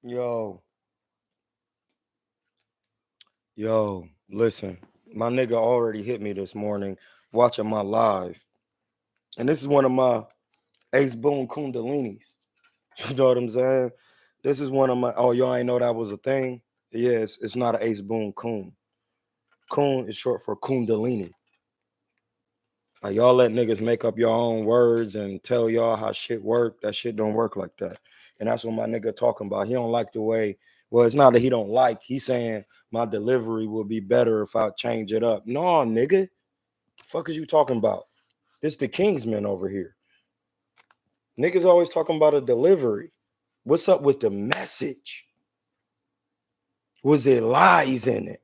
Yo, listen, my nigga already hit me this morning watching my live. And this is one of my Ace Boone Kundalinis. You know what I'm saying? This is one of my, oh, y'all ain't know that was a thing? Yes, it's not an Ace Boone Kun. Kun is short for Kundalini. Like y'all let niggas make up your own words and tell y'all how shit work. That shit don't work like that. And that's what my nigga talking about. He don't like the way, well, it's not that he don't like. He's saying my delivery will be better if I change it up. No, nigga. Fuck is you talking about? This the Kingsman over here. Niggas always talking about a delivery. What's up with the message? Was it lies in it?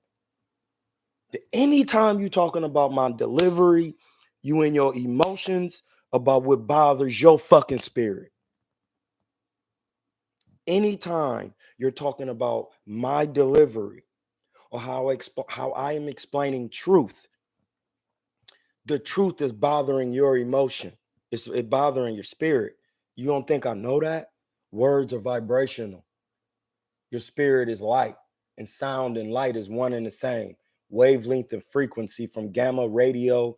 Anytime you talking about my delivery, you and your emotions about what bothers your fucking spirit. Anytime you're talking about my delivery or how I am explaining truth, the truth is bothering your emotion. It's bothering your spirit. You don't think I know that? Words are vibrational. Your spirit is light, and sound and light is one and the same. Wavelength and frequency from gamma radio.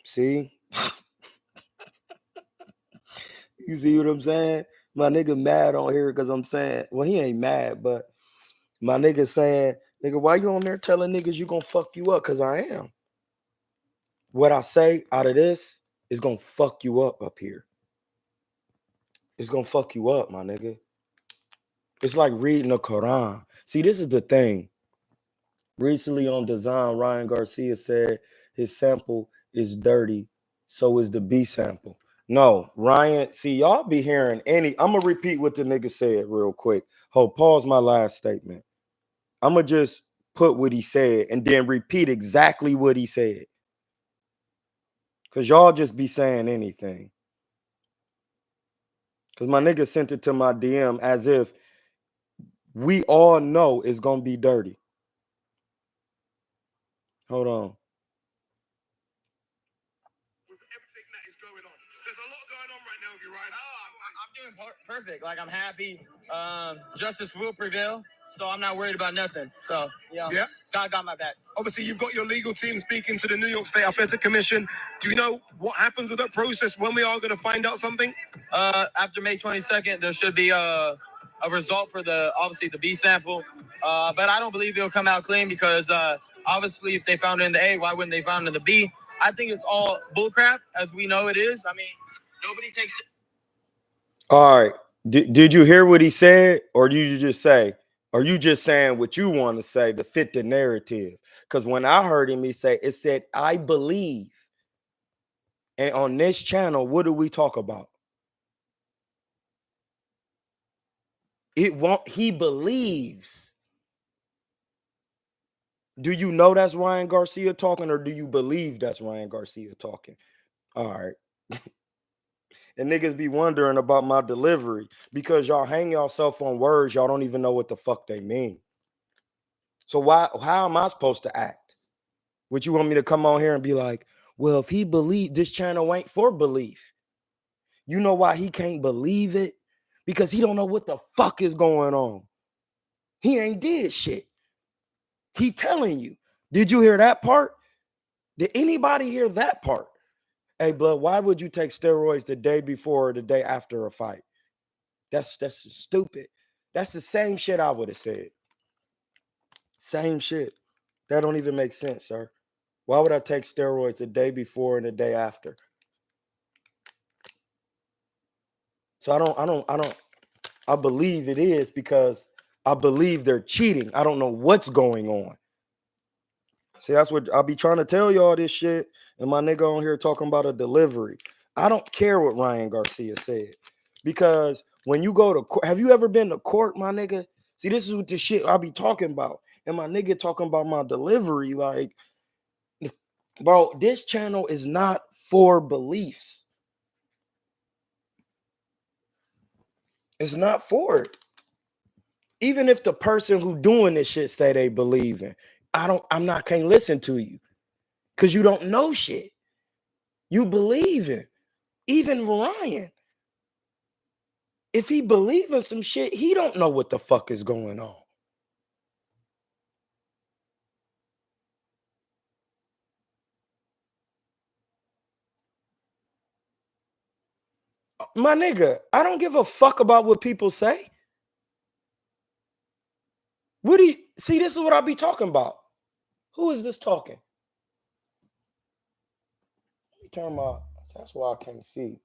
See? You see what I'm saying? My nigga mad on here because I'm saying, well, he ain't mad, but my nigga saying, nigga, why you on there telling niggas you gonna fuck you up? Because I am. What I say out of this is gonna fuck you up here. It's gonna fuck you up, my nigga. It's like reading the Quran. See, this is the thing. Recently on Design, Ryan Garcia said his sample is dirty, so is the B sample. No, Ryan, see, y'all be hearing I'm gonna repeat what the nigga said real quick. Hold, pause my last statement. I'm gonna just put what he said and then repeat exactly what he said. Cause y'all just be saying anything. Cause my nigga sent it to my DM as if we all know it's gonna be dirty. Hold on. With everything that is going on, there's a lot going on right now with you, Ryan. I'm doing perfect. Like, I'm happy. Justice will prevail, so I'm not worried about nothing. So, yeah, God got my back. Obviously, you've got your legal team speaking to the New York State Athletic Commission. Do you know what happens with that process, when we are going to find out something? After May 22nd, there should be a result for obviously the B sample. But I don't believe it'll come out clean because obviously if they found it in the A, why wouldn't they found it in the B? I think it's all bullcrap, as we know it is. I mean, nobody takes it. All right. Did you hear what he said? Or did you just say, are you just saying what you want to say to fit the narrative? Because when I heard him, he say, it said, I believe. And on this channel, what do we talk about? He believes. Do you know that's Ryan Garcia talking, or do you believe that's Ryan Garcia talking? All right. And niggas be wondering about my delivery because y'all hang yourself on words y'all don't even know what the fuck they mean. So how am I supposed to act? Would you want me to come on here and be like, well, if he believe this channel ain't for belief? You know why he can't believe it? Because he don't know what the fuck is going on. He ain't did shit. He telling you. Did you hear that part? Did anybody hear that part? Hey, blood, why would you take steroids the day before or the day after a fight? That's stupid. That's the same shit I would have said. Same shit. That don't even make sense, sir. Why would I take steroids the day before and the day after? So I believe it is because I believe they're cheating. I don't know what's going on. See, that's what I'll be trying to tell y'all this shit. And my nigga on here talking about a delivery. I don't care what Ryan Garcia said. Because when you go to court, have you ever been to court, my nigga? See, this is what the shit I'll be talking about. And my nigga talking about my delivery. Like, bro, this channel is not for beliefs. It's not for it. Even if the person who doing this shit say they believe in, can't listen to you because you don't know shit. You believe in. Even Ryan. If he believe in some shit, he don't know what the fuck is going on. My nigga, I don't give a fuck about what people say. What do you see? This is what I be talking about. Who is this talking? Let me turn my, that's why I can't see.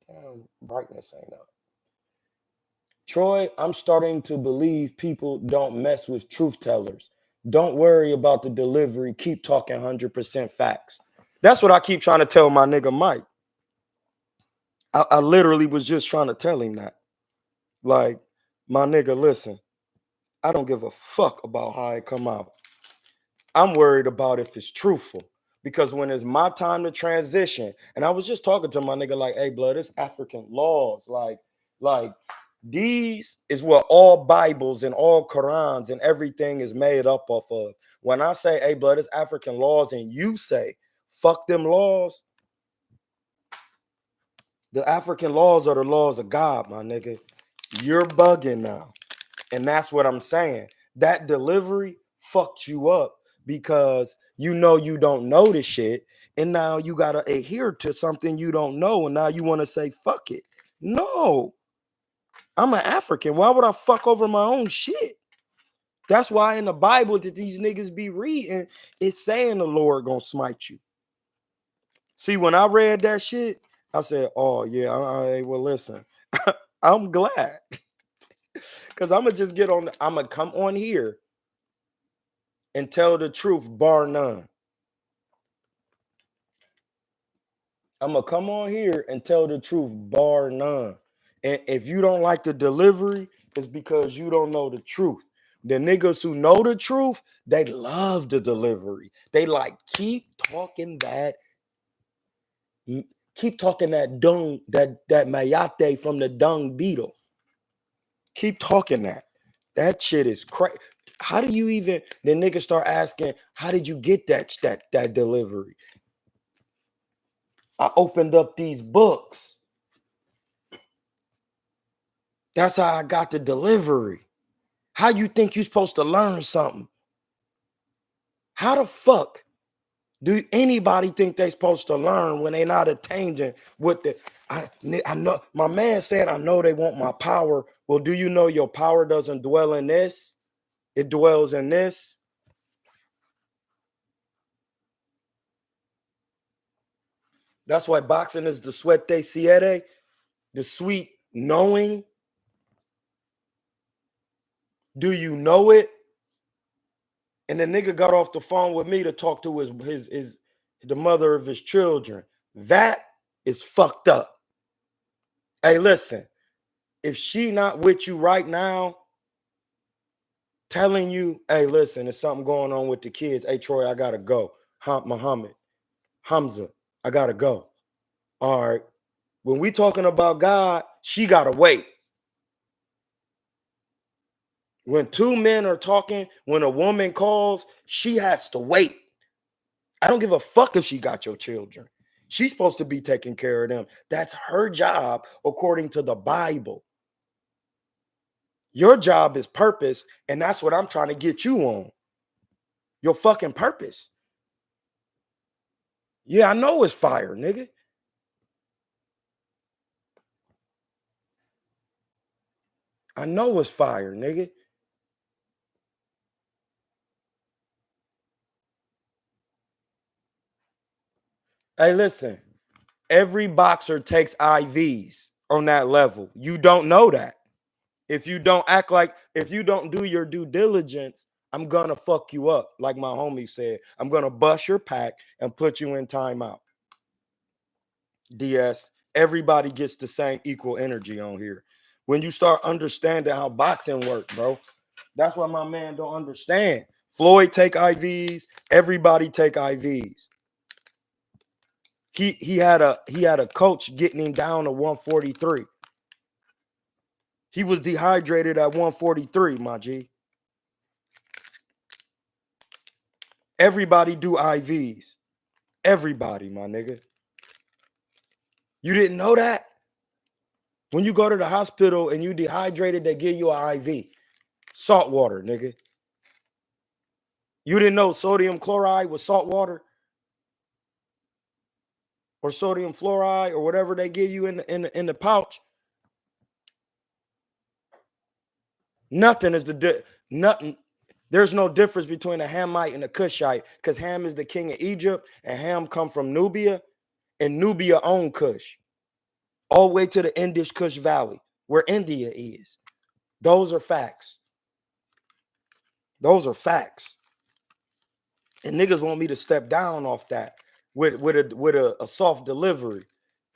Damn, brightness ain't up. Troy, I'm starting to believe people don't mess with truth tellers. Don't worry about the delivery. Keep talking 100% facts. That's what I keep trying to tell my nigga Mike. I literally was just trying to tell him that. Like, my nigga, listen, I don't give a fuck about how it come out. I'm worried about if it's truthful. Because when it's my time to transition, and I was just talking to my nigga like, hey, blood, it's African laws. Like these is what all Bibles and all Qurans and everything is made up off of. When I say, hey, blood, it's African laws, and you say, fuck them laws, the African laws are the laws of God, my nigga. You're bugging now. And that's what I'm saying. That delivery fucked you up because you know you don't know the shit. And now you got to adhere to something you don't know. And now you want to say, fuck it. No, I'm an African. Why would I fuck over my own shit? That's why in the Bible that these niggas be reading, it's saying the Lord gonna smite you. See, when I read that shit, I said, oh, yeah, well, listen, I'm glad. Because I'm going to just I'm going to come on here and tell the truth, bar none. I'm going to come on here and tell the truth, bar none. And if you don't like the delivery, it's because you don't know the truth. The niggas who know the truth, they love the delivery. They like, keep talking that dung, that mayate from the dung beetle. Keep talking that. That shit is crazy. How do you even, the niggas start asking, how did you get that delivery? I opened up these books. That's how I got the delivery. How you think you're supposed to learn something? How the fuck do anybody think they supposed to learn when they not attaining what the, I know, my man said, I know they want my power. Well, do you know your power doesn't dwell in this? It dwells in this. That's why boxing is the suerte siete, the sweet knowing. Do you know it? And the nigga got off the phone with me to talk to his the mother of his children. That is fucked up. Hey, listen, if she not with you right now, telling you, hey, listen, there's something going on with the kids. Hey, Troy, I gotta go. Muhammad, Hamza, I gotta go. All right. When we talking about God, she gotta wait. When two men are talking, when a woman calls, she has to wait. I don't give a fuck if she got your children. She's supposed to be taking care of them. That's her job according to the Bible. Your job is purpose, and that's what I'm trying to get you on. Your fucking purpose. Yeah, I know it's fire, nigga. I know it's fire, nigga. Hey, listen. Every boxer takes IVs on that level. You don't know that. If you don't act like, if you don't do your due diligence, I'm gonna fuck you up. Like my homie said, I'm gonna bust your pack and put you in timeout. DS, everybody gets the same equal energy on here. When you start understanding how boxing works, bro, that's what my man don't understand. Floyd take IVs, everybody take IVs. He had a coach getting him down to 143. He was dehydrated at 143, my G. Everybody do IVs. Everybody, my nigga. You didn't know that? When you go to the hospital and you dehydrated, they give you an IV. Salt water, nigga. You didn't know sodium chloride was salt water? Or sodium fluoride or whatever they give you in the pouch? Nothing is nothing. There's no difference between a Hamite and a Cushite, because Ham is the king of Egypt and Ham come from Nubia, and Nubia owned Kush all the way to the Indish Kush Valley where India is. Those are facts. Those are facts. And niggas want me to step down off that with a soft delivery.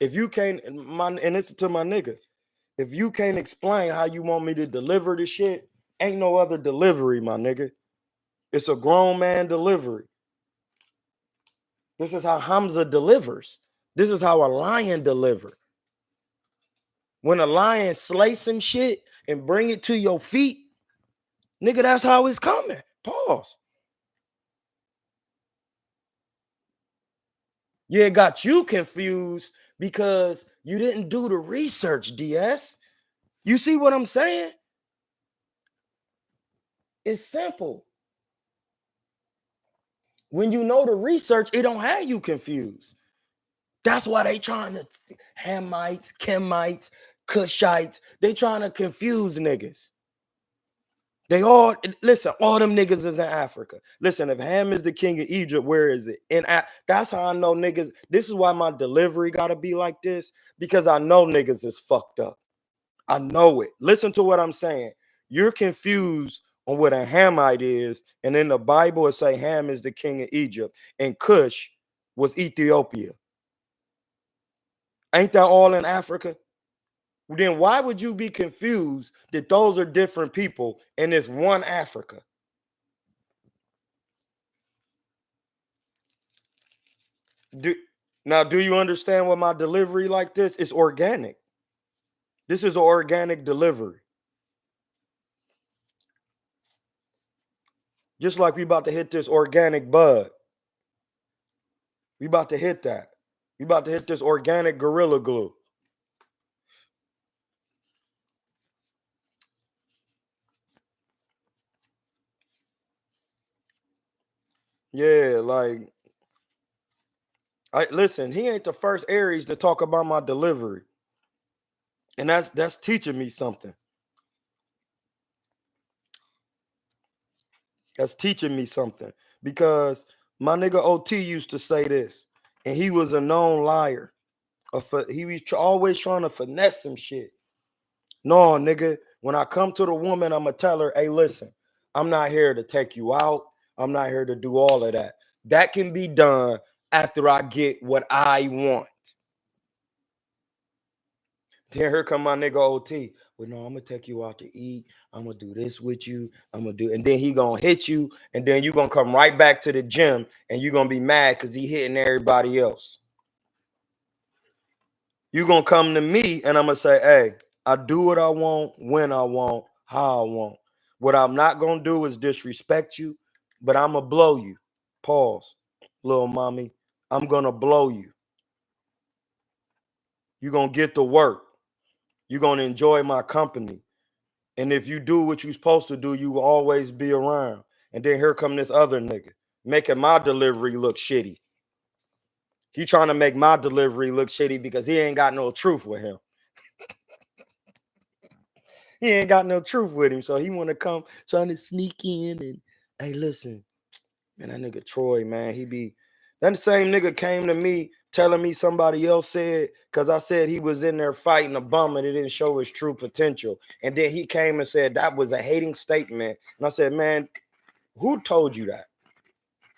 If you can't, and it's to my nigga, if you can't explain how you want me to deliver this shit, ain't no other delivery, my nigga. It's a grown man delivery. This is how Hamza delivers. This is how a lion delivers. When a lion slays some shit and bring it to your feet, nigga, that's how it's coming. Pause. Yeah, it got you confused because you didn't do the research, DS. You see what I'm saying? It's simple. When you know the research, it don't have you confused. That's why they trying to Hamites, Kemites, Cushites. They trying to confuse niggas. They all listen. All them niggas is in Africa. Listen, if Ham is the king of Egypt, where is it? That's how I know niggas. This is why my delivery gotta be like this, because I know niggas is fucked up. I know it. Listen to what I'm saying. You're confused on what a Hamite is, and in the Bible it say Ham is the king of Egypt, and Cush was Ethiopia. Ain't that all in Africa? Then why would you be confused that those are different people and it's one Africa? Do you understand what my delivery like this? It's organic. This is an organic delivery. Just like we about to hit this organic bud. We about to hit that. We about to hit this organic Gorilla Glue. Yeah, like listen, he ain't the first Aries to talk about my delivery. And that's teaching me something. That's teaching me something, because my nigga OT used to say this, and he was a known liar. He was always trying to finesse some shit. No, nigga, when I come to the woman, I'm going to tell her, hey, listen, I'm not here to take you out. I'm not here to do all of that. That can be done after I get what I want. Then here come my nigga OT. Well, no, I'm going to take you out to eat. I'm going to do this with you. I'm going to do, and then he going to hit you, and then you going to come right back to the gym, and you're going to be mad because he hitting everybody else. You're going to come to me, and I'm going to say, hey, I do what I want, when I want, how I want. What I'm not going to do is disrespect you, but I'm going to blow you. Pause. Little mommy, I'm going to blow you. You're going to get to work. You're going to enjoy my company. And if you do what you're supposed to do, you will always be around. And then here come this other nigga making my delivery look shitty. He trying to make my delivery look shitty because he ain't got no truth with him. He ain't got no truth with him. So he want to come trying to sneak in and, hey, listen, man, that nigga Troy, man, that same nigga came to me telling me somebody else said, because I said he was in there fighting a bum and it didn't show his true potential. And then he came and said that was a hating statement. And I said, man, who told you that?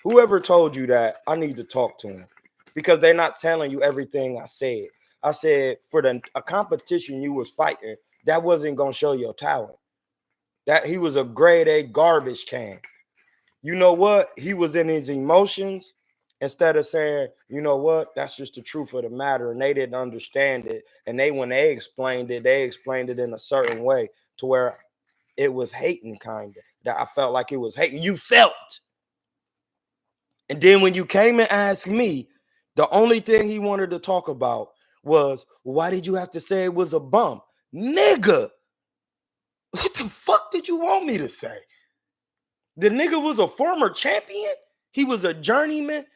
Whoever told you that, I need to talk to him, because they're not telling you everything I said. I said for a competition you was fighting, that wasn't going to show your talent. That he was a grade A garbage can. You know what? He was in his emotions instead of saying, you know what? That's just the truth of the matter. And they didn't understand it. And when they explained it in a certain way to where it was hating, kind of. That I felt like it was hating. You felt. And then when you came and asked me, the only thing he wanted to talk about was, why did you have to say it was a bump? Nigga, what the fuck did you want me to say? The nigga was a former champion. He was a journeyman.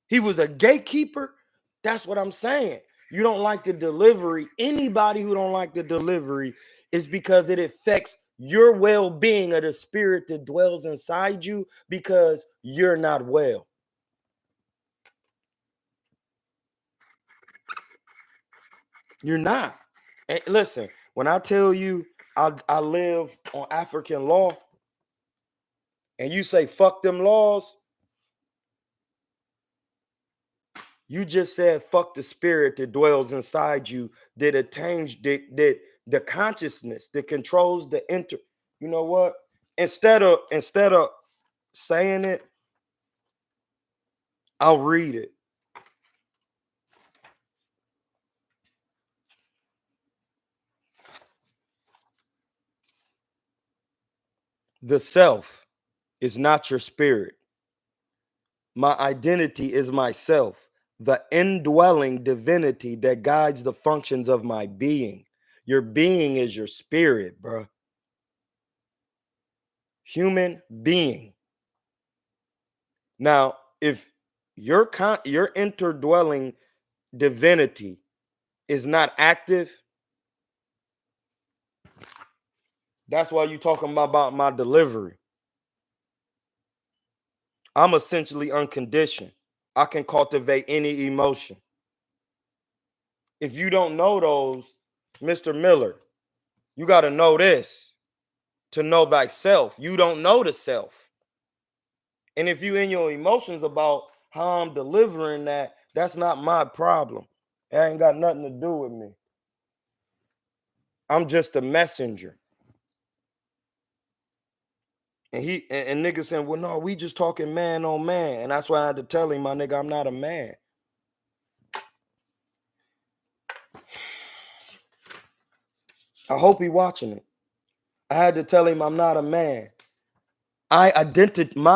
He was a gatekeeper. That's what I'm saying. You don't like the delivery. Anybody who don't like the delivery is because it affects your well-being of the spirit that dwells inside you because you're not well. You're not. And listen, when I tell you I live on African law and you say fuck them laws, you just said fuck the spirit that dwells inside you that attains that the consciousness that controls the you know what? Instead of saying it, I'll read it. The self is not your spirit. My identity is myself, the indwelling divinity that guides the functions of my being. Your being is your spirit, bro. Human being. Now, if your interdwelling divinity is not active, that's why you're talking about my delivery. I'm essentially unconditioned. I can cultivate any emotion. If you don't know those, Mr. Miller, you got to know this to know thyself. You don't know the self. And if you in your emotions about how I'm delivering that, that's not my problem. It ain't got nothing to do with me. I'm just a messenger. And niggas saying, well, no, we just talking man on man. And that's why I had to tell him, my nigga, I'm not a man. I hope he watching it. I had to tell him I'm not a man. I identify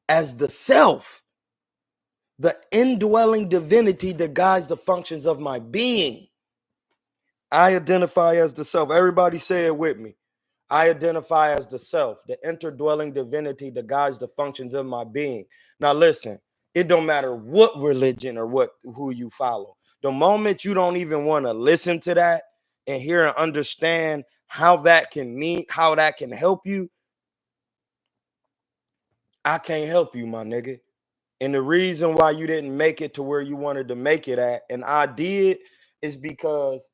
as the self, the indwelling divinity that guides the functions of my being. I identify as the self. Everybody say it with me. I identify as the self, the interdwelling divinity that guides the functions of my being. Now listen, it don't matter what religion or who you follow. The moment you don't even want to listen to that and hear and understand how that can mean, how that can help you, I can't help you, my nigga. And the reason why you didn't make it to where you wanted to make it at, and I did, is because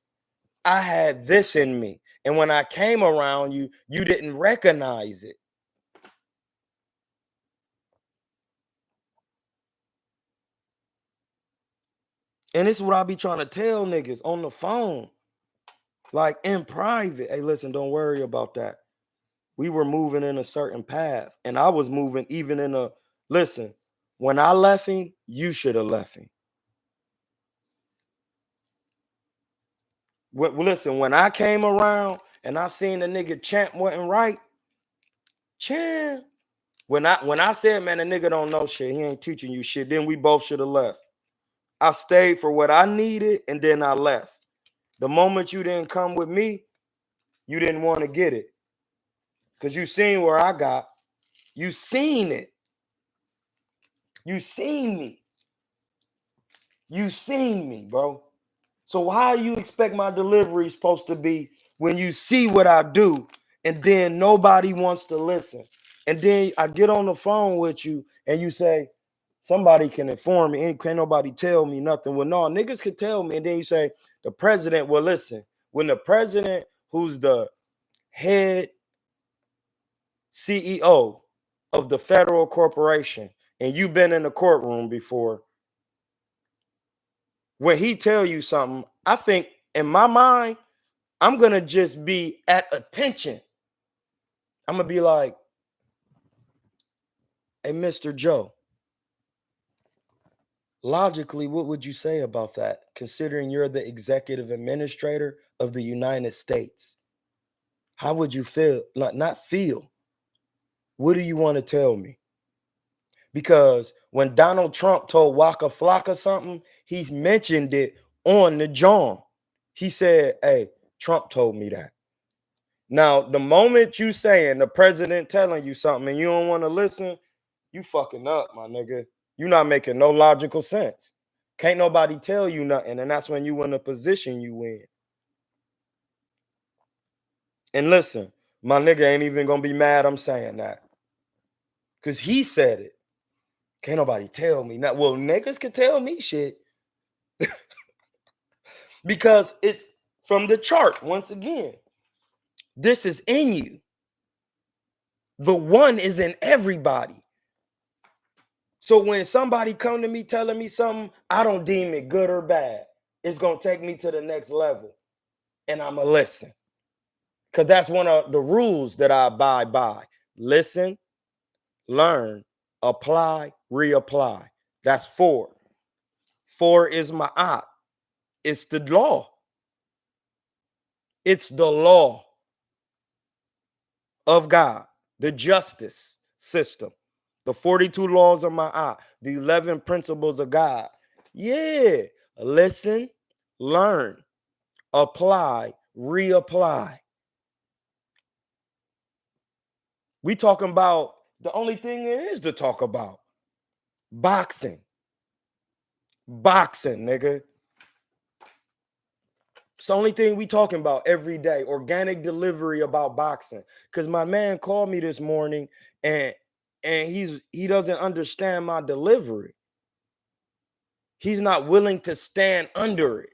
I had this in me. And when I came around you, you didn't recognize it. And this is what I be trying to tell niggas on the phone, like in private. Hey, listen, don't worry about that. We were moving in a certain path, and I was moving even in a, listen, when I left him, you should have left him. Listen, when I came around and I seen the nigga Champ wasn't right, Champ. When I said, man, the nigga don't know shit, he ain't teaching you shit, then we both should have left. I stayed for what I needed, and then I left. The moment you didn't come with me, you didn't want to get it. Because you seen where I got. You seen it. You seen me. You seen me, bro. So how do you expect my delivery is supposed to be when you see what I do and then nobody wants to listen? And then I get on the phone with you and you say, somebody can inform me. And can't nobody tell me nothing. Well, no, niggas can tell me. And then you say, the president will listen. When the president, who's the head CEO of the federal corporation, and you've been in the courtroom before, when he tell you something, I think in my mind, I'm going to just be at attention. I'm going to be like, hey, Mr. Joe, logically, what would you say about that, considering you're the executive administrator of the United States? How would you feel? Not feel. What do you want to tell me? Because when Donald Trump told Waka Flocka something, he mentioned it on the John. He said, hey, Trump told me that. Now, the moment you saying the president telling you something and you don't want to listen, you fucking up, my nigga. You're not making no logical sense. Can't nobody tell you nothing, and that's when you in the position you in. And listen, my nigga ain't even gonna be mad I'm saying that. Cause he said it. Can't nobody tell me that. Well, niggas can tell me shit. Because it's from the chart once again. This is in you. The one is in everybody. So when somebody come to me telling me something, I don't deem it good or bad. It's gonna take me to the next level, and I'ma listen. Because that's one of the rules that I abide by. Listen, learn, apply, reapply. That's 4. 4 is my op. It's the law. It's the law of God, the justice system, the 42 laws of my eye, the 11 principles of God. Yeah, listen, learn, apply, reapply. We talking about the only thing there is to talk about. Boxing. Boxing, nigga. It's the only thing we talking about every day. Organic delivery about boxing. Because my man called me this morning and he doesn't understand my delivery. He's not willing to stand under it.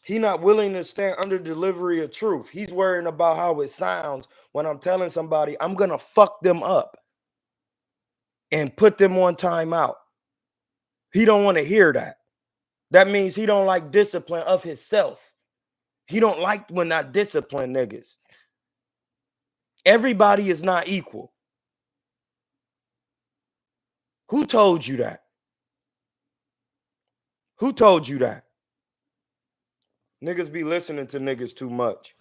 He's not willing to stand under delivery of truth. He's worrying about how it sounds when I'm telling somebody I'm going to fuck them up and put them on timeout. He don't want to hear that. That means he don't like discipline of himself. He don't like when I discipline niggas. Everybody is not equal. Who told you that? Who told you that? Niggas be listening to niggas too much.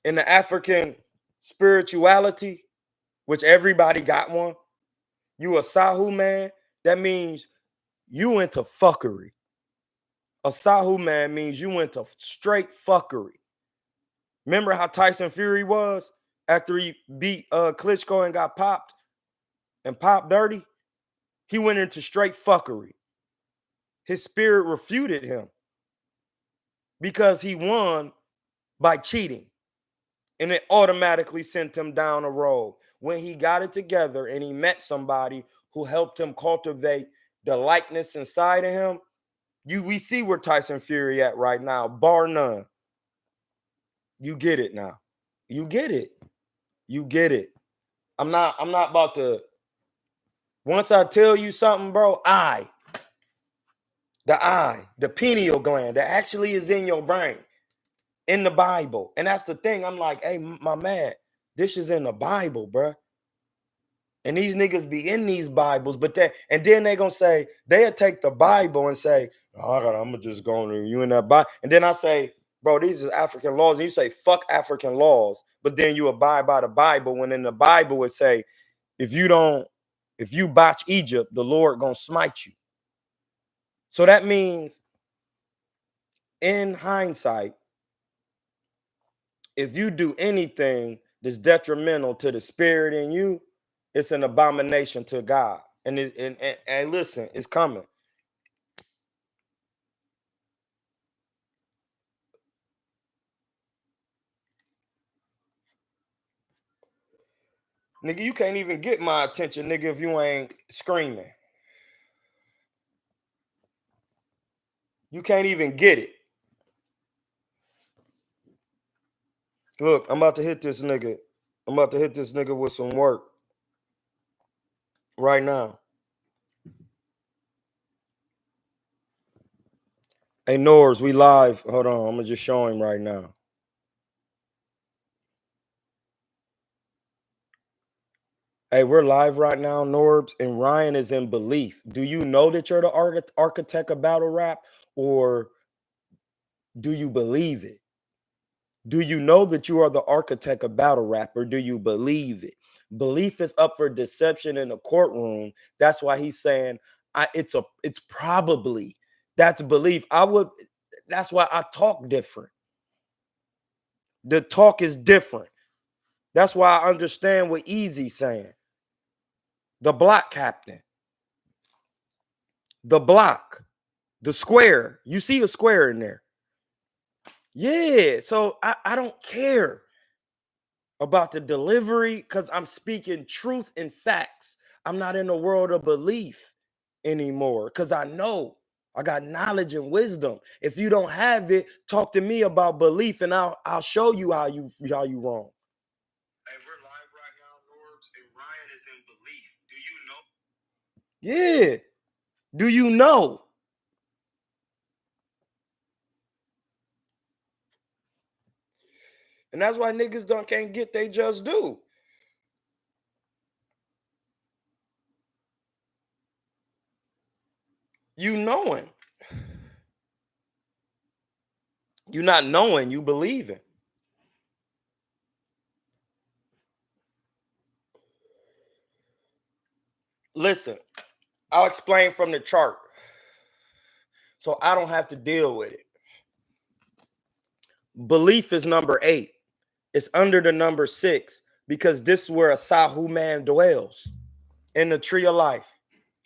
In the African spirituality, which everybody got one, you a Sahu man, that means you into fuckery. A Sahu man means you into straight fuckery. Remember how Tyson Fury was after he beat Klitschko and got popped and popped dirty? He went into straight fuckery. His spirit refuted him because he won by cheating. And it automatically sent him down a road. When he got it together and he met somebody who helped him cultivate the likeness inside of him, we see where Tyson Fury at right now, bar none. You get it now. You get it. You get it. I'm not about to. Once I tell you something, bro, the pineal gland that actually is in your brain, in the Bible. And that's the thing. I'm like, hey, my man, this is in the Bible, bro. And these niggas be in these Bibles, but then they gonna say, they'll take the Bible and say, oh, I'm gonna just go to you in that Bible. And then I say, bro, these are African laws. And you say, fuck African laws, but then you abide by the Bible. When in the Bible it say, if you botch Egypt, the Lord gonna smite you. So that means, in hindsight, if you do anything that's detrimental to the spirit in you, it's an abomination to God. And listen, it's coming. Nigga, you can't even get my attention, nigga, if you ain't screaming. You can't even get it. Look, I'm about to hit this nigga. I'm about to hit this nigga with some work right now. Hey, Norbs, we live. Hold on, I'm gonna just show him right now. Hey, we're live right now, Norbs, and Ryan is in belief. Do you know that you're the architect of battle rap, or do you believe it? Do you know that you are the architect of battle rap, or do you believe it? Belief is up for deception in the courtroom. That's why he's saying, It's probably, that's belief. That's why I talk different. The talk is different. That's why I understand what Easy's saying. The block captain, the block, the square. You see a square in there. Yeah. So I don't care about the delivery because I'm speaking truth and facts. I'm not in the world of belief anymore because I know I got knowledge and wisdom. If you don't have it, talk to me about belief and I'll show you how you wrong. Hey, we're live right now, Norbs, and Ryan is in belief. Do you know? Yeah. Do you know? And that's why niggas can't get they just do. You knowing. You not knowing, you believing. Listen, I'll explain from the chart so I don't have to deal with it. Belief is number 8. It's under the number 6 because this is where a Sahu man dwells, in the tree of life,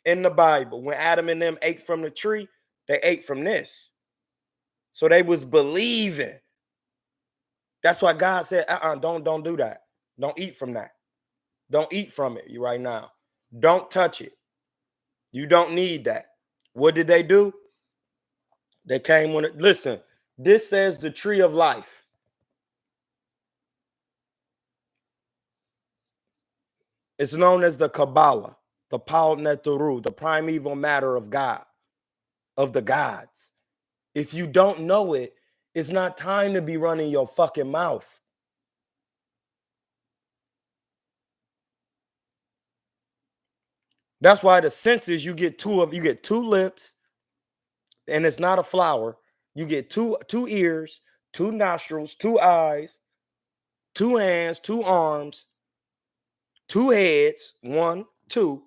in the Bible. When Adam and them ate from the tree, they ate from this. So they was believing. That's why God said, don't do that. Don't eat from that. Don't eat from it right now. Don't touch it. You don't need that. What did they do? They came when listen, this says the tree of life. It's known as the Kabbalah, the Paul Neturu, the primeval matter of God, of the gods. If you don't know it, it's not time to be running your fucking mouth. That's why the senses, you get two lips, and it's not a flower. You get two ears, 2 nostrils, 2 eyes, 2 hands, 2 arms, 2 heads, 1, 2,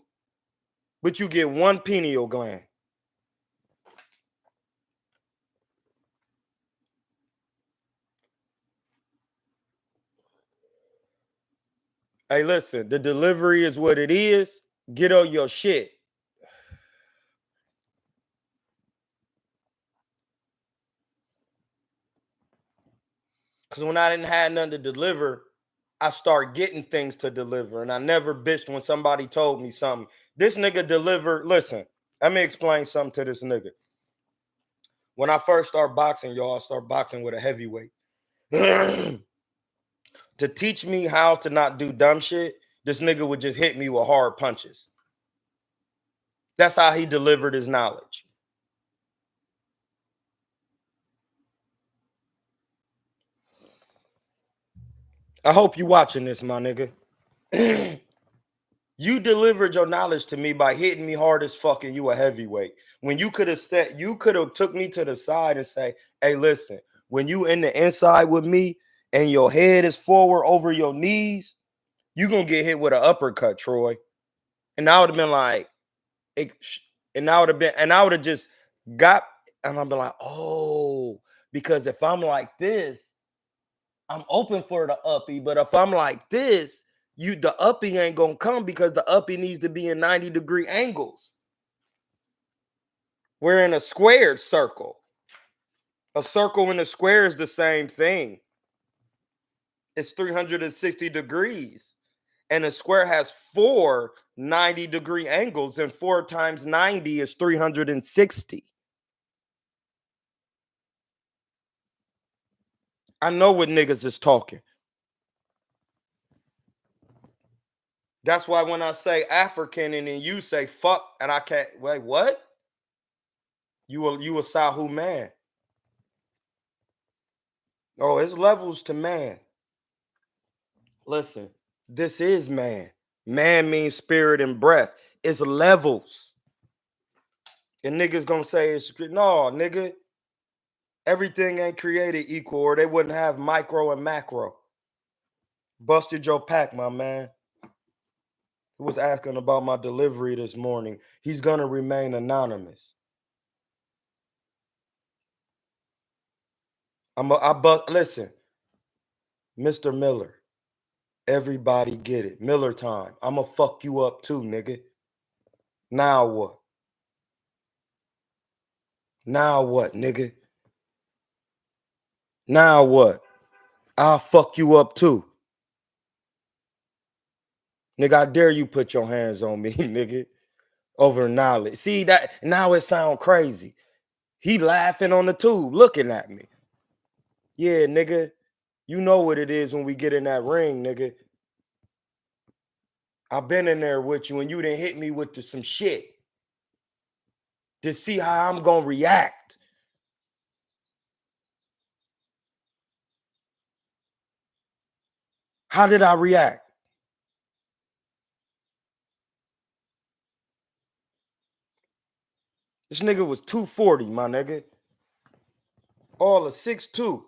but you get 1 pineal gland. Hey, listen, the delivery is what it is. Get on your shit. Because when I didn't have nothing to deliver, I start getting things to deliver. And I never bitched when somebody told me something. This nigga delivered. Listen, let me explain something to this nigga. When I first start boxing, y'all, I start boxing with a heavyweight. To teach me how to not do dumb shit, this nigga would just hit me with hard punches. That's how he delivered his knowledge. I hope you watching this, my nigga. You delivered your knowledge to me by hitting me hard as fuck and you a heavyweight. When you could have took me to the side and say, hey, listen, when you in the inside with me and your head is forward over your knees, you gonna get hit with an uppercut, Troy. And I would have been like, and I would have just got, and I've been like, oh, because if I'm like this, I'm open for the uppie. But if I'm like this, the uppie ain't gonna come because the uppie needs to be in 90-degree angles. We're in a squared circle. A circle and a square is the same thing. It's 360 degrees. And a square has 4 90-degree angles, and 4 times 90 is 360. I know what niggas is talking. That's why when I say African and then you say fuck and I can't, wait, what? You a Sahu man. Oh, it's levels to man. Listen, this is man. Man means spirit and breath. It's levels. And niggas gonna say it's no, nigga. Everything ain't created equal, or they wouldn't have micro and macro. Busted your pack, my man. who was asking about my delivery this morning. He's gonna remain anonymous. Listen, Mr. Miller. Everybody get it. Miller time. I'ma fuck you up too, nigga. Now what? Now what, nigga? Now what? I'll fuck you up too. Nigga, I dare you put your hands on me, nigga. Over knowledge. See that now it sound crazy. He laughing on the tube, looking at me. Yeah, nigga. You know what it is when we get in that ring, nigga. I've been in there with you and you didn't hit me with some shit to see how I'm gonna react. How did I react? This nigga was 240, my nigga. All of 6'2".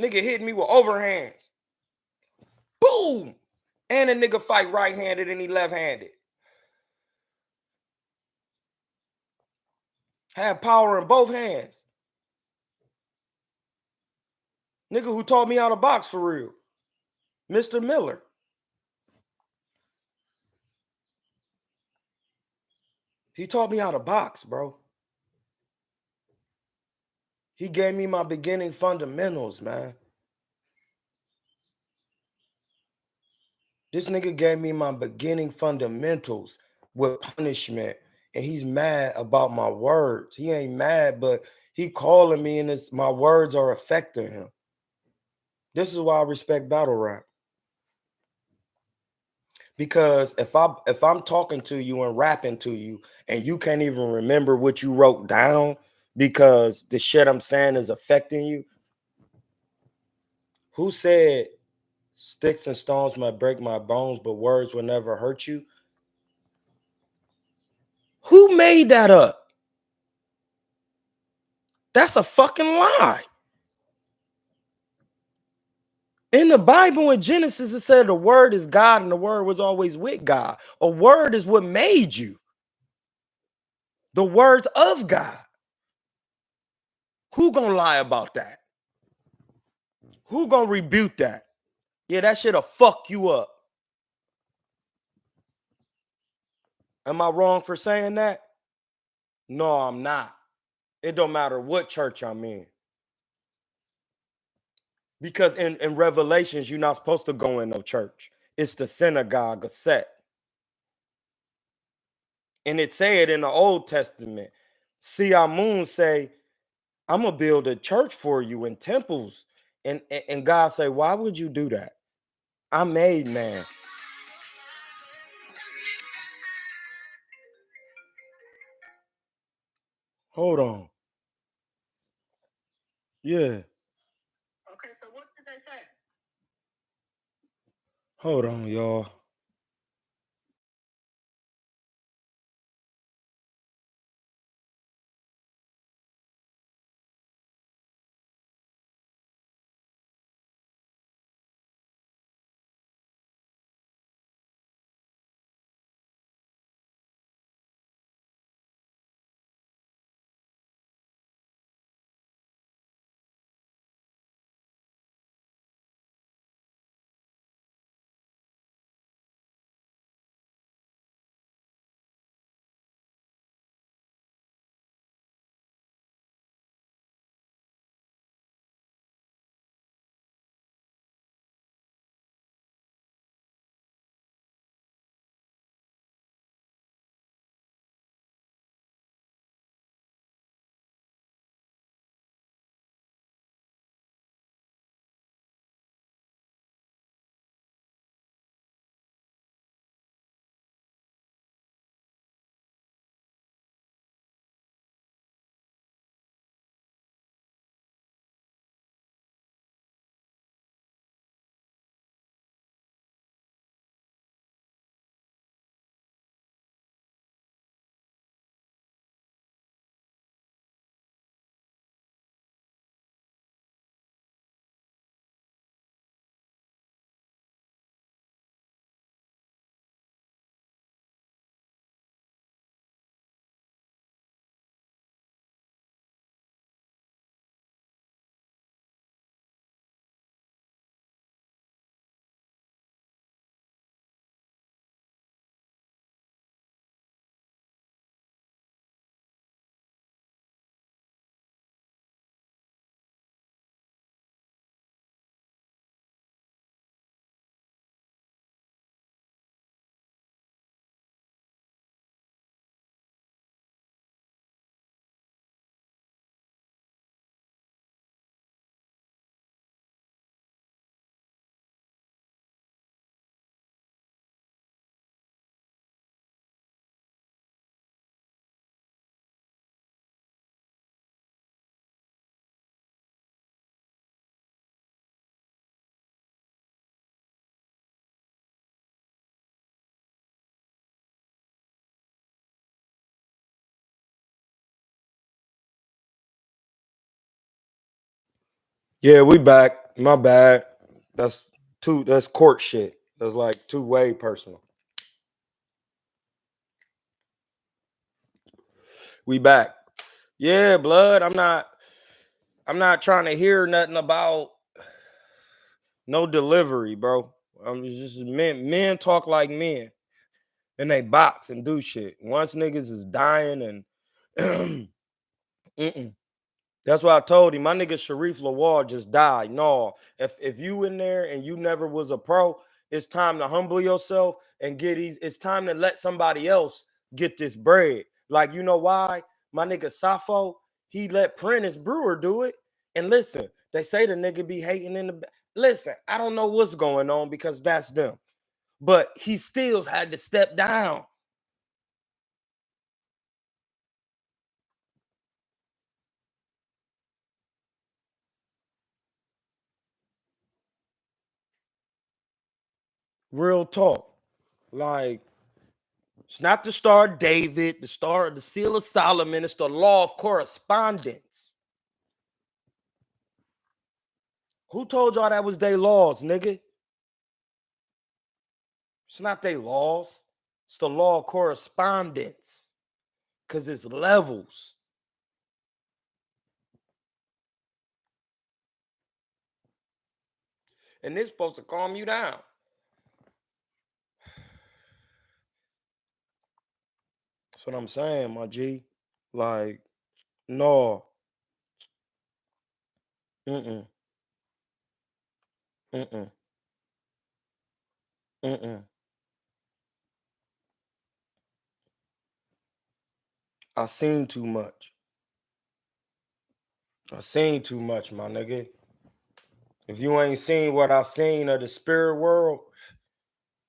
Nigga hit me with overhands. Boom! And a nigga fight right-handed and he left-handed. Had power in both hands. Nigga who taught me how to box for real. Mr. Miller. He taught me how to box, bro. He gave me my beginning fundamentals, man. This nigga gave me my beginning fundamentals with punishment. And he's mad about my words. He ain't mad, but he calling me and my words are affecting him. This is why I respect battle rap. Because if I'm talking to you and rapping to you and you can't even remember what you wrote down because the shit I'm saying is affecting you, who said sticks and stones might break my bones, but words will never hurt you? Who made that up? That's a fucking lie. In the Bible in Genesis, it said the word is God and the word was always with God. A word is what made you. The words of God. Who gonna lie about that? Who gonna rebuke that? Yeah, that shit'll fuck you up. Am I wrong for saying that? No, I'm not. It don't matter what church I'm in. Because in Revelations, you're not supposed to go in no church. It's the synagogue, a set. And it said in the Old Testament, see our moon say, I'm gonna build a church for you in temples. And God say, why would you do that? I made man. Hold on. Yeah. Okay, so what did they say? Hold on, y'all. Yeah, we back. My bad. That's that's court shit. That's like too way personal. We back. Yeah, blood. I'm not trying to hear nothing about no delivery, bro. I'm just men talk like men and they box and do shit. Once niggas is dying and mm-mm. That's why I told him my nigga Sharif Lawal just died. No, if you in there and you never was a pro, it's time to humble yourself and get these. It's time to let somebody else get this bread. Like, you know why? My nigga Safo, he let Prentice Brewer do it. And listen, they say the nigga be hating in the. Listen, I don't know what's going on because that's them. But he still had to step down. Real talk. Like, it's not the Star of David, the Star of the Seal of Solomon. It's the law of correspondence. Who told y'all that was their laws, nigga? It's not their laws. It's the law of correspondence. Because it's levels. And it's supposed to calm you down. That's what I'm saying, my G. Like, no. Mm-mm. Mm-mm. Mm-mm. I seen too much. I seen too much, my nigga. If you ain't seen what I seen of the spirit world,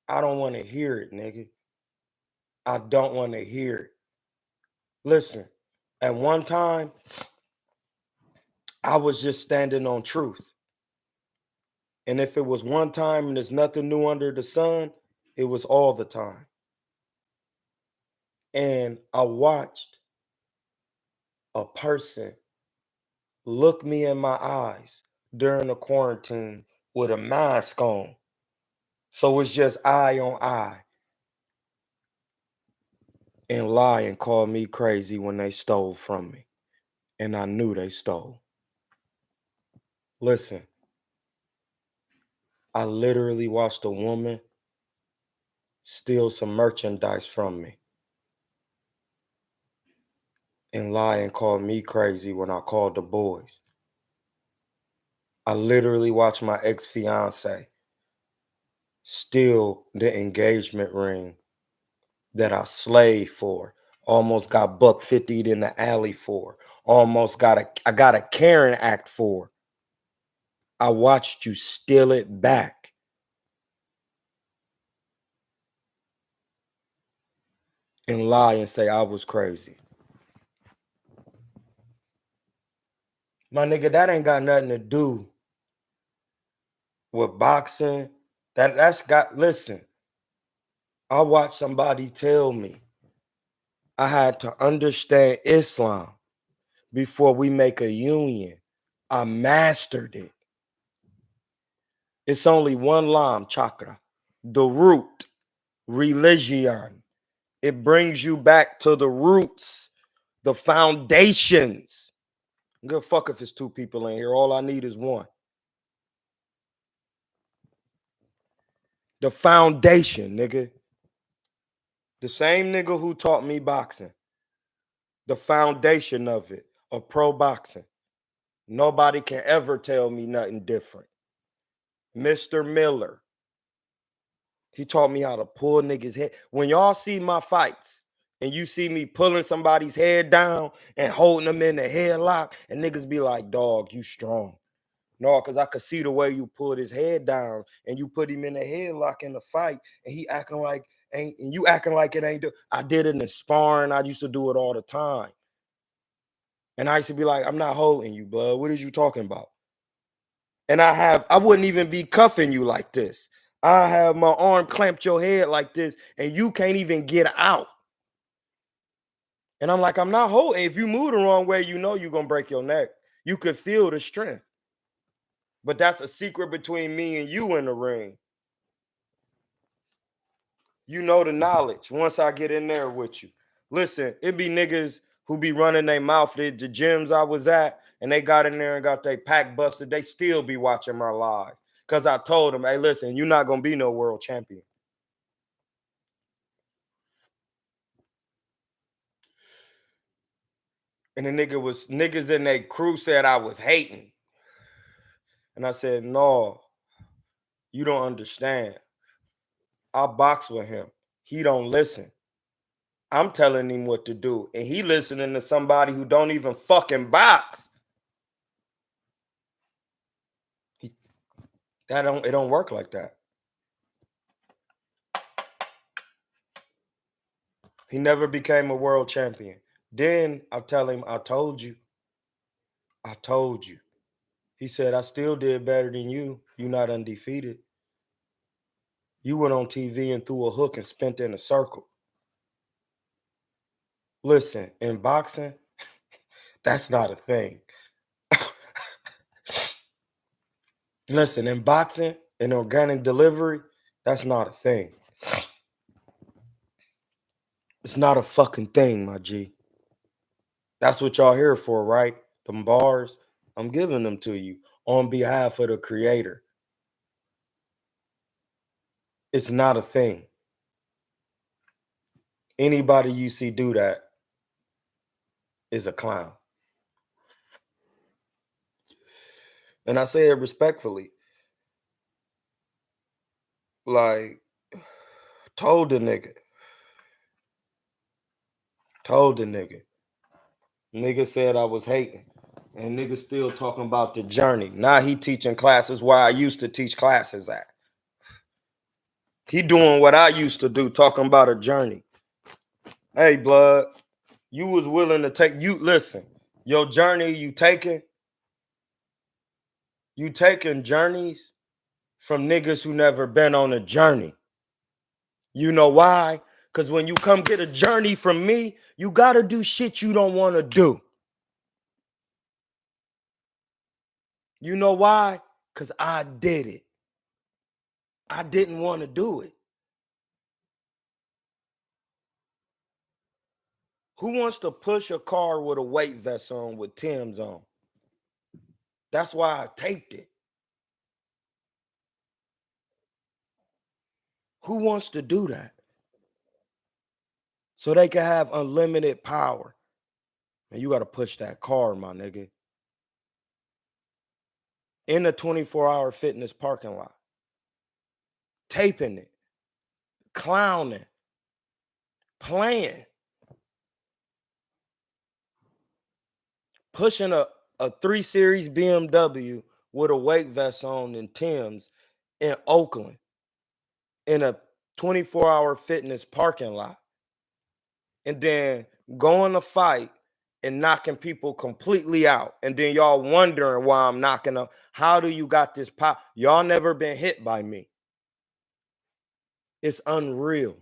I don't want to hear it, nigga. I don't want to hear it. Listen, at one time, I was just standing on truth. And if it was one time and there's nothing new under the sun, it was all the time. And I watched a person look me in my eyes during the quarantine with a mask on. So it's just eye on eye and lie and call me crazy when they stole from me. And I knew they stole. Listen, I literally watched a woman steal some merchandise from me and lie and call me crazy when I called the boys. I literally watched my ex-fiance steal the engagement ring that I slaved for, almost got buck 50'd in the alley for, I got a Karen act for. I watched you steal it back and lie and say I was crazy. My nigga, that ain't got nothing to do with boxing. That's got, listen, I watched somebody tell me I had to understand Islam before we make a union. I mastered it. It's only one lam chakra, the root, religion. It brings you back to the roots, the foundations. Good fuck if it's two people in here. All I need is one. The foundation, nigga. The same nigga who taught me boxing. The foundation of it, of pro boxing. Nobody can ever tell me nothing different. Mr. Miller. He taught me how to pull niggas' head. When y'all see my fights and you see me pulling somebody's head down and holding them in the headlock, and niggas be like, dog, you strong. No, because I could see the way you pulled his head down and you put him in a headlock in the fight, and he acting like ain't, and you acting like it ain't. I did it in sparring. I used to do it all the time. And I used to be like, I'm not holding you, blood. What are you talking about? And I wouldn't even be cuffing you like this. I have my arm clamped your head like this, and you can't even get out. And I'm like, I'm not holding. If you move the wrong way, you know you're gonna break your neck. You could feel the strength. But that's a secret between me and you in the ring. You know the knowledge once I get in there with you. Listen, it be niggas who be running their mouth at the gyms I was at, and they got in there and got their pack busted. They still be watching my live. Because I told them, hey, listen, you're not going to be no world champion. And the niggas in their crew said I was hating. And I said, no, you don't understand. I box with him. He don't listen. I'm telling him what to do. And he listening to somebody who don't even fucking box. It don't work like that. He never became a world champion. Then I tell him, I told you. I told you. He said, I still did better than you. You're not undefeated. You went on TV and threw a hook and spent in a circle. Listen, in boxing, that's not a thing. Listen, in boxing, in organic delivery, that's not a thing. It's not a fucking thing, my G. That's what y'all here for, right? Them bars, I'm giving them to you on behalf of the creator. It's not a thing. Anybody you see do that is a clown. And I say it respectfully. Like, told the nigga. Nigga said I was hating. And nigga still talking about the journey. Now he teaching classes where I used to teach classes at. He doing what I used to do, talking about a journey. Hey, blood, you was willing to take, listen, your journey you taking journeys from niggas who never been on a journey. You know why? Because when you come get a journey from me, you got to do shit you don't want to do. You know why? Because I did it. I didn't want to do it. Who wants to push a car with a weight vest on with Tim's on? That's why I taped it. Who wants to do that? So they can have unlimited power. And you got to push that car, my nigga. In a 24-hour fitness parking lot. Taping it. Clowning. Playing. Pushing a 3 Series BMW with a weight vest on in Tim's in Oakland in a 24-hour fitness parking lot. And then going to fight and knocking people completely out. And then y'all wondering why I'm knocking them. How do you got this power? Y'all never been hit by me. It's unreal.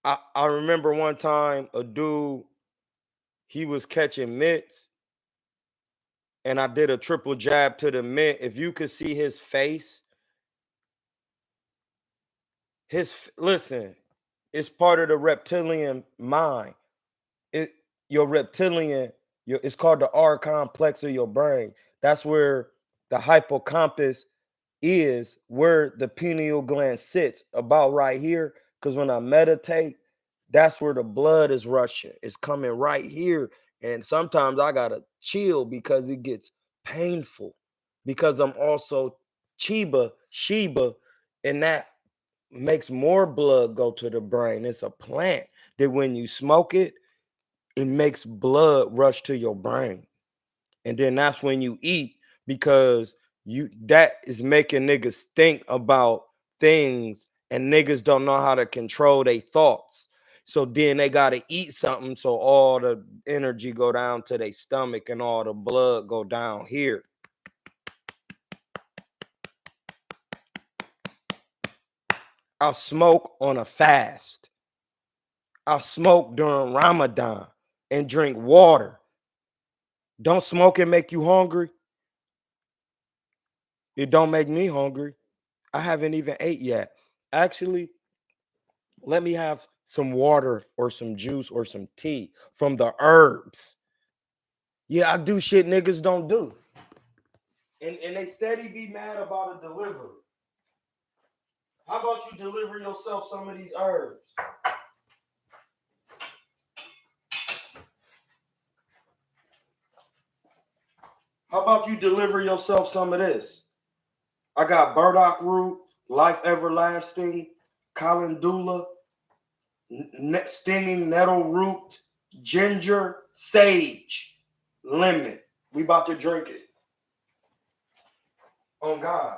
I remember one time a dude, he was catching mitts. And I did a triple jab to the mitt. If you could see his face, listen, it's part of the reptilian mind. Your reptilian, it's called the R complex of your brain. That's where the hippocampus is, where the pineal gland sits, about right here. Because when I meditate, that's where the blood is rushing. It's coming right here. And sometimes I gotta chill because it gets painful. Because I'm also Sheba, and that makes more blood go to the brain. It's a plant that when you smoke it, it makes blood rush to your brain. And then that's when you eat, because that is making niggas think about things, and niggas don't know how to control their thoughts. So then they got to eat something so all the energy go down to their stomach and all the blood go down here. I smoke on a fast. I smoke during Ramadan and drink water. Don't smoking make you hungry? It don't make me hungry. I haven't even ate yet. Actually, let me have some water or some juice or some tea from the herbs. Yeah, I do shit niggas don't do. And they steady be mad about a delivery. How about you deliver yourself some of these herbs? How about you deliver yourself some of this? I got burdock root, life everlasting, calendula, stinging nettle root, ginger, sage, lemon. We about to drink it. On God.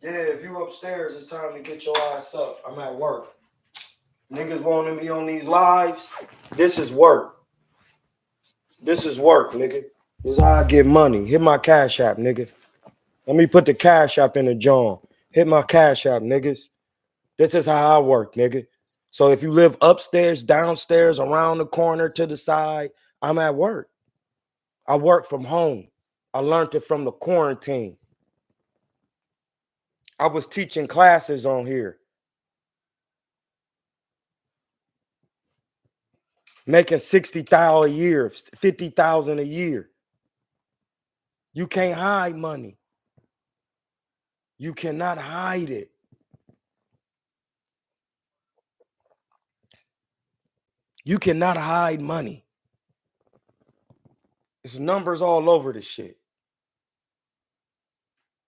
Yeah, if you upstairs, it's time to get your ass up. I'm at work. Niggas wanting me on these lives. This is work. This is work, nigga. This is how I get money. Hit my cash app, nigga. Let me put the cash app in the John. Hit my cash app, niggas. This is how I work, nigga. So if you live upstairs, downstairs, around the corner, to the side, I'm at work. I work from home. I learned it from the quarantine. I was teaching classes on here. Making 60,000 a year, 50,000 a year. You can't hide money. You cannot hide it. You cannot hide money. There's numbers all over the shit.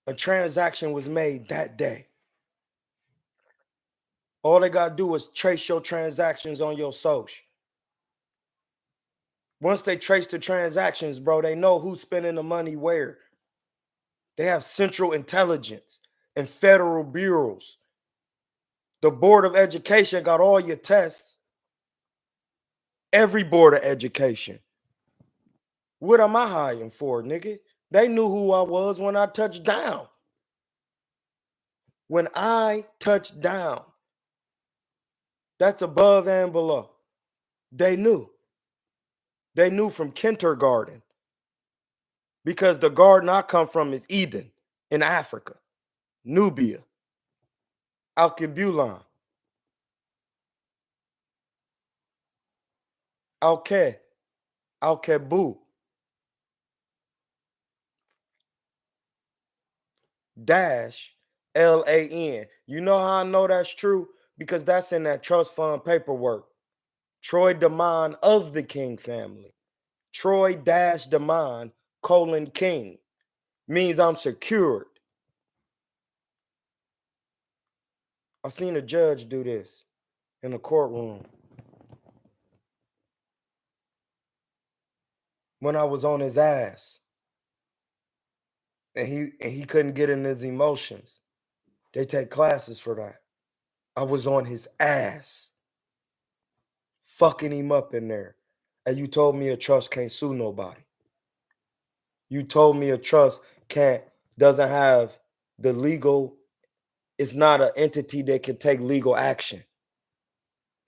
A transaction was made that day. All they got to do is trace your transactions on your social. Once they trace the transactions, bro, they know who's spending the money where. They have central intelligence and federal bureaus. The Board of Education got all your tests. Every Board of Education. What am I hiding for, nigga? They knew who I was when I touched down. When I touched down, that's above and below. They knew. They knew from kindergarten. Because the garden I come from is Eden in Africa, Nubia, Alkebulan, Alke, Alkebu, dash, LAN. You know how I know that's true? Because that's in that trust fund paperwork. Troy Demond of the King family. Troy dash Demond, King. Means I'm secured. I seen a judge do this in a courtroom when I was on his ass. And he couldn't get in his emotions. They take classes for that. I was on his ass, fucking him up in there. And you told me a trust can't sue nobody. You told me a trust doesn't have the legal, it's not an entity that can take legal action.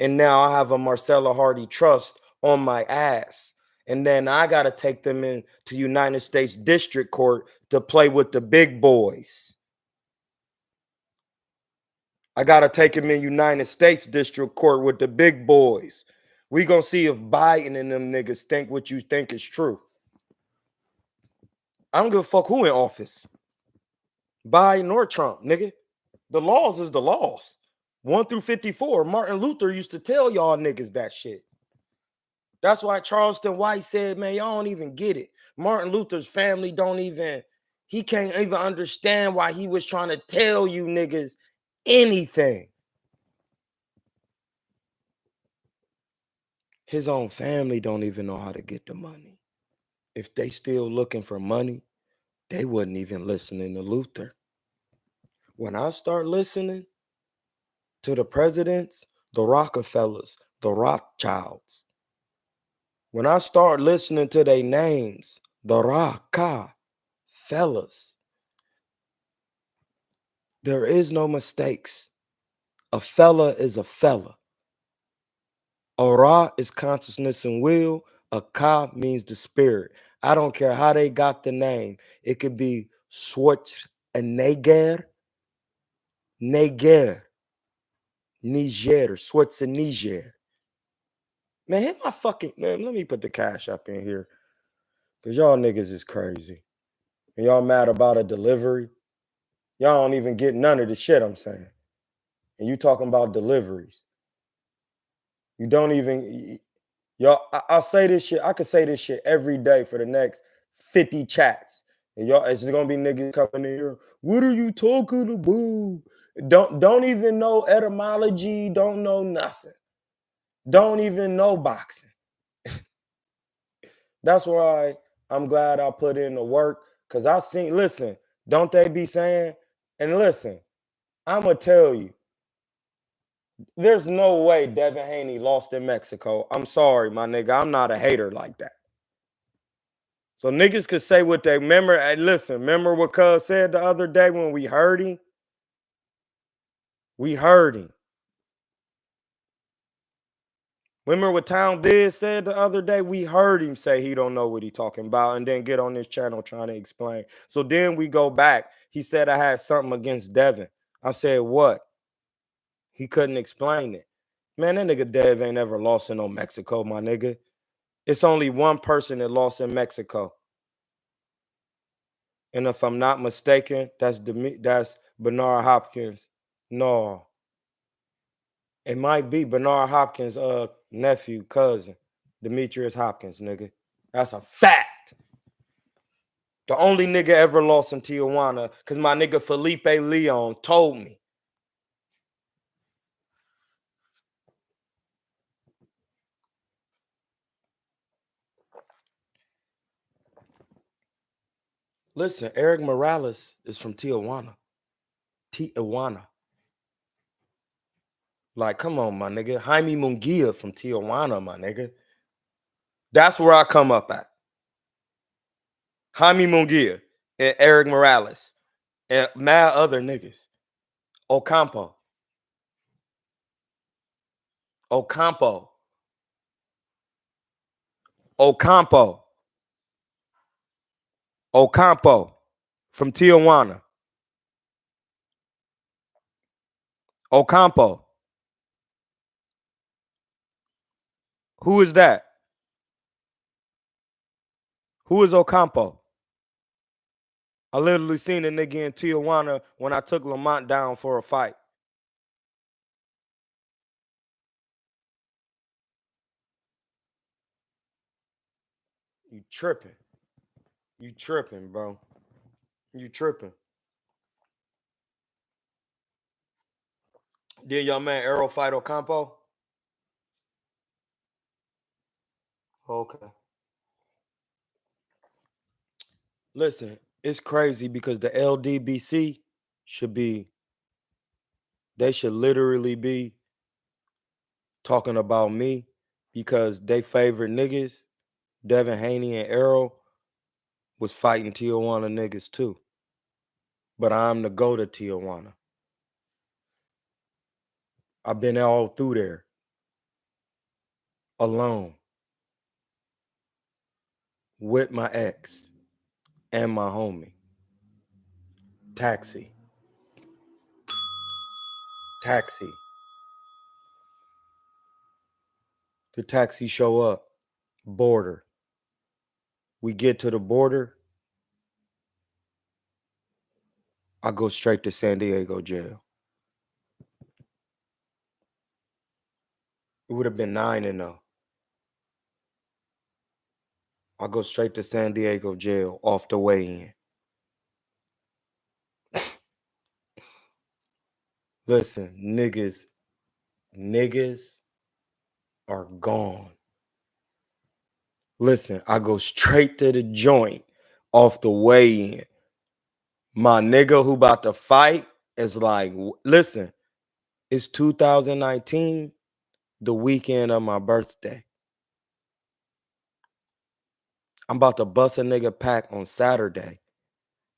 And now I have a Marcella Hardy trust on my ass. And then I got to take them in to United States District Court to play with the big boys. I got to take him in United States District Court with the big boys. We going to see if Biden and them niggas think what you think is true. I don't give a fuck who in office. Biden or Trump, nigga. The laws is the laws. 1 through 54. Martin Luther used to tell y'all niggas that shit. That's why Charleston White said, man, y'all don't even get it. Martin Luther's family he can't even understand why he was trying to tell you niggas anything. His own family don't even know how to get the money. If they still looking for money, they wasn't even listening to Luther. When I start listening to the presidents, the Rockefellers, the Rothschilds, when I start listening to their names, the Rockefellers, there is no mistakes. A fella is a fella. Ora is consciousness and will. A ka means the spirit. I don't care how they got the name. It could be Schwarzenegger, Niger, Schwarzenegger. Man, hit my fucking man. Let me put the cash up in here. Cause y'all niggas is crazy. And y'all mad about a delivery. Y'all don't even get none of the shit I'm saying. And you talking about deliveries. You don't even y'all. I'll say this shit. I could say this shit every day for the next 50 chats. And y'all, it's gonna be niggas coming in here. What are you talking about? Don't even know etymology. Don't know nothing. Don't even know boxing. That's why I'm glad I put in the work. Cause I seen. Listen, don't they be saying? And listen, I'ma tell you. There's no way Devin Haney lost in Mexico. I'm sorry, my nigga. I'm not a hater like that. So niggas could say what they remember. Hey, listen, remember what Cuz said the other day when we heard him? We heard him. Remember what Town Biz said the other day? We heard him say he don't know what he talking about and then get on this channel trying to explain. So then we go back. He said I had something against Devin. I said, what? He couldn't explain it. Man, that nigga Dev ain't ever lost in no Mexico, my nigga. It's only one person that lost in Mexico. And if I'm not mistaken, that's Bernard Hopkins. No, it might be Bernard Hopkins' nephew, cousin, Demetrius Hopkins, nigga. That's a fact. The only nigga ever lost in Tijuana, because my nigga Felipe Leon told me. Listen, Eric Morales is from Tijuana. Tijuana. Like, come on, my nigga. Jaime Munguia from Tijuana, my nigga. That's where I come up at. Jaime Munguia and Eric Morales and mad other niggas. Ocampo. Ocampo. Ocampo. Ocampo from Tijuana. Ocampo. Who is that? Who is Ocampo? I literally seen a nigga in Tijuana when I took Lamont down for a fight. You tripping. You tripping, bro. You tripping. Did your man Arrow fight Ocampo? Okay. Listen, it's crazy because the LDBC they should literally be talking about me because they favorite niggas, Devin Haney and Arrow, was fighting Tijuana niggas too. But I'm the go to Tijuana. I've been all through there alone with my ex and my homie. Taxi. The taxi show up. Border. We get to the border. I go straight to San Diego jail. It would have been 9-0. I go straight to San Diego jail off the way in. Listen, niggas are gone. Listen, I go straight to the joint off the way in. My nigga who about to fight is like, listen, it's 2019, the weekend of my birthday. I'm about to bust a nigga pack on Saturday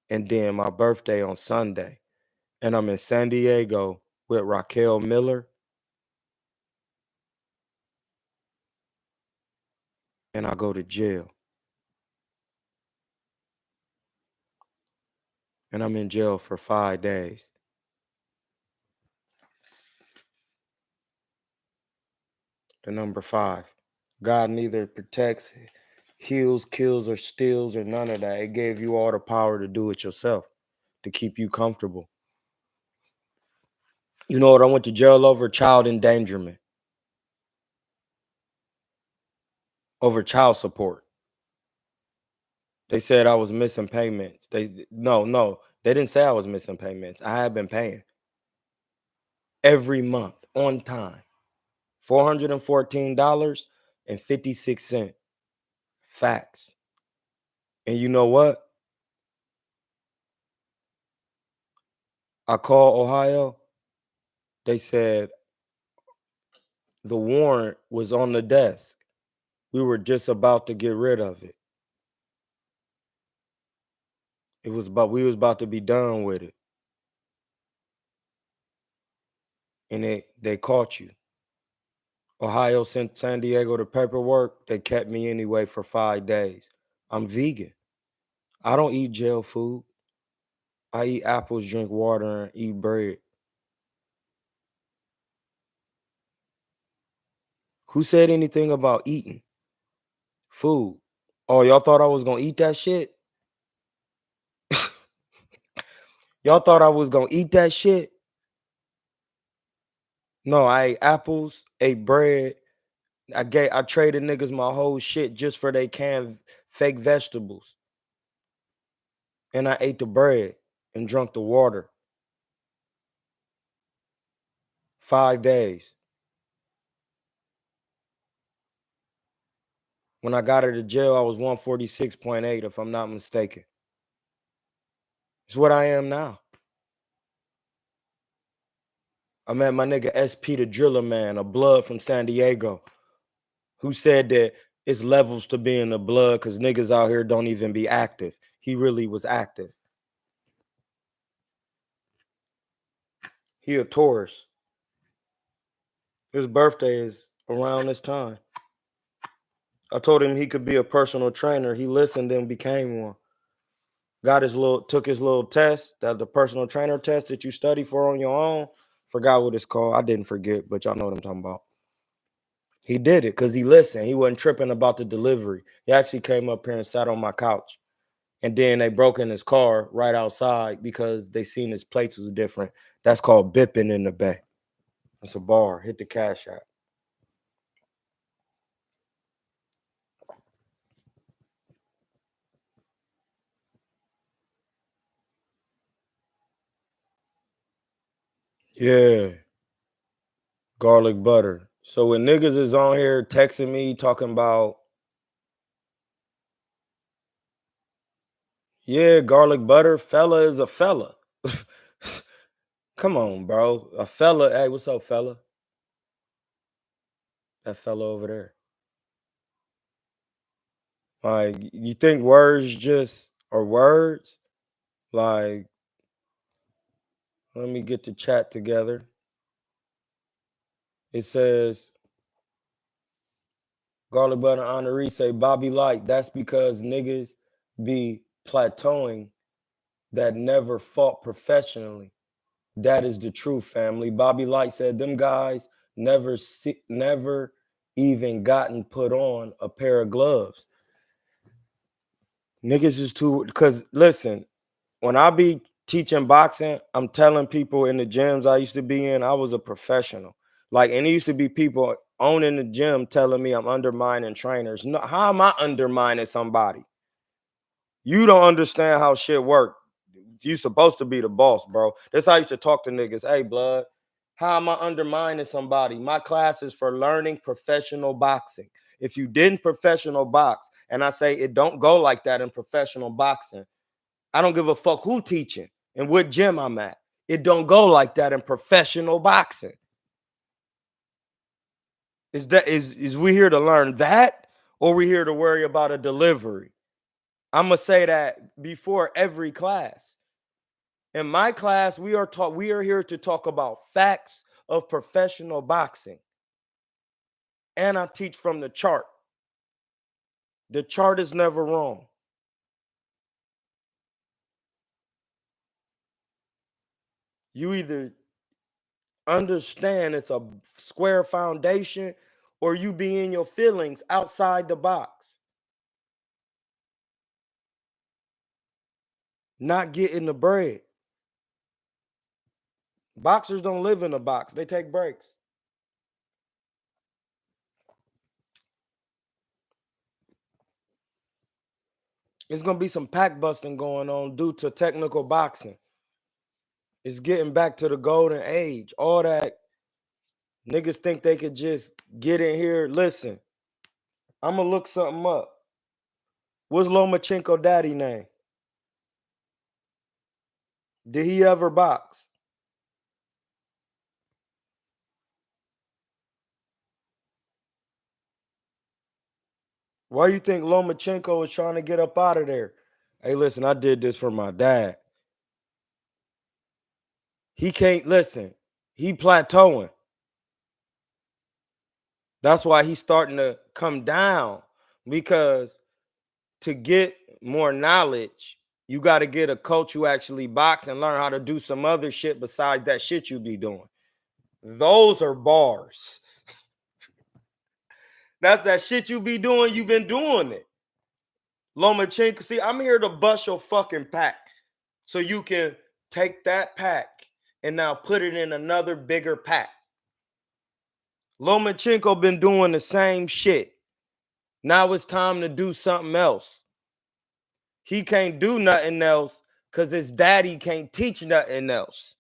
and then my birthday on Sunday. And I'm in San Diego with Raquel Miller, and I go to jail. And I'm in jail for 5 days. The number 5. God neither protects, heals, kills, or steals, or none of that. It gave you all the power to do it yourself, to keep you comfortable. You know what I went to jail over? Child endangerment. Over child support. They said I was missing payments. No, they didn't say I was missing payments. I had been paying every month on time. $414.56. Facts. And you know what? I called Ohio. They said the warrant was on the desk. We were just about to get rid of it. We was about to be done with it. And they caught you. Ohio sent San Diego the paperwork. They kept me anyway for 5 days. I'm vegan. I don't eat jail food. I eat apples, drink water, and eat bread. Who said anything about eating food? Oh, y'all thought I was gonna eat that shit? Y'all thought I was gonna eat that shit? No, I ate apples, ate bread. I traded niggas my whole shit just for they canned fake vegetables. And I ate the bread and drank the water. 5 days. When I got out of jail, I was 146.8, if I'm not mistaken. It's what I am now. I met my nigga SP the Driller Man, a blood from San Diego, who said that it's levels to being a blood because niggas out here don't even be active. He really was active. He a Taurus. His birthday is around this time. I told him he could be a personal trainer. He listened and became one. Took his little test, that the personal trainer test that you study for on your own. Forgot what it's called. I didn't forget, but y'all know what I'm talking about. He did it because he listened. He wasn't tripping about the delivery. He actually came up here and sat on my couch. And then they broke in his car right outside because they seen his plates was different. That's called bipping in the bay. It's a bar. Hit the cash app. Yeah. Garlic butter. So when niggas is on here texting me talking about, yeah, garlic butter, fella is a fella. Come on, bro. A fella. Hey, what's up, fella? That fella over there. Like, you think words just are words? Like, let me get the chat together. It says, garlic butter honoree say, Bobby Light, that's because niggas be plateauing that never fought professionally. That is the truth, family. Bobby Light said them guys never even gotten put on a pair of gloves. Niggas is too, because listen, when I be teaching boxing, I'm telling people in the gyms I used to be in, I was a professional. Like, and it used to be people owning the gym telling me I'm undermining trainers. No, how am I undermining somebody? You don't understand how shit work. You supposed to be the boss, bro. That's how I used to talk to niggas. Hey, blood, how am I undermining somebody? My class is for learning professional boxing. If you didn't professional box, and I say it don't go like that in professional boxing, I don't give a fuck who teaching and what gym I'm at. It don't go like that in professional boxing. Is we here to learn that, or we here to worry about a delivery? I'm gonna say that before every class. In my class, we are here to talk about facts of professional boxing. And I teach from the chart. The chart is never wrong. You either understand it's a square foundation or you be in your feelings outside the box. Not getting the bread. Boxers don't live in a box. They take breaks. It's going to be some pack busting going on due to technical boxing. It's getting back to the golden age. All that niggas think they could just get in here. Listen, I'm going to look something up. What's Lomachenko daddy name? Did he ever box? Why you think Lomachenko is trying to get up out of there? Hey, listen, I did this for my dad. He can't listen. He plateauing. That's why he's starting to come down, because to get more knowledge, you got to get a coach who actually box and learn how to do some other shit besides that shit you be doing. Those are bars. That's that shit you be doing. You've been doing it. Lomachenko, see, I'm here to bust your fucking pack so you can take that pack and now put it in another bigger pack. Lomachenko been doing the same shit. Now it's time to do something else. He can't do nothing else because his daddy can't teach nothing else.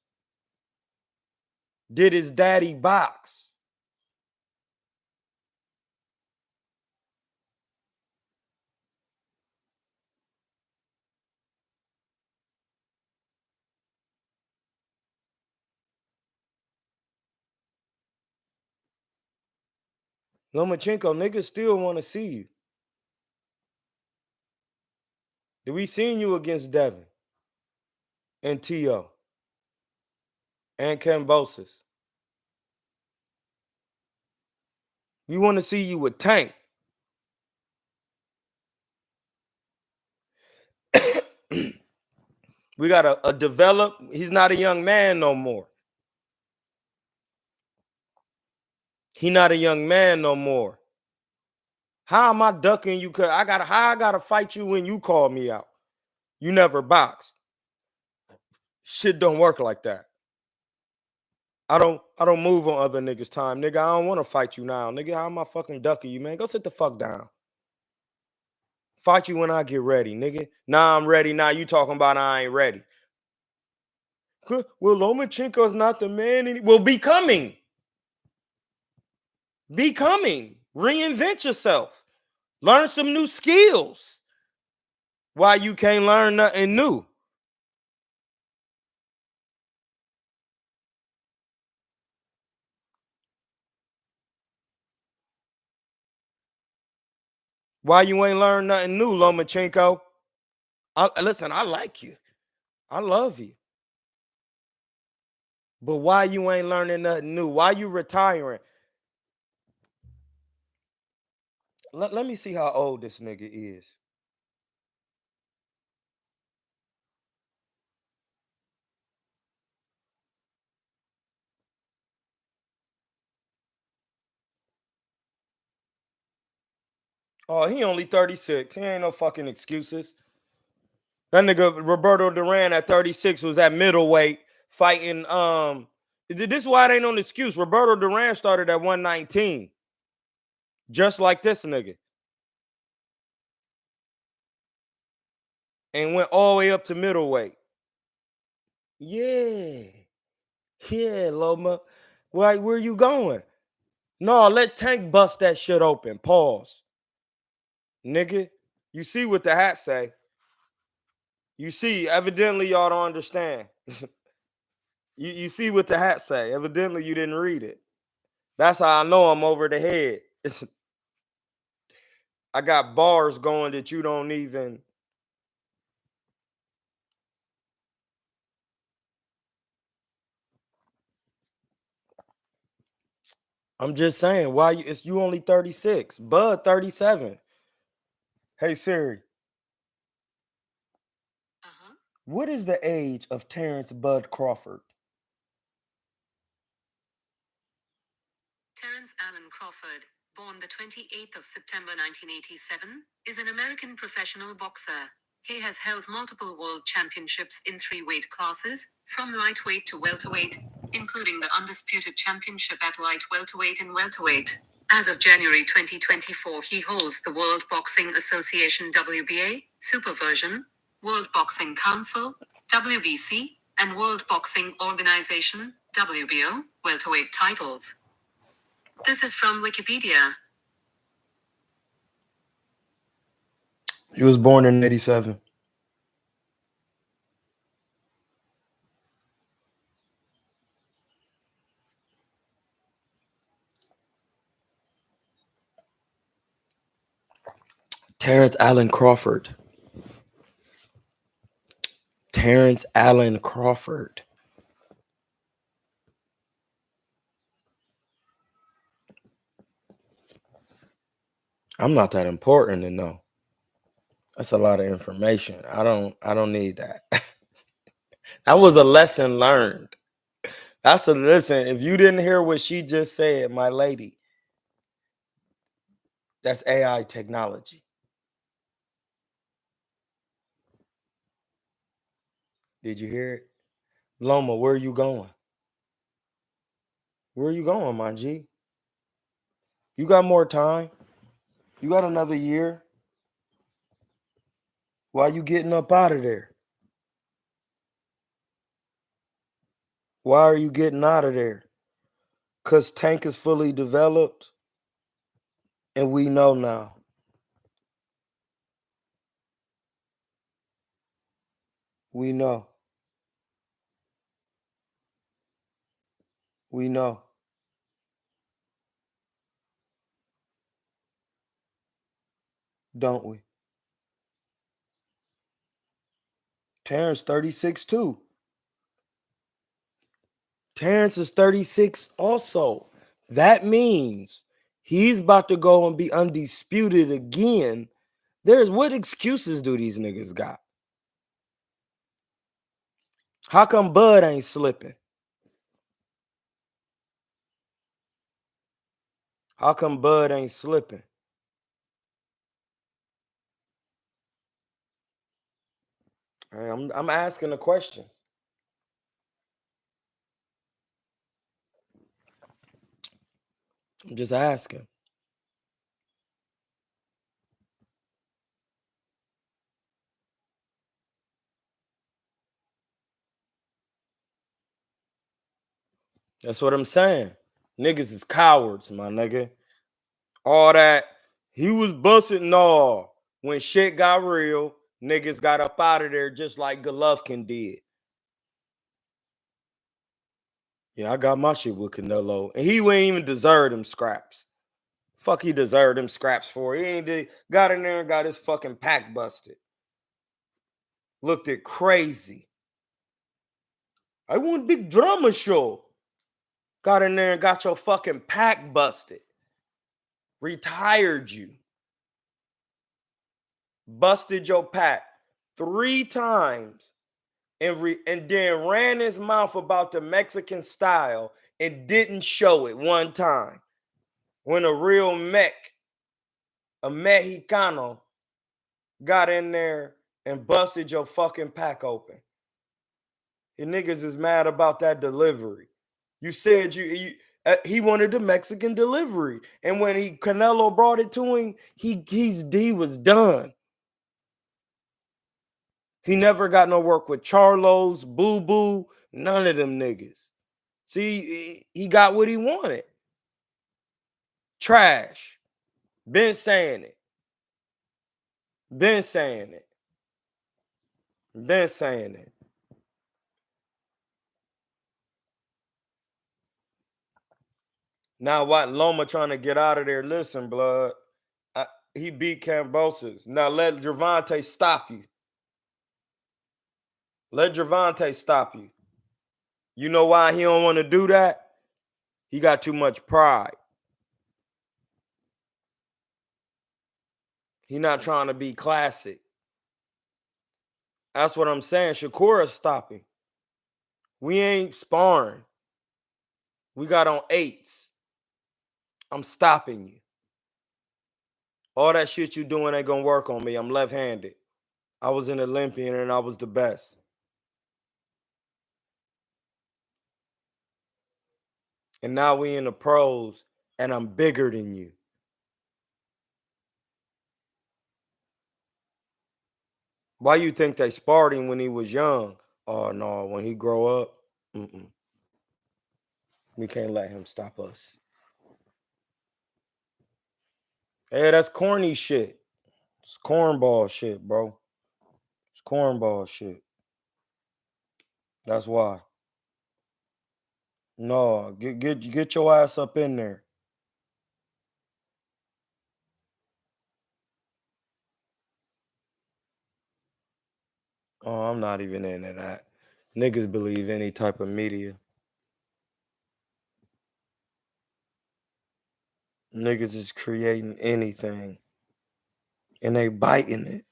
Did his daddy box? Lomachenko, niggas still want to see you. Did we seen you against Devin and T.O. and Cambosis? We want to see you with Tank. We got a develop. He's not a young man no more. He not a young man no more. How am I ducking you? Cause I gotta fight you when you call me out. You never boxed. Shit don't work like that. I don't move on other niggas' time, nigga. I don't want to fight you now, nigga. How am I fucking ducking you, man? Go sit the fuck down. Fight you when I get ready, nigga. Nah, I'm ready. Now you talking about I ain't ready. Well, Lomachenko's not the man. Well, becoming. Reinvent yourself. Learn some new skills. Why you can't learn nothing new? Why you ain't learn nothing new, Lomachenko? Listen, I like you. I love you. But why you ain't learning nothing new? Why you retiring? Let me see how old this nigga is. Oh, he only 36. He ain't no fucking excuses. That nigga Roberto Duran at 36 was at middleweight fighting. This is why it ain't no excuse. Roberto Duran started at 119. Just like this nigga. And went all the way up to middleweight. Yeah. Yeah, Loma. Where you going? No, let Tank bust that shit open. Pause. Nigga, you see what the hat say. You see, evidently y'all don't understand. You see what the hat say. Evidently you didn't read it. That's how I know I'm over the head. I got bars going that you don't even. I'm just saying, why it's you only 36, Bud 37. Hey Siri, what is the age of Terrence Bud Crawford? Terrence Allen Crawford, born the 28th of September 1987, is an American professional boxer. He has held multiple world championships in 3 weight classes, from lightweight to welterweight, including the undisputed championship at light welterweight and welterweight. As of January 2024, he holds the World Boxing Association WBA, Superversion, World Boxing Council, WBC, and World Boxing Organization, WBO, welterweight titles. This is from Wikipedia. He was born in 87. Terrence Allen Crawford. Terrence Allen Crawford. I'm not that important to know. That's a lot of information. I don't need that. That was a lesson learned. That's a listen. If you didn't hear what she just said, my lady, that's AI technology. Did you hear it? Loma, where are you going? Where are you going, my G? You got more time. You got another year. Why you getting up out of there? Why are you getting out of there? Because Tank is fully developed, and we know now. We know. We know. Don't we? Terrence 36 too. Terrence is 36 also. That means he's about to go and be undisputed again. What excuses do these niggas got? How come Bud ain't slipping? How come Bud ain't slipping? I'm asking the questions. I'm just asking. That's what I'm saying. Niggas is cowards, my nigga. All that. He was busting. No. When shit got real, niggas got up out of there just like Golovkin did. Yeah, I got my shit with Canelo. And he wouldn't even deserve them scraps. Fuck he deserved them scraps for. He ain't got in there and got his fucking pack busted. Looked it crazy. I want big drama show. Got in there and got your fucking pack busted. Retired you. Busted your pack 3 times. And then ran his mouth about the Mexican style and didn't show it one time. When a real a Mexicano, got in there and busted your fucking pack open. Your niggas is mad about that delivery. You said he wanted the Mexican delivery, and when Canelo brought it to him, he was done. He never got no work with Charlos, Boo Boo, none of them niggas. See, he got what he wanted. Trash. Been saying it. Been saying it. Been saying it. Now what Loma trying to get out of there? Listen, blood. He beat Cambosis. Now let Gervonta stop you. Let Gervonta stop you. You know why he don't want to do that? He got too much pride. He not trying to be classic. That's what I'm saying. Shakura's stopping. We ain't sparring. We got on 8s. I'm stopping you. All that shit you doing ain't gonna work on me. I'm left-handed. I was an Olympian and I was the best. And now we in the pros and I'm bigger than you. Why you think they sparred him when he was young? Oh no, when he grow up, we can't let him stop us. Hey, that's corny shit. It's cornball shit, bro. It's cornball shit. That's why. No, get your ass up in there. Oh, I'm not even into that. Niggas believe any type of media. Niggas is creating anything. And they biting it.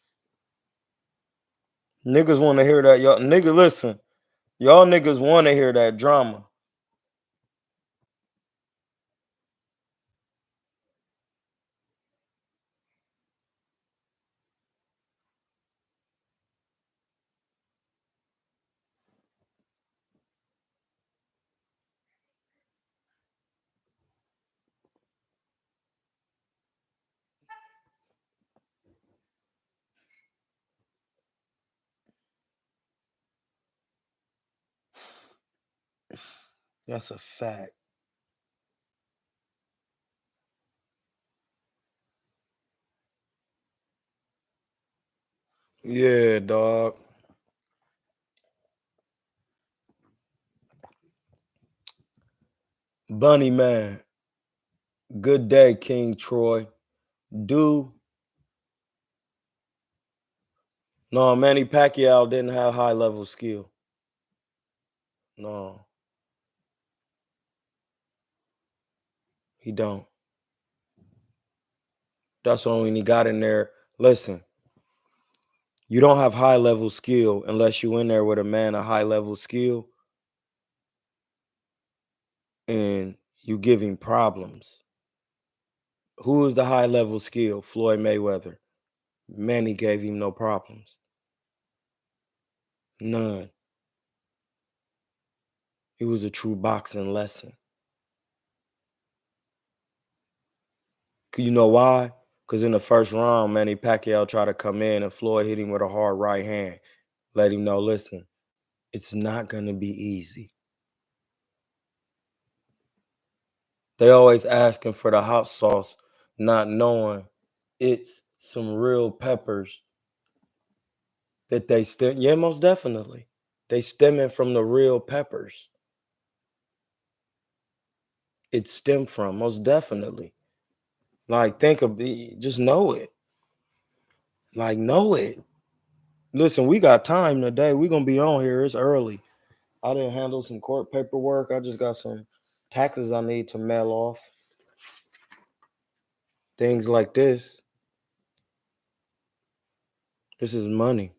Niggas want to hear that. Y'all nigga, listen. Y'all niggas want to hear that drama. That's a fact. Yeah, dog. Bunny man. Good day, King Troy. Do no, Manny Pacquiao didn't have high level skill. No, he don't. That's why when he got in there, listen, you don't have high level skill unless you in there with a man of high level skill and you give him problems. Who is the high level skill? Floyd Mayweather. Manny gave him no problems. None. It was a true boxing lesson. You know why? Because in the first round, Manny Pacquiao tried to come in and Floyd hit him with a hard right hand. Let him know, listen, it's not going to be easy. They always asking for the hot sauce, not knowing it's some real peppers that they stem. Yeah, most definitely. They stemming from the real peppers. It stemmed from, most definitely. Like, think of it, just know it. Like, know it. Listen, we got time today. We're going to be on here. It's early. I didn't handle some court paperwork. I just got some taxes I need to mail off. Things like this. This is money.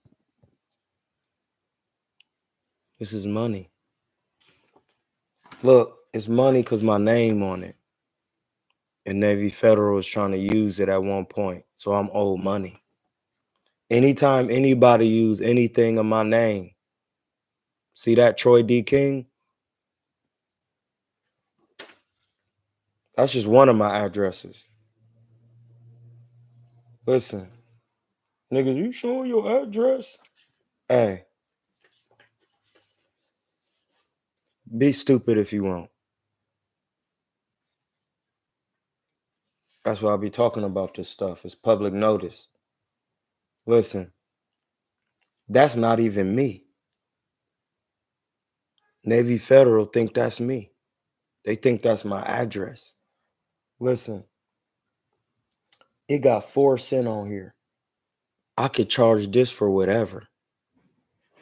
This is money. Look, it's money because my name on it. And Navy Federal is trying to use it at one point. So I'm owed money. Anytime anybody use anything of my name, see that Troy D. King? That's just one of my addresses. Listen, niggas, you showing your address? Hey, be stupid if you want. That's why I be talking about this stuff. It's public notice. Listen, that's not even me. Navy Federal think that's me. They think that's my address. Listen, it got 4 cents on here. I could charge this for whatever.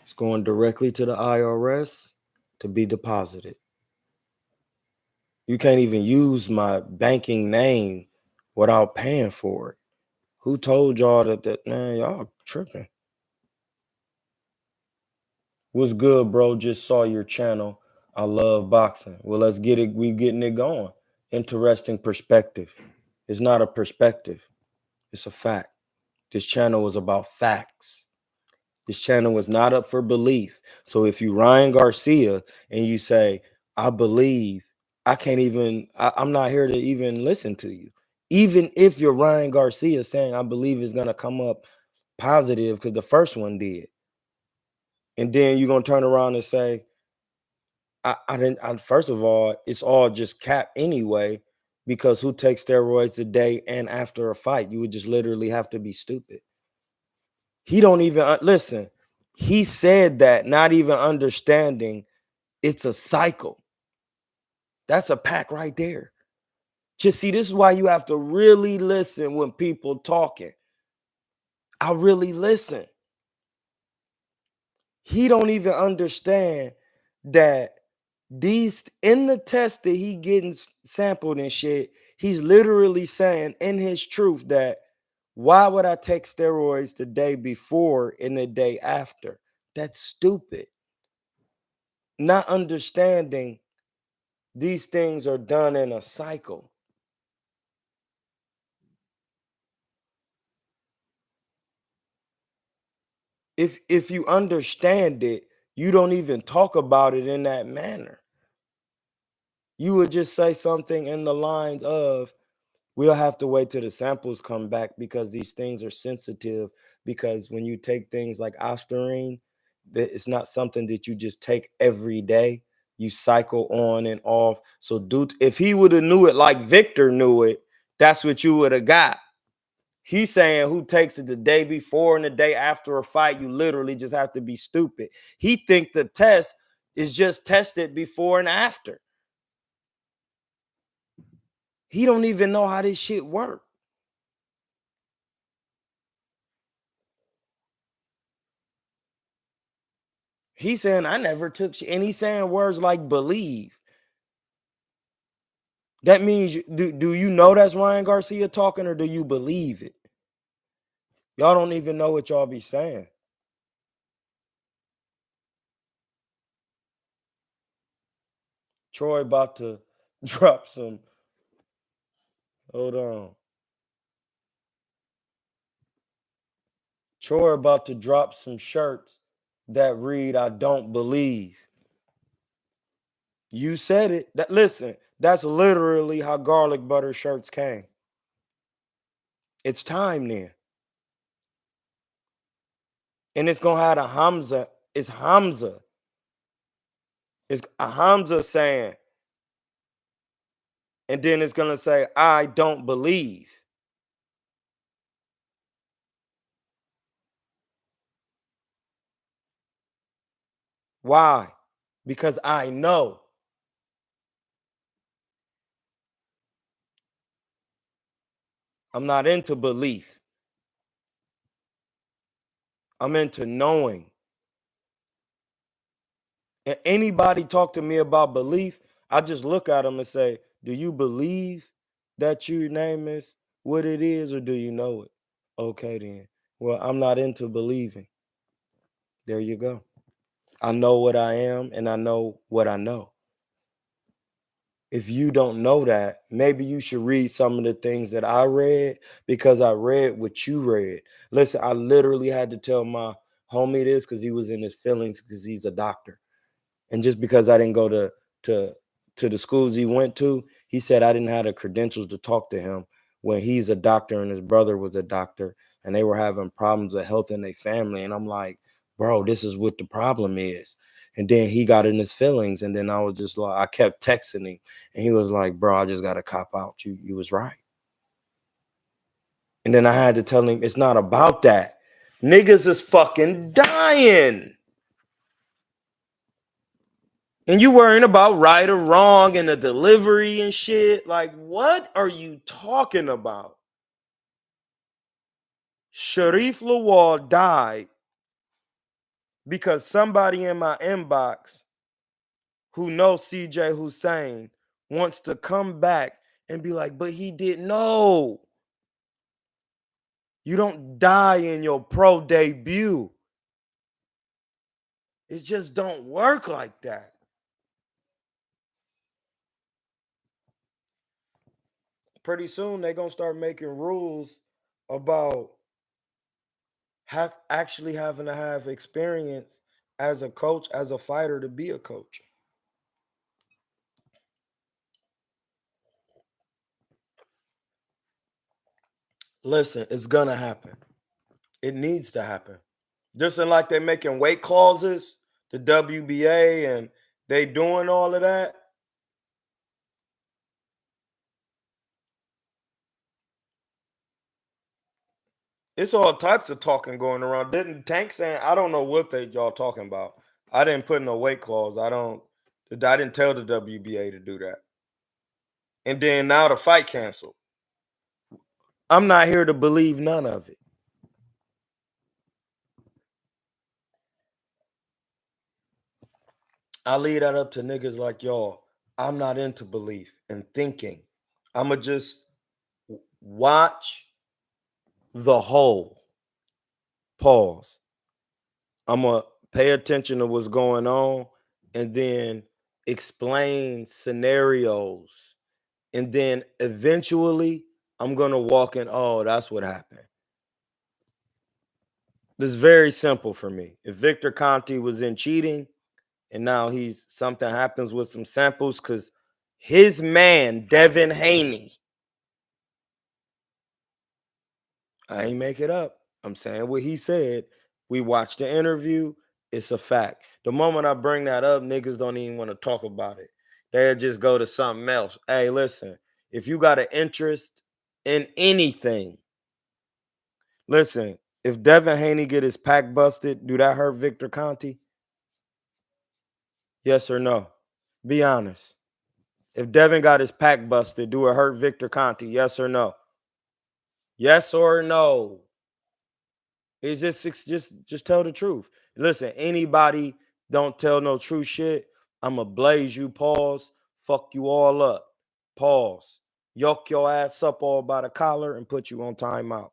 It's going directly to the IRS to be deposited. You can't even use my banking name without paying for it. Who told y'all that man, y'all tripping? What's good, bro? Just saw your channel. I love boxing. Well, let's get it. We getting it going. Interesting perspective. It's not a perspective. It's a fact. This channel is about facts. This channel is not up for belief. So if you Ryan Garcia and you say, I believe, I'm not here to even listen to you. Even if you're Ryan Garcia saying, I believe it's going to come up positive because the first one did. And then you're going to turn around and say, first of all, it's all just cap anyway, because who takes steroids the day and after a fight? You would just literally have to be stupid. He don't even listen. He said that not even understanding it's a cycle. That's a pack right there. Just see, this is why you have to really listen when people talking. I really listen. He don't even understand that these in the test that he getting sampled and shit, he's literally saying in his truth that why would I take steroids the day before and the day after? That's stupid. Not understanding these things are done in a cycle. If you understand it, you don't even talk about it in that manner. You would just say something in the lines of, we'll have to wait till the samples come back because these things are sensitive. Because when you take things like Ostarine, that it's not something that you just take every day. You cycle on and off. So, dude, if he would have knew it like Victor knew it, that's what you would have got. He's saying who takes it the day before and the day after a fight, you literally just have to be stupid. He think the test is just tested before and after. He don't even know how this shit works. He's saying I never took shit, and he's saying words like believe. That means do you know that's Ryan Garcia talking, or do you believe it? Y'all don't even know what y'all be saying. Troy about to drop some. Hold on. Troy about to drop some shirts that read I don't believe. You said it. Listen, that's literally how garlic butter shirts came. It's time then. And it's gonna have a Hamza. It's Hamza. It's a Hamza saying, and then it's gonna say, I don't believe. Why? Because I know. I'm not into belief. I'm into knowing. And anybody talk to me about belief, I just look at them and say, do you believe that your name is what it is, or do you know it? Okay, then. Well, I'm not into believing. There you go. I know what I am, and I know what I know. If you don't know that, maybe you should read some of the things that I read, because I read what you read. Listen, I literally had to tell my homie this because he was in his feelings because he's a doctor. And just because I didn't go to to the schools he went to, he said I didn't have the credentials to talk to him when he's a doctor and his brother was a doctor and they were having problems of health in their family. And I'm like, bro, this is what the problem is. And then he got in his feelings, and then I was just like, I kept texting him, and he was like, bro, I just got to cop out. You was right. And then I had to tell him it's not about that. Niggas is fucking dying. And you worrying about right or wrong and the delivery and shit. Like, what are you talking about? Sharif Lawal died because somebody in my inbox who knows CJ Hussein wants to come back and be like, but he didn't know. You don't die in your pro debut. It just don't work like that. Pretty soon they're gonna start making rules about actually having to have experience as a coach, as a fighter to be a coach. Listen, it's gonna happen. It needs to happen. Just in like they're making weight clauses, the WBA, and they doing all of that. It's all types of talking going around. Didn't Tank saying I don't know what they y'all talking about. I didn't put in a weight clause. I didn't tell the WBA to do that. And then now the fight canceled. I'm not here to believe none of it. I leave that up to niggas like y'all. I'm not into belief and thinking. I'ma just watch the whole. Pause. I'm gonna pay attention to what's going on and then explain scenarios. And then eventually I'm gonna walk in, oh, that's what happened. This is very simple for me. If Victor Conti was in cheating and now he's something happens with some samples, because his man, Devin Haney, I ain't make it up. I'm saying what he said. We watched the interview. It's a fact. The moment I bring that up, niggas don't even want to talk about it. They'll just go to something else. Hey, listen, if you got an interest in anything, listen, if Devin Haney get his pack busted, do that hurt Victor Conti? Yes or no? Be honest. If Devin got his pack busted, do it hurt Victor Conti? Yes or no? Yes or no? It's just tell the truth. Listen, anybody don't tell no true shit, I'ma blaze you, pause, fuck you all up. Pause. Yoke your ass up all by the collar and put you on timeout.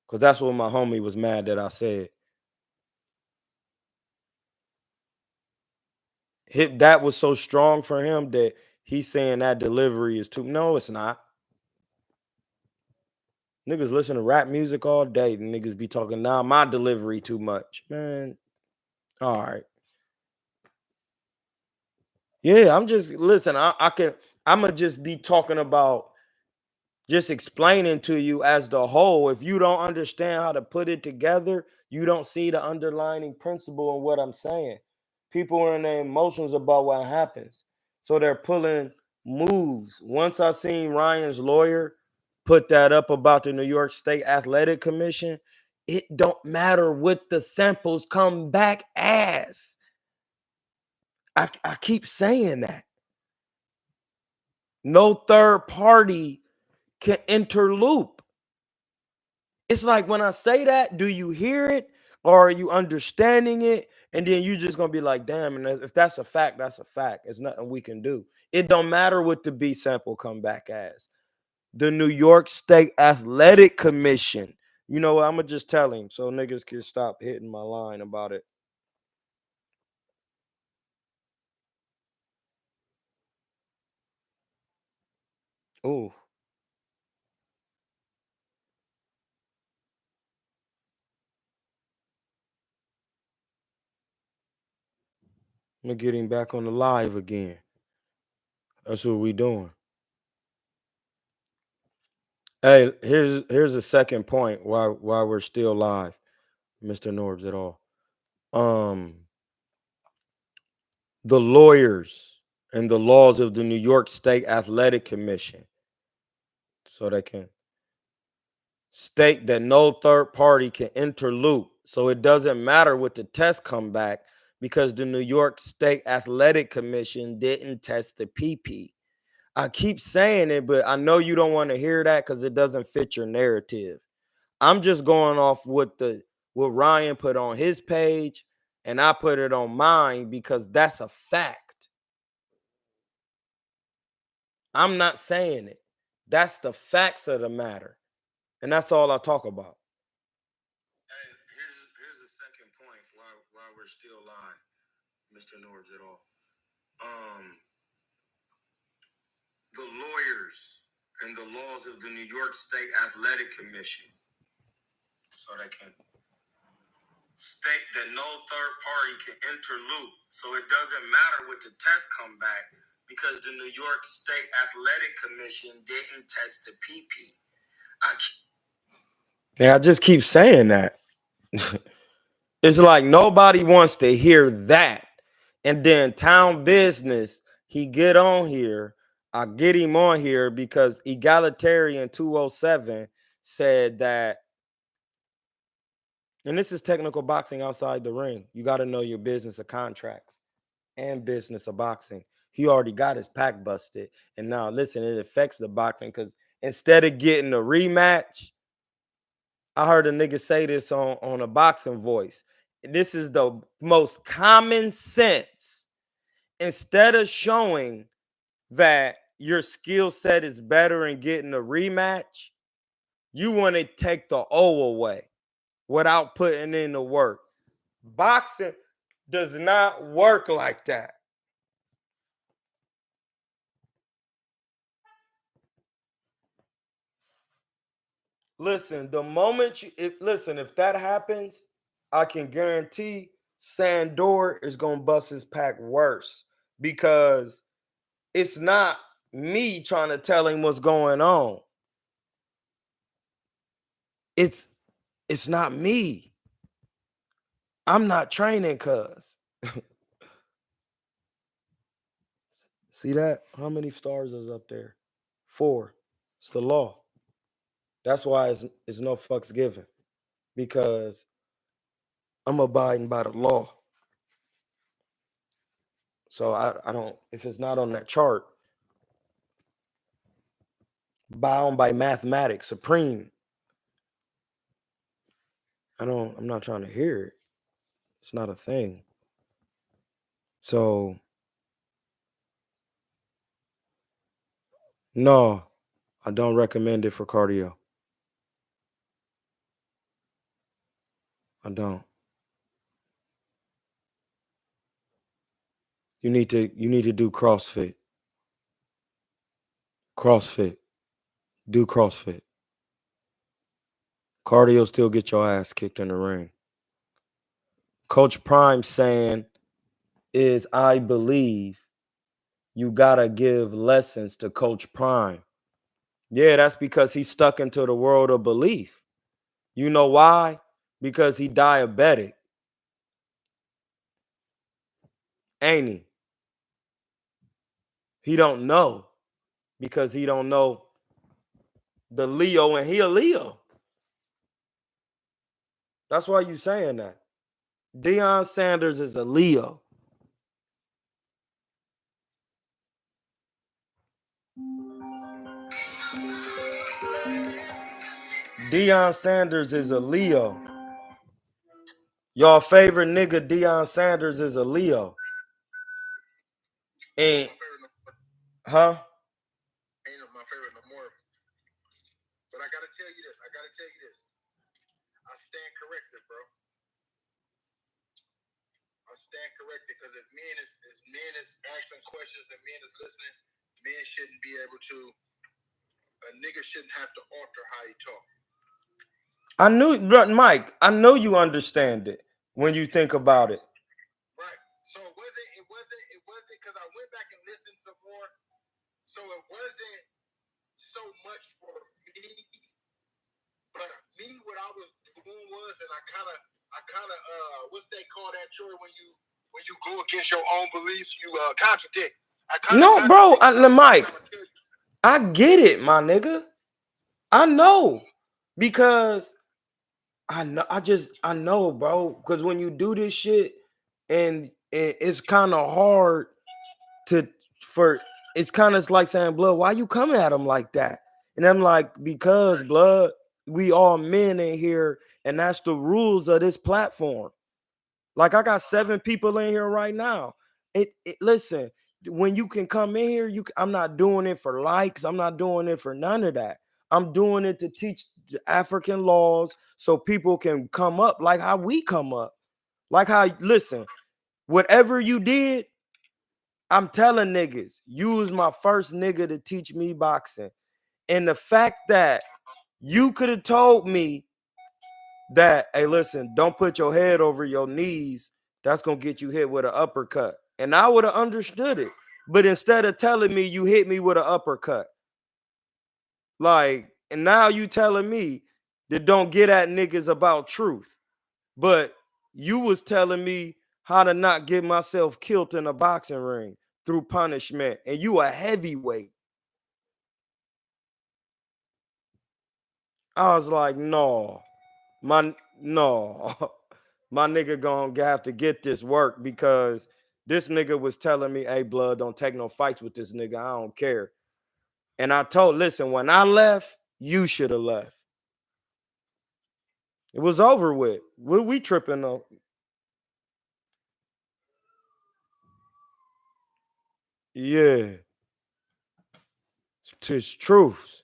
Cause that's what my homie was mad that I said. That was so strong for him that he's saying that delivery is too. No, it's not. Niggas listen to rap music all day. And niggas be talking, nah, my delivery too much. Man, all right. Yeah, I'm just listen. I'ma just be talking about just explaining to you as the whole. If you don't understand how to put it together, you don't see the underlying principle in what I'm saying. People are in their emotions about what happens, so they're pulling moves. Once I seen Ryan's lawyer put that up about the New York State Athletic Commission, it don't matter what the samples come back as. I keep saying that. No third party can interloop. It's like when I say that, do you hear it or are you understanding it? And then you just gonna be like, damn, and if that's a fact, that's a fact. It's nothing we can do. It don't matter what the B sample come back as. The New York State Athletic Commission. You know what? I'm gonna just tell him so niggas can stop hitting my line about it. Oh, I'm gonna get him back on the live again. That's what we doing. Hey, here's a second point why we're still live, Mr. Norbs at all. Um, the lawyers and the laws of the New York State Athletic Commission, so they can state that no third party can interloop. So it doesn't matter what the test come back because the New York State Athletic Commission didn't test the PP. I keep saying it, but I know you don't want to hear that because it doesn't fit your narrative. I'm just going off what Ryan put on his page, and I put it on mine because that's a fact. I'm not saying it. That's the facts of the matter. And that's all I talk about. Hey, here's the second point while we're still live, Mr. Norbs at all. The lawyers and the laws of the New York State Athletic Commission, so they can state that no third party can interlude. So it doesn't matter what the test come back because the New York State Athletic Commission didn't test the PP. I just keep saying that. It's like nobody wants to hear that. And then Town Business, he get on here. I get him on here because Egalitarian 207 said that, and this is technical boxing outside the ring. You got to know your business of contracts and business of boxing. He already got his pack busted. And now, listen, it affects the boxing because instead of getting a rematch, I heard a nigga say this on a boxing voice. This is the most common sense. Instead of showing that your skill set is better in getting a rematch, you want to take the O away without putting in the work. Boxing does not work like that. Listen, the moment if that happens, I can guarantee Sandor is gonna bust his pack worse because it's not me trying to tell him what's going on. It's not me. I'm not training, cuz. See that? How many stars is up there? 4. It's the law. That's why it's no fucks given. Because I'm abiding by the law. So I don't, if it's not on that chart, bound by mathematics, supreme. I'm not trying to hear it. It's not a thing. So no, I don't recommend it for cardio. I don't. You need to do CrossFit. CrossFit. Do CrossFit. Cardio still get your ass kicked in the ring. Coach Prime saying is I believe you gotta give lessons to Coach Prime. Yeah, that's because he's stuck into the world of belief. You know why? Because he diabetic. Ain't he? He don't know because he don't know the Leo and he a Leo. That's why you saying that. Deion Sanders is a Leo. Deion Sanders is a Leo. Y'all favorite nigga Deion Sanders is a Leo. And huh? Ain't my favorite no more. But I gotta tell you this. I stand corrected, bro. I stand corrected because if men is asking questions and men is listening, men shouldn't be able to. A nigga shouldn't have to alter how he talk. I knew, Mike. I know you understand it when you think about it. Right. So it wasn't because I went back and listened some more. So it wasn't so much for me, but me what I was doing was, and I kind of what's they call that, Troy, when you go against your own beliefs, you contradict. No, bro, Mike, I get it, my nigga. I know because I know, bro. Because when you do this shit, and it's kind of hard it's kind of like saying, blood, why you coming at him like that? And I'm like, because blood, we all men in here, and that's the rules of this platform. Like I got 7 people in here right now. Listen, when you can come in here, I'm not doing it for likes. I'm not doing it for none of that. I'm doing it to teach African laws so people can come up like how we come up. Like how, listen, whatever you did, I'm telling niggas, you was my first nigga to teach me boxing. And the fact that you could have told me that, hey, listen, don't put your head over your knees. That's going to get you hit with an uppercut. And I would have understood it. But instead of telling me you hit me with an uppercut, like, and now you telling me that don't get at niggas about truth. But you was telling me how to not get myself killed in a boxing ring through punishment. And you a heavyweight. I was like, no, my nigga gonna have to get this work because this nigga was telling me, hey, blood, don't take no fights with this nigga. I don't care. And I told, listen, when I left, you should have left. It was over with. What we tripping on? Yeah. It's truths.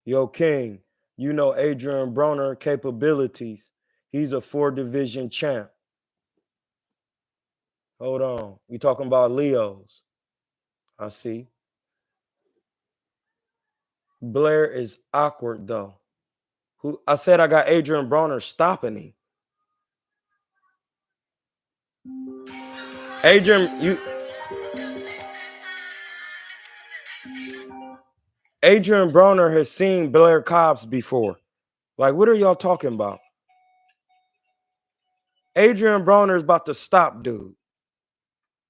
Yo, King, you know Adrian Broner capabilities. He's a 4-division champ. Hold on. We talking about Leos. I see. Blair is awkward though. Who I said I got Adrian Broner stopping him. Adrian Broner has seen Blair Cobbs before. Like, what are y'all talking about? Adrian Broner is about to stop, dude.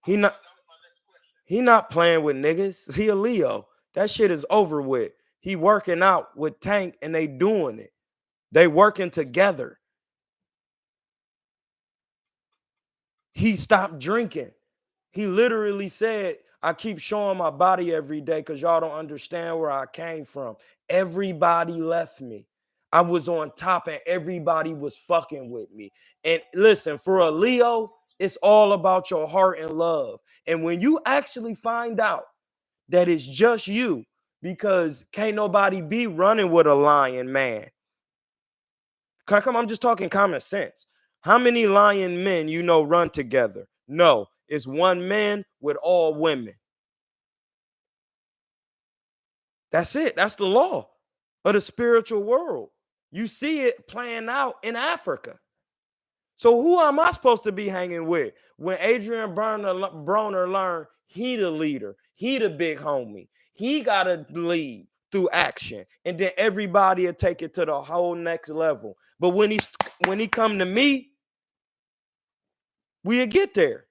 He not playing with niggas. He a Leo. That shit is over with. He working out with Tank and they doing it. They working together. He stopped drinking. He literally said, I keep showing my body every day because y'all don't understand where I came from. Everybody left me. I was on top and everybody was fucking with me. And listen, for a Leo, it's all about your heart and love. And when you actually find out that it's just you, because can't nobody be running with a lion man. Come, I'm just talking common sense. How many lion men you know run together? No, it's one man with all women. That's it. That's the law of the spiritual world. You see it playing out in Africa. So who am I supposed to be hanging with when Adrian Broner learned he the leader, he the big homie, he got to lead through action, and then everybody will take it to the whole next level. But when he come to me, we'll get there.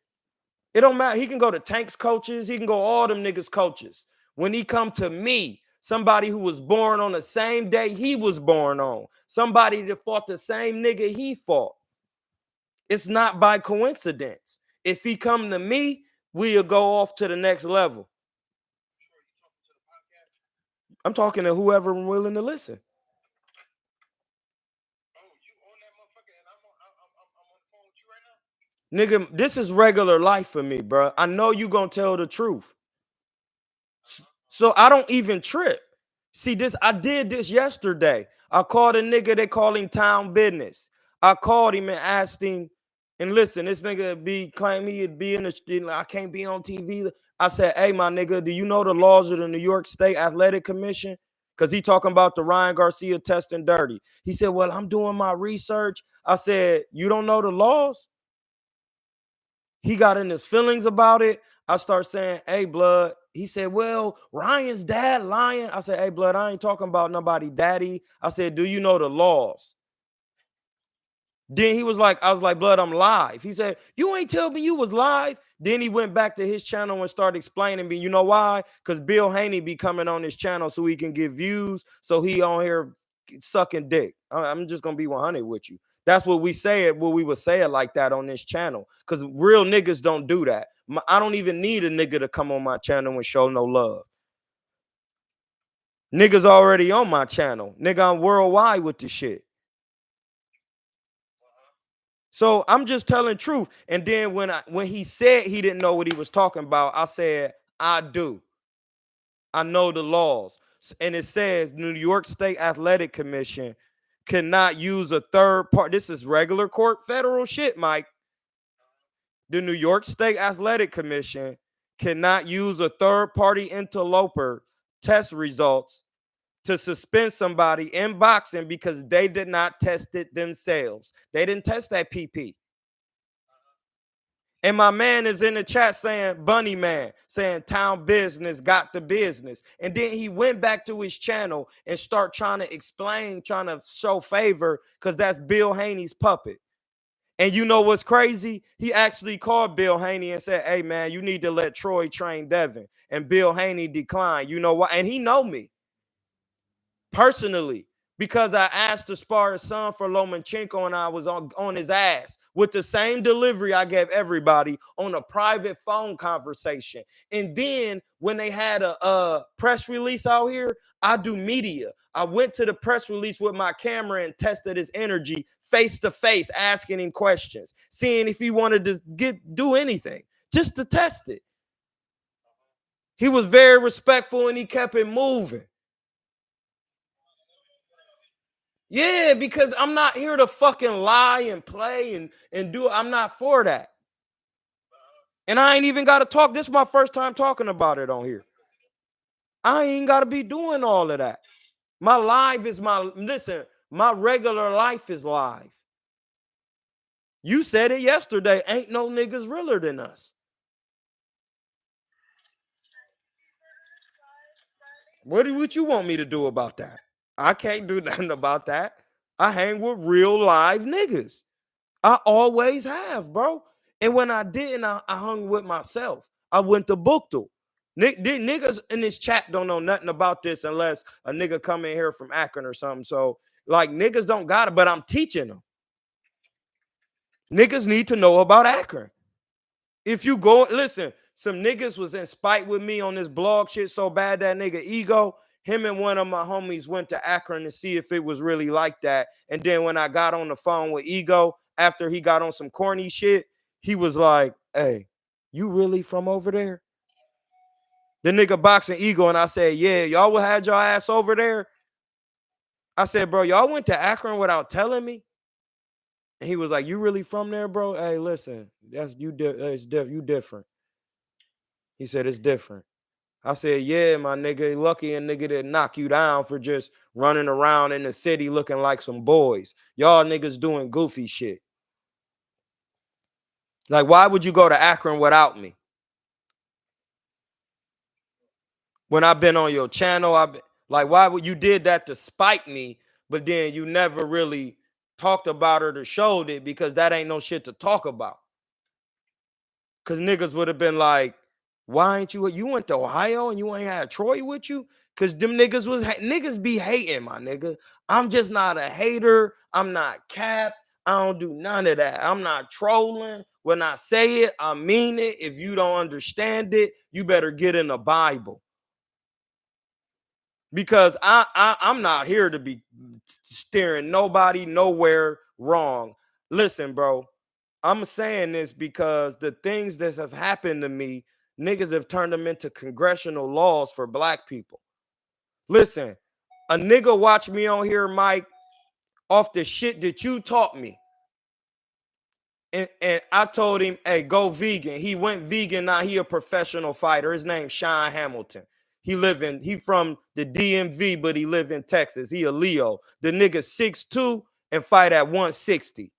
It don't matter. He can go to Tank's coaches. He can go all them niggas coaches. When he come to me, somebody who was born on the same day he was born on, somebody that fought the same nigga he fought. It's not by coincidence. If he come to me, we'll go off to the next level. I'm talking to whoever willing to listen. Nigga, this is regular life for me, bro. I know you gonna tell the truth. So I don't even trip. See this, I did this yesterday. I called a nigga, they call him Town Business. I called him and asked him, and listen, this nigga claim he'd be in the street. I can't be on TV. I said, hey, my nigga, do you know the laws of the New York State Athletic Commission? Because he talking about the Ryan Garcia testing dirty. He said, well, I'm doing my research. I said, you don't know the laws? He got in his feelings about it. I start saying, hey, blood. He said, well, Ryan's dad lying. I said, hey, blood, I ain't talking about nobody daddy. I said, do you know the laws? Then he was like, I was like, blood, I'm live. He said, you ain't tell me you was live. Then he went back to his channel and started explaining me. You know why? Because Bill Haney be coming on his channel so he can get views. So he on here sucking dick. I'm just going to be 100 with you. That's what we say it, what we would say it like that on this channel. Because real niggas don't do that. I don't even need a nigga to come on my channel and show no love. Niggas already on my channel. Nigga, I'm worldwide with this shit. So I'm just telling truth. And then when he said he didn't know what he was talking about, I said, I do. I know the laws. and it says New York State Athletic Commission cannot use a third part. This is regular court federal shit, Mike. The New York State Athletic Commission cannot use a third party interloper test results to suspend somebody in boxing because they did not test it themselves. They didn't test that PP. And my man is in the chat saying, Bunny Man, saying town business got the business. And then he went back to his channel and start trying to explain, trying to show favor, because that's Bill Haney's puppet. And you know what's crazy? He actually called Bill Haney and said, hey, man, you need to let Troy train Devin. And Bill Haney declined. You know why? And he know me personally, because I asked to spar his son for Lomachenko, and I was on his ass with the same delivery I gave everybody on a private phone conversation. And then when they had a press release out here, I do media. I went to the press release with my camera and tested his energy face to face, asking him questions, seeing if he wanted to do anything, just to test it. He was very respectful and he kept it moving. Yeah, because I'm not here to fucking lie and play and do. I'm not for that. And I ain't even got to talk. This is my first time talking about it on here. I ain't got to be doing all of that. My live is listen, my regular life is live. You said it yesterday. Ain't no niggas realer than us. What you want me to do about that? I can't do nothing about that. I hang with real live niggas. I always have, bro. And when I didn't, I hung with myself. I went to Bookto. Niggas in this chat don't know nothing about this unless a nigga come in here from Akron or something. So, like, niggas don't got it, but I'm teaching them. Niggas need to know about Akron. If you go, listen, some niggas was in spite with me on this blog shit so bad, that nigga Ego, him and one of my homies went to Akron to see if it was really like that. And then when I got on the phone with Ego, after he got on some corny shit, he was like, hey, you really from over there? The nigga boxing Ego, and I said, yeah, y'all had y'all ass over there? I said, bro, y'all went to Akron without telling me? And he was like, you really from there, bro? Hey, listen, that's you. You different. He said, it's different. I said, yeah, my nigga, lucky a nigga didn't knock you down for just running around in the city looking like some boys. Y'all niggas doing goofy shit. Like, why would you go to Akron without me? When I've been on your channel, like, why would you did that to spite me, but then you never really talked about it or showed it, because that ain't no shit to talk about. Because niggas would have been like, why ain't you went to Ohio and you ain't had Troy with you? Because them niggas be hating, my nigga. I'm just not a hater. I'm not cap. I don't do none of that. I'm not trolling. When I say it, I mean it. If you don't understand it, you better get in the Bible. Because I'm not here to be steering nobody nowhere wrong. Listen, bro, I'm saying this because the things that have happened to me, niggas have turned them into congressional laws for black people. Listen, a nigga watched me on here, Mike, off the shit that you taught me. And I told him, hey, go vegan. He went vegan. Now he a professional fighter. His name's Sean Hamilton. He from the DMV, but he live in Texas. He a Leo. The nigga 6'2" and fight at 160.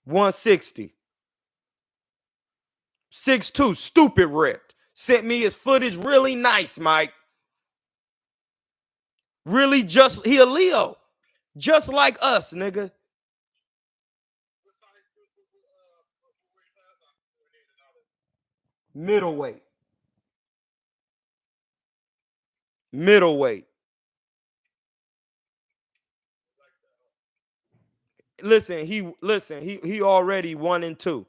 $160. 6'2", stupid ripped. Sent me his footage, really nice, Mike. Really, he a Leo. Just like us, nigga. Middleweight. Middleweight. Listen, he already 1-2.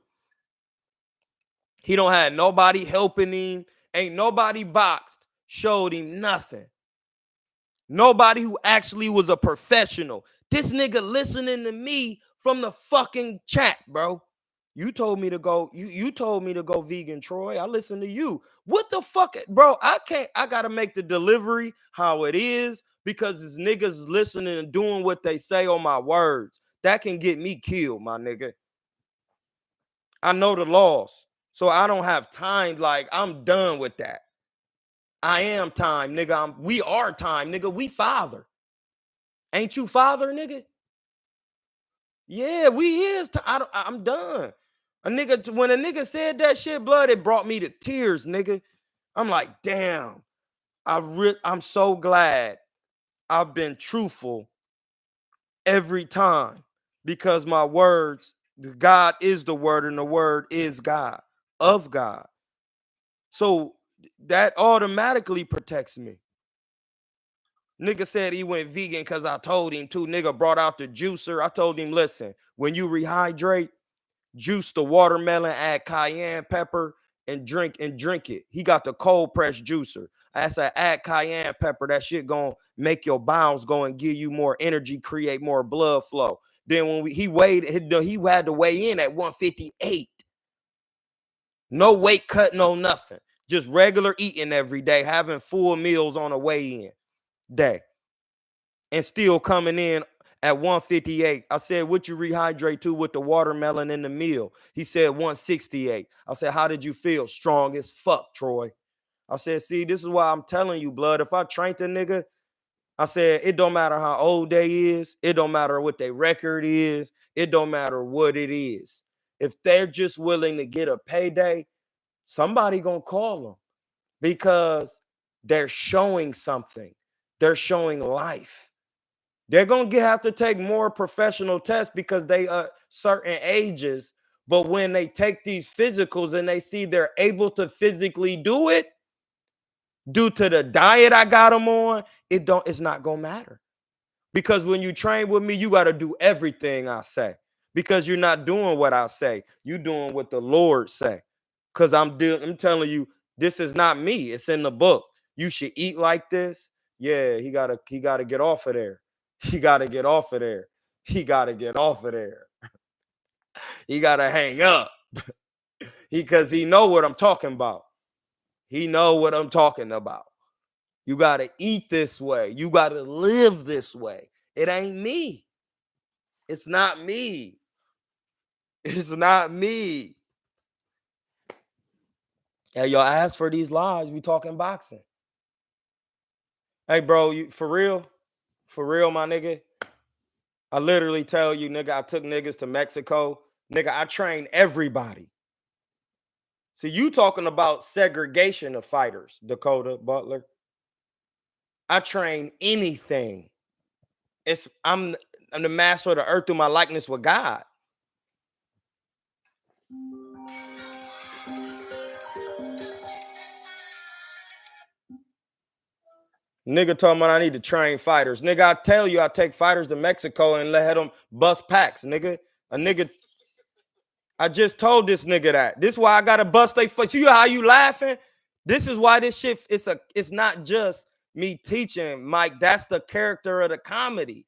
He don't have nobody helping him. Ain't nobody boxed, showed him nothing. Nobody who actually was a professional. This nigga listening to me from the fucking chat, bro. You told me to go. You told me to go vegan, Troy. I listened to you. What the fuck, bro? I can't. I gotta make the delivery how it is because this niggas listening and doing what they say on my words. That can get me killed, my nigga. I know the laws, so I don't have time. Like, I'm done with that. I am time, nigga. We are time, nigga. We father. Ain't you father, nigga? Yeah, we is. I'm done. When a nigga said that shit, blood, it brought me to tears, nigga. I'm like, damn. I'm so glad I've been truthful every time because my words, God is the word and the word is God, of God. So that automatically protects me. Nigga said he went vegan because I told him to. Nigga brought out the juicer. I told him, listen, when you rehydrate, juice the watermelon, add cayenne pepper, and drink it. He got the cold press juicer. I said, add cayenne pepper. That shit gonna make your bowels go and give you more energy, create more blood flow. Then when he had to weigh in at 158. No weight cut, no nothing. Just regular eating every day, having full meals on a weigh-in day. And still coming in at 158. I said, what you rehydrate to with the watermelon in the meal? He said 168. I said, how did you feel? Strong as fuck, Troy. I said, see, this is why I'm telling you, blood. If I trained a nigga, I said, it don't matter how old they is. It don't matter what their record is. It don't matter what it is. If they're just willing to get a payday, somebody gonna call them because they're showing something. They're showing life. They're going to have to take more professional tests because they are certain ages. But when they take these physicals and they see they're able to physically do it due to the diet I got them on, it's not going to matter. Because when you train with me, you got to do everything I say because you're not doing what I say. You're doing what the Lord say. Because I'm telling you, this is not me. It's in the book. You should eat like this. Yeah, he gotta get off of there. He gotta get off of there. He gotta get off of there. He gotta hang up. Because he know what I'm talking about. He know what I'm talking about. You gotta eat this way. You gotta live this way. It ain't me. It's not me. It's not me. Hey, y'all ask for these lives. We talking boxing. Hey, bro, you for real, my nigga. I literally tell you, nigga, I took niggas to Mexico. Nigga, I train everybody. See, you talking about segregation of fighters, Dakota Butler. I train anything. I'm the master of the earth through my likeness with God. Nigga talking about I need to train fighters. Nigga, I tell you, I take fighters to Mexico and let them bust packs, nigga. I just told this nigga that. This is why I gotta bust they foot. See how you laughing? This is why this shit, it's not just me teaching, Mike. That's the character of the comedy.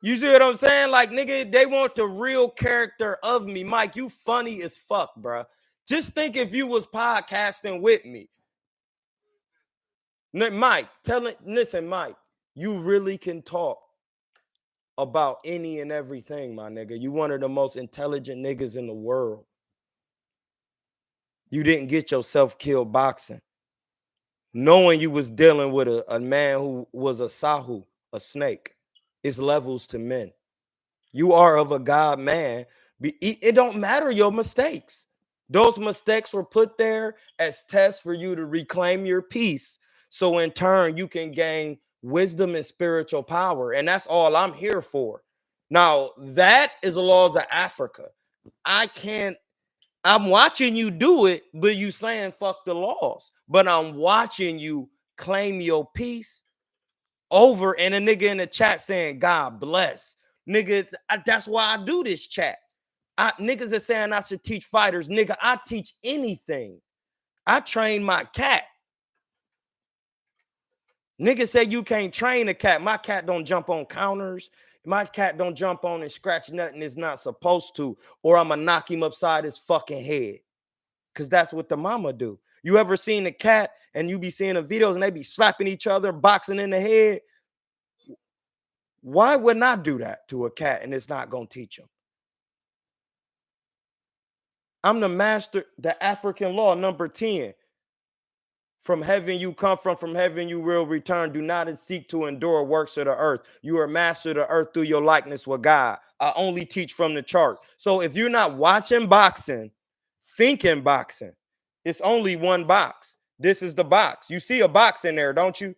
You see what I'm saying? Like, nigga, they want the real character of me. Mike, you funny as fuck, bro. Just think if you was podcasting with me. Mike, listen, Mike, you really can talk about any and everything, my nigga. You one of the most intelligent niggas in the world. You didn't get yourself killed boxing. Knowing you was dealing with a man who was a sahu, a snake. It's levels to men. You are of a God man. It don't matter your mistakes. Those mistakes were put there as tests for you to reclaim your peace. So in turn, you can gain wisdom and spiritual power. And that's all I'm here for. Now, that is the laws of Africa. I'm watching you do it, but you saying fuck the laws. But I'm watching you claim your peace over, and a nigga in the chat saying, God bless. Nigga, that's why I do this chat. Niggas are saying I should teach fighters. Nigga, I teach anything. I train my cat. Niggas say you can't train a cat. My cat don't jump on counters. My cat don't jump on and scratch nothing it's not supposed to, or I'm going to knock him upside his fucking head. Because that's what the mama do. You ever seen a cat and you be seeing the videos and they be slapping each other, boxing in the head? Why would not do that to a cat and it's not going to teach him? I'm the master, the African law, number 10. From heaven you come from heaven you will return. Do not seek to endure works of the earth. You are master of the earth through your likeness with God. I only teach from the chart. So if you're not watching boxing, thinking boxing, it's only one box. This is the box. You see a box in there, don't you?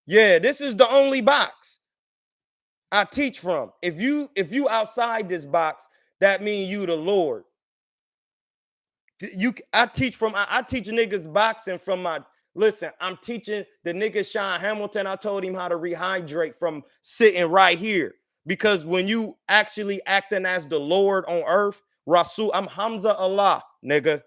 Yeah, this is the only box I teach from. If you outside this box, that means you the Lord. I teach niggas boxing from my listen. I'm teaching the nigga Sean Hamilton. I told him how to rehydrate from sitting right here, because when you actually acting as the Lord on earth, Rasul, I'm Hamza Allah, nigga.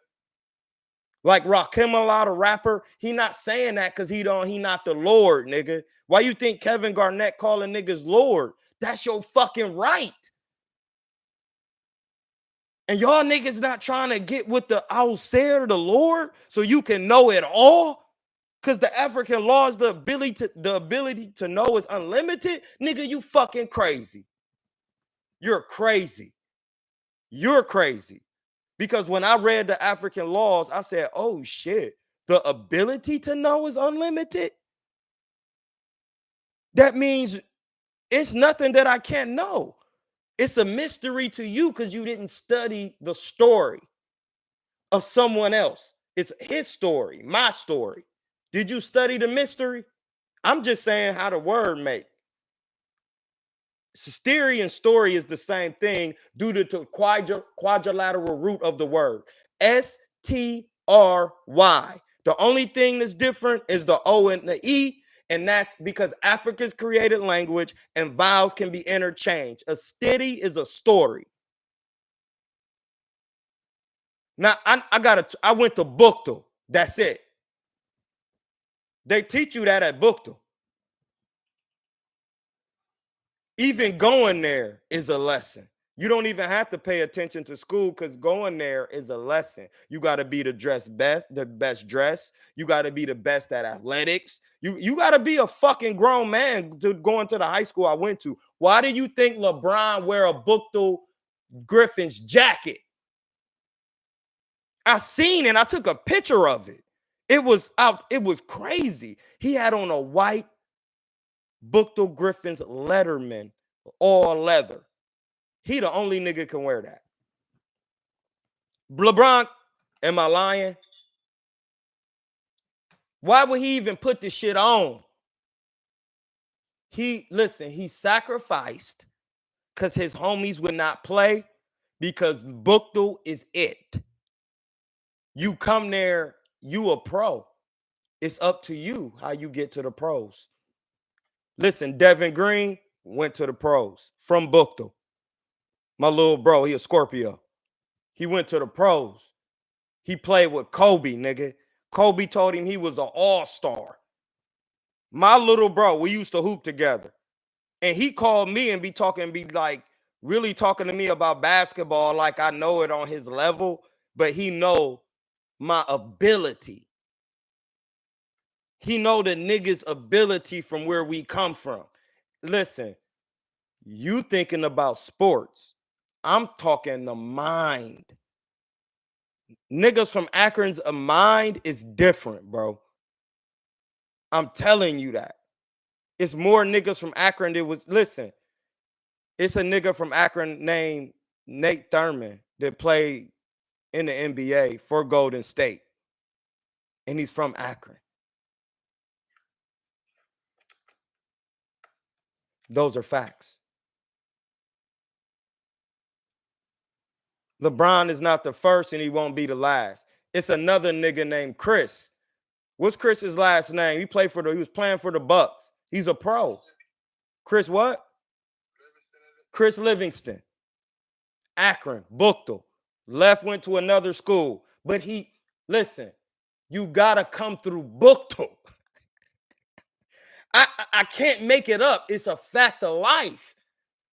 Like Rakim Allah, the rapper, he not saying that because he not the Lord, nigga. Why you think Kevin Garnett calling niggas Lord? That's your fucking right. And y'all niggas not trying to get with the I'll say the Lord so you can know it all. Because the African laws, the ability to know is unlimited. Nigga, you fucking crazy. You're crazy. You're crazy. Because when I read the African laws, I said, oh shit, the ability to know is unlimited. That means it's nothing that I can't know. It's a mystery to you because you didn't study the story of someone else. It's his story, my story. Did you study the mystery? I'm just saying how the word make. Theory and story is the same thing due to the quadrilateral root of the word. STRY. The only thing that's different is the O and the E, and that's because Africa's created language and vowels can be interchanged. A steady is a story. Now, I went to Bukta. That's it. They teach you that at Bukta. Even going there is a lesson. You don't even have to pay attention to school because going there is a lesson. You got to be the best dressed. You got to be the best at athletics. You got to be a fucking grown man to go into the high school I went to. Why do you think LeBron wear a Bukta Griffin's jacket? I seen it. I took a picture of it. It was out. It was crazy. He had on a white Bukta Griffin's Letterman, all leather. He the only nigga can wear that. LeBron, am I lying? Why would he even put this shit on? He sacrificed because his homies would not play because Bukta is it. You come there, you a pro. It's up to you how you get to the pros. Listen, Devin Green went to the pros from Bukta. My little bro, he a Scorpio. He went to the pros. He played with Kobe, nigga. Kobe told him he was an all-star. My little bro, we used to hoop together. And he called me and be like, really talking to me about basketball like I know it on his level, but he know my ability. He know the nigga's ability from where we come from. Listen, you thinking about sports. I'm talking the mind. Niggas from Akron's mind is different, bro. I'm telling you that. It's more niggas from Akron that was, listen, it's a nigga from Akron named Nate Thurman that played in the NBA for Golden State. And he's from Akron. Those are facts. LeBron is not the first and he won't be the last. It's another nigga named Chris. What's Chris's last name? He was playing for the Bucks. He's a pro. Chris what? Chris Livingston. Akron, Bukta. Left, went to another school. But listen, you gotta come through Bukta. I can't make it up. It's a fact of life.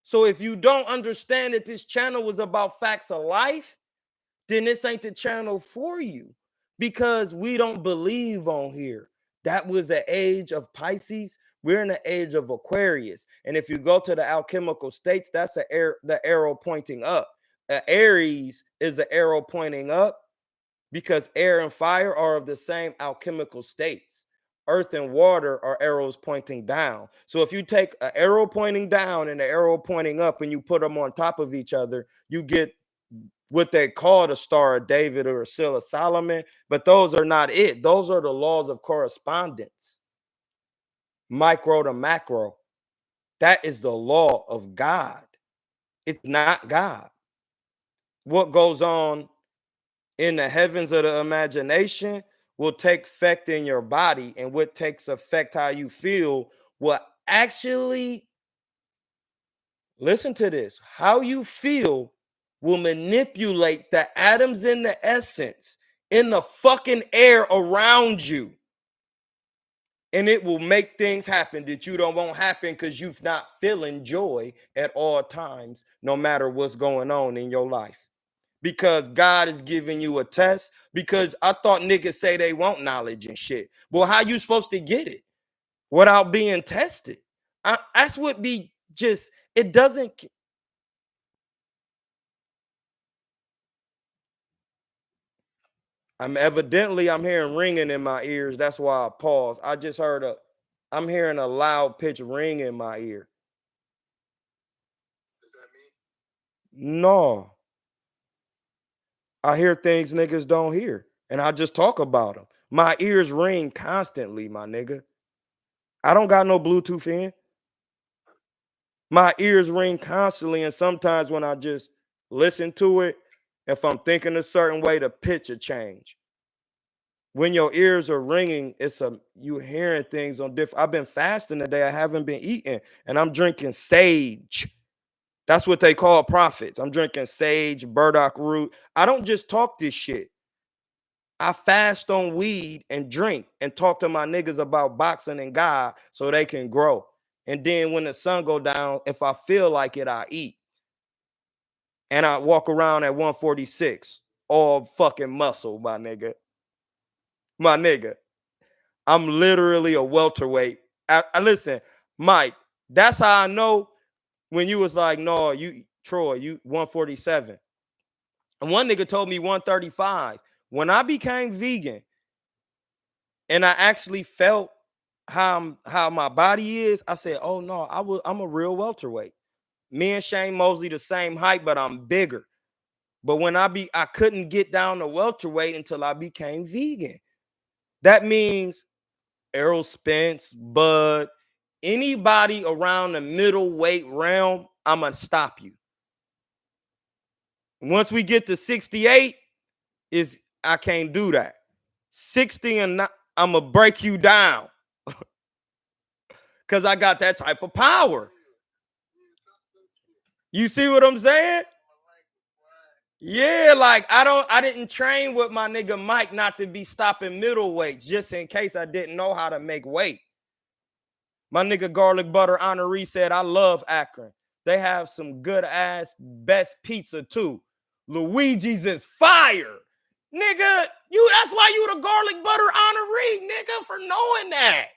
So if you don't understand that this channel was about facts of life, then this ain't the channel for you, because we don't believe on here. That was the age of Pisces. We're in the age of Aquarius. And if you go to the alchemical states, that's the arrow pointing up. Aries is the arrow pointing up because air and fire are of the same alchemical states. Earth and water are arrows pointing down. So if you take an arrow pointing down and an arrow pointing up and you put them on top of each other, you get what they call the Star of David or Seal of Solomon, but those are not it. Those are the laws of correspondence, micro to macro. That is the law of God. It's not God. What goes on in the heavens of the imagination will take effect in your body, and what takes effect how you feel will actually, listen to this, how you feel will manipulate the atoms in the essence in the fucking air around you, and it will make things happen that you don't want happen because you've not feeling joy at all times, no matter what's going on in your life. Because God is giving you a test. Because I thought niggas say they want knowledge and shit. Well, how you supposed to get it without being tested? That's what be just, it doesn't. I'm hearing ringing in my ears. That's why I paused. I just heard I'm hearing a loud pitch ring in my ear. Does that mean? No. I hear things niggas don't hear, and I just talk about them. My ears ring constantly, my nigga. I don't got no Bluetooth in. My ears ring constantly, and sometimes when I just listen to it, if I'm thinking a certain way, the pitch will change. When your ears are ringing, you hearing things on different. I've been fasting today. I haven't been eating, and I'm drinking sage. That's what they call prophets. I'm drinking sage, burdock root. I don't just talk this shit. I fast on weed and drink and talk to my niggas about boxing and God so they can grow. And then when the sun go down, if I feel like it, I eat. And I walk around at 146, all fucking muscle, my nigga. My nigga. I'm literally a welterweight. I listen, Mike, that's how I know when you was like, no, you, Troy, you 147. And one nigga told me 135. When I became vegan and I actually felt how my body is, I said, oh no, I'm a real welterweight. Me and Shane Mosley the same height, but I'm bigger. But when I couldn't get down to welterweight until I became vegan. That means Errol Spence, Bud, anybody around the middleweight realm, I'm gonna stop you. Once we get to 68, I can't do that. 60 and not, I'm gonna break you down because I got that type of power. You see what I'm saying? Yeah, like I didn't train with my nigga Mike not to be stopping middleweights just in case I didn't know how to make weight. My nigga Garlic Butter Honoree said, I love Akron. They have some good ass best pizza too. Luigi's is fire. Nigga, that's why you the Garlic Butter Honoree, nigga, for knowing that.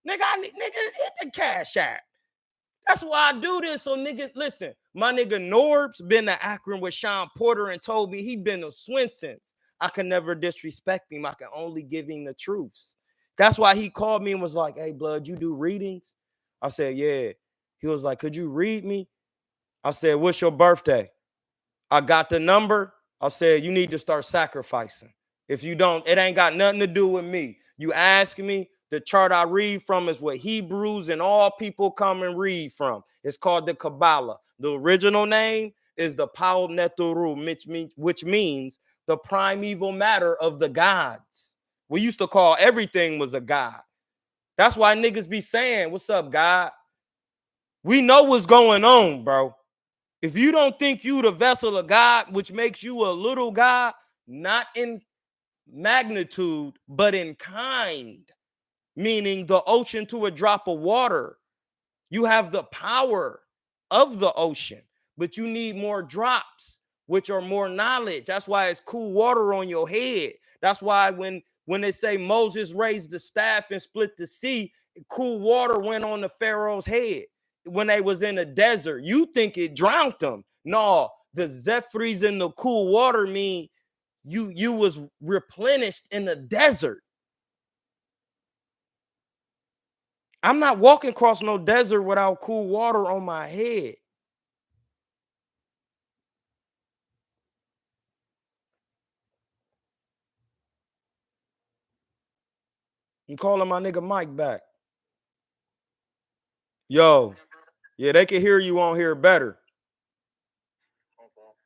Nigga, hit the cash app. That's why I do this. So niggas, listen, my nigga Norb's been to Akron with Sean Porter and told me he been to Swenson's. I can never disrespect him. I can only give him the truths. That's why he called me and was like, hey, blood, you do readings? I said, yeah. He was like, could you read me? I said, what's your birthday? I got the number. I said, you need to start sacrificing. If you don't, it ain't got nothing to do with me. You ask me, the chart I read from is what Hebrews and all people come and read from. It's called the Kabbalah. The original name is the Pau Neturu, which means the primeval matter of the gods. We used to call everything was a god. That's why niggas be saying, what's up, God? We know what's going on, bro. If you don't think you the vessel of God, which makes you a little God, not in magnitude, but in kind, meaning the ocean to a drop of water, you have the power of the ocean, but you need more drops, which are more knowledge. That's why it's cool water on your head. That's why when they say Moses raised the staff and split the sea, cool water went on the Pharaoh's head when they was in the desert. You think it drowned them. No, the zephyrs in the cool water mean you was replenished in the desert. I'm not walking across no desert without cool water on my head. I'm calling my nigga Mike back. Yo, yeah, they can hear you on here better.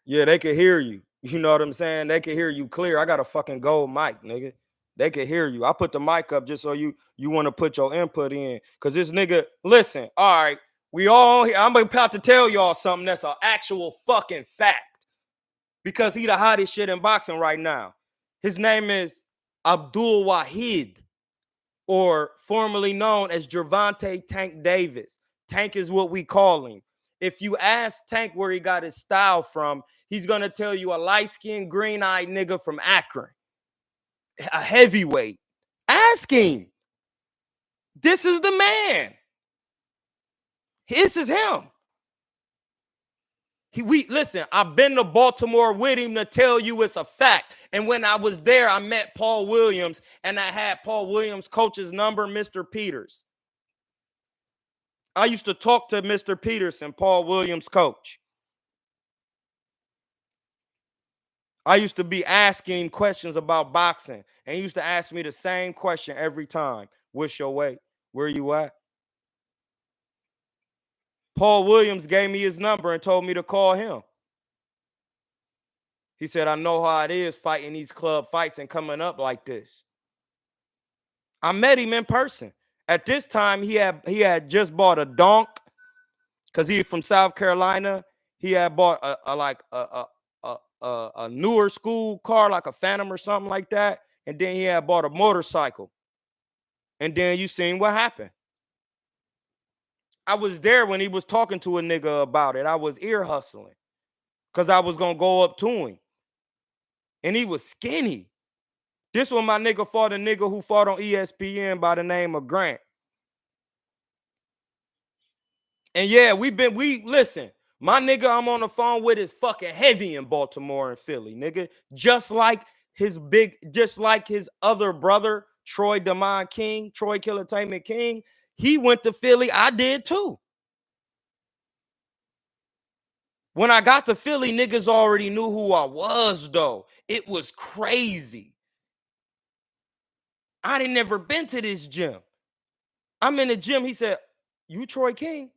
Yeah, they can hear you. You know what I'm saying? They can hear you clear. I got a fucking gold mic, nigga. They can hear you. I put the mic up just so you want to put your input in. Cause this nigga, listen, all right, we all here. I'm about to tell y'all something that's an actual fucking fact. Because he the hottest shit in boxing right now. His name is Abdul Wahid, or formerly known as Gervonta Tank Davis. Tank is what we call him. If you ask Tank where he got his style from, he's going to tell you a light-skinned, green-eyed nigga from Akron. A heavyweight. Ask him. This is the man. This is him. Listen, I've been to Baltimore with him to tell you it's a fact. And when I was there, I met Paul Williams, and I had Paul Williams' coach's number, Mr. Peters. I used to talk to Mr. Peterson, Paul Williams' coach. I used to be asking him questions about boxing, and he used to ask me the same question every time. What's your weight? Where you at? Paul Williams gave me his number and told me to call him. He said, I know how it is fighting these club fights and coming up like this. I met him in person. At this time, he had just bought a donk because he's from South Carolina. He had bought a newer school car, like a Phantom or something like that. And then he had bought a motorcycle. And then you seen what happened. I was there when he was talking to a nigga about it. I was ear hustling because I was going to go up to him. And he was skinny. This one, my nigga fought a nigga who fought on ESPN by the name of Grant. And yeah, listen, my nigga I'm on the phone with is fucking heavy in Baltimore and Philly, nigga. Just like his other brother, Troy Kilatainment King. He went to Philly. I did too. When I got to Philly, niggas already knew who I was, though. It was crazy. I didn't never been to this gym. I'm in the gym. He said, you Troy King?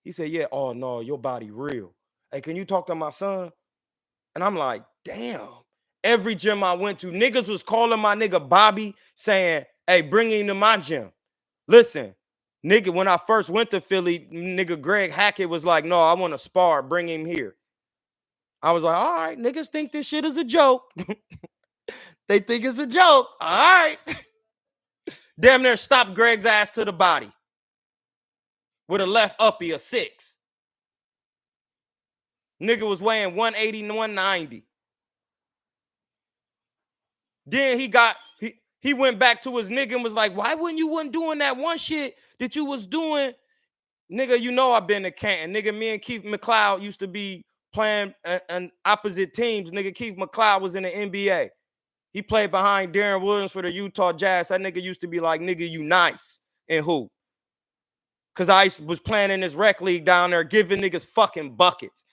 He said, yeah. Oh, no, your body real. Hey, can you talk to my son? And I'm like, damn. Every gym I went to, niggas was calling my nigga Bobby saying, hey, bring him to my gym. Listen, nigga, when I first went to Philly, nigga Greg Hackett was like, no, I want to spar. Bring him here. I was like, all right, niggas think this shit is a joke. They think it's a joke. All right. Damn near stopped Greg's ass to the body with a left uppie, a 6. Nigga was weighing 180 and 190. Then he went back to his nigga and was like, why wasn't doing that one shit that you was doing? Nigga, you know I've been to Canton. Nigga, me and Keith McLeod used to be playing an opposite teams. Nigga, Keith McLeod was in the NBA. He played behind Darren Williams for the Utah Jazz. That nigga used to be like, nigga, you nice. And who? Because I was playing in this rec league down there giving niggas fucking buckets.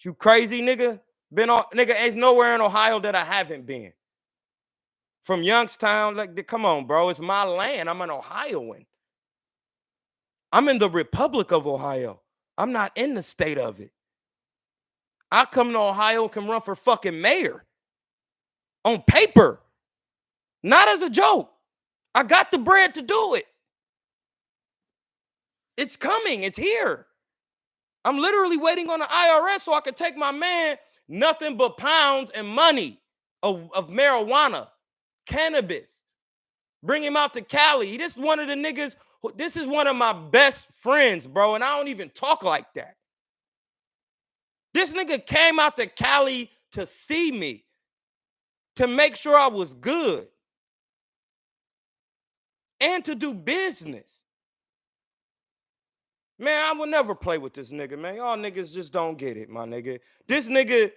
You crazy, nigga? Nigga, ain't nowhere in Ohio that I haven't been. From Youngstown, like, come on, bro. It's my land. I'm an Ohioan. I'm in the Republic of Ohio. I'm not in the state of it. I come to Ohio and can run for fucking mayor. On paper. Not as a joke. I got the bread to do it. It's coming. It's here. I'm literally waiting on the IRS so I can take my man nothing but pounds and money of marijuana, cannabis. Bring him out to Cali. This is one of the niggas This is one of my best friends, bro, and I don't even talk like that. This nigga came out to Cali to see me, to make sure I was good, and to do business. Man, I will never play with this nigga, man. Y'all niggas just don't get it, my nigga. This nigga,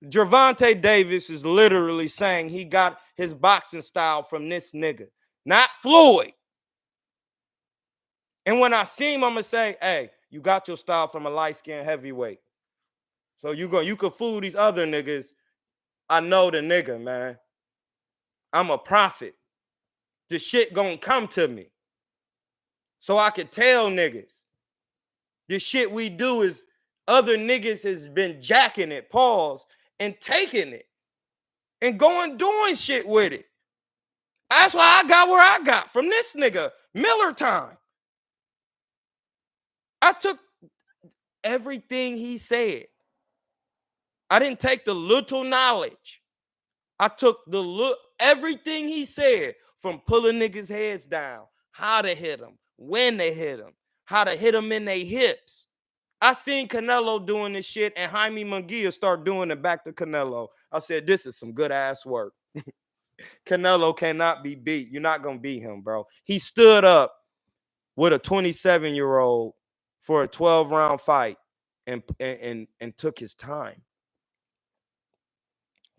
Gervonta Davis, is literally saying he got his boxing style from this nigga, not Floyd. And when I see him, I'm going to say, hey, you got your style from a light-skinned heavyweight. So you can fool these other niggas. I know the nigga, man. I'm a prophet. The shit gonna come to me. So I could tell niggas. The shit we do is other niggas has been jacking it, pause, and taking it. And going doing shit with it. That's why I got where I got from this nigga, Miller time. I took everything he said. I didn't take the little knowledge. I took everything he said, from pulling niggas' heads down, how to hit them, when to hit them, how to hit them in their hips. I seen Canelo doing this shit, and Jaime Munguia start doing it back to Canelo. I said, this is some good ass work. Canelo cannot be beat. You're not gonna beat him, bro. He stood up with a 27-year-old for a 12-round fight and took his time.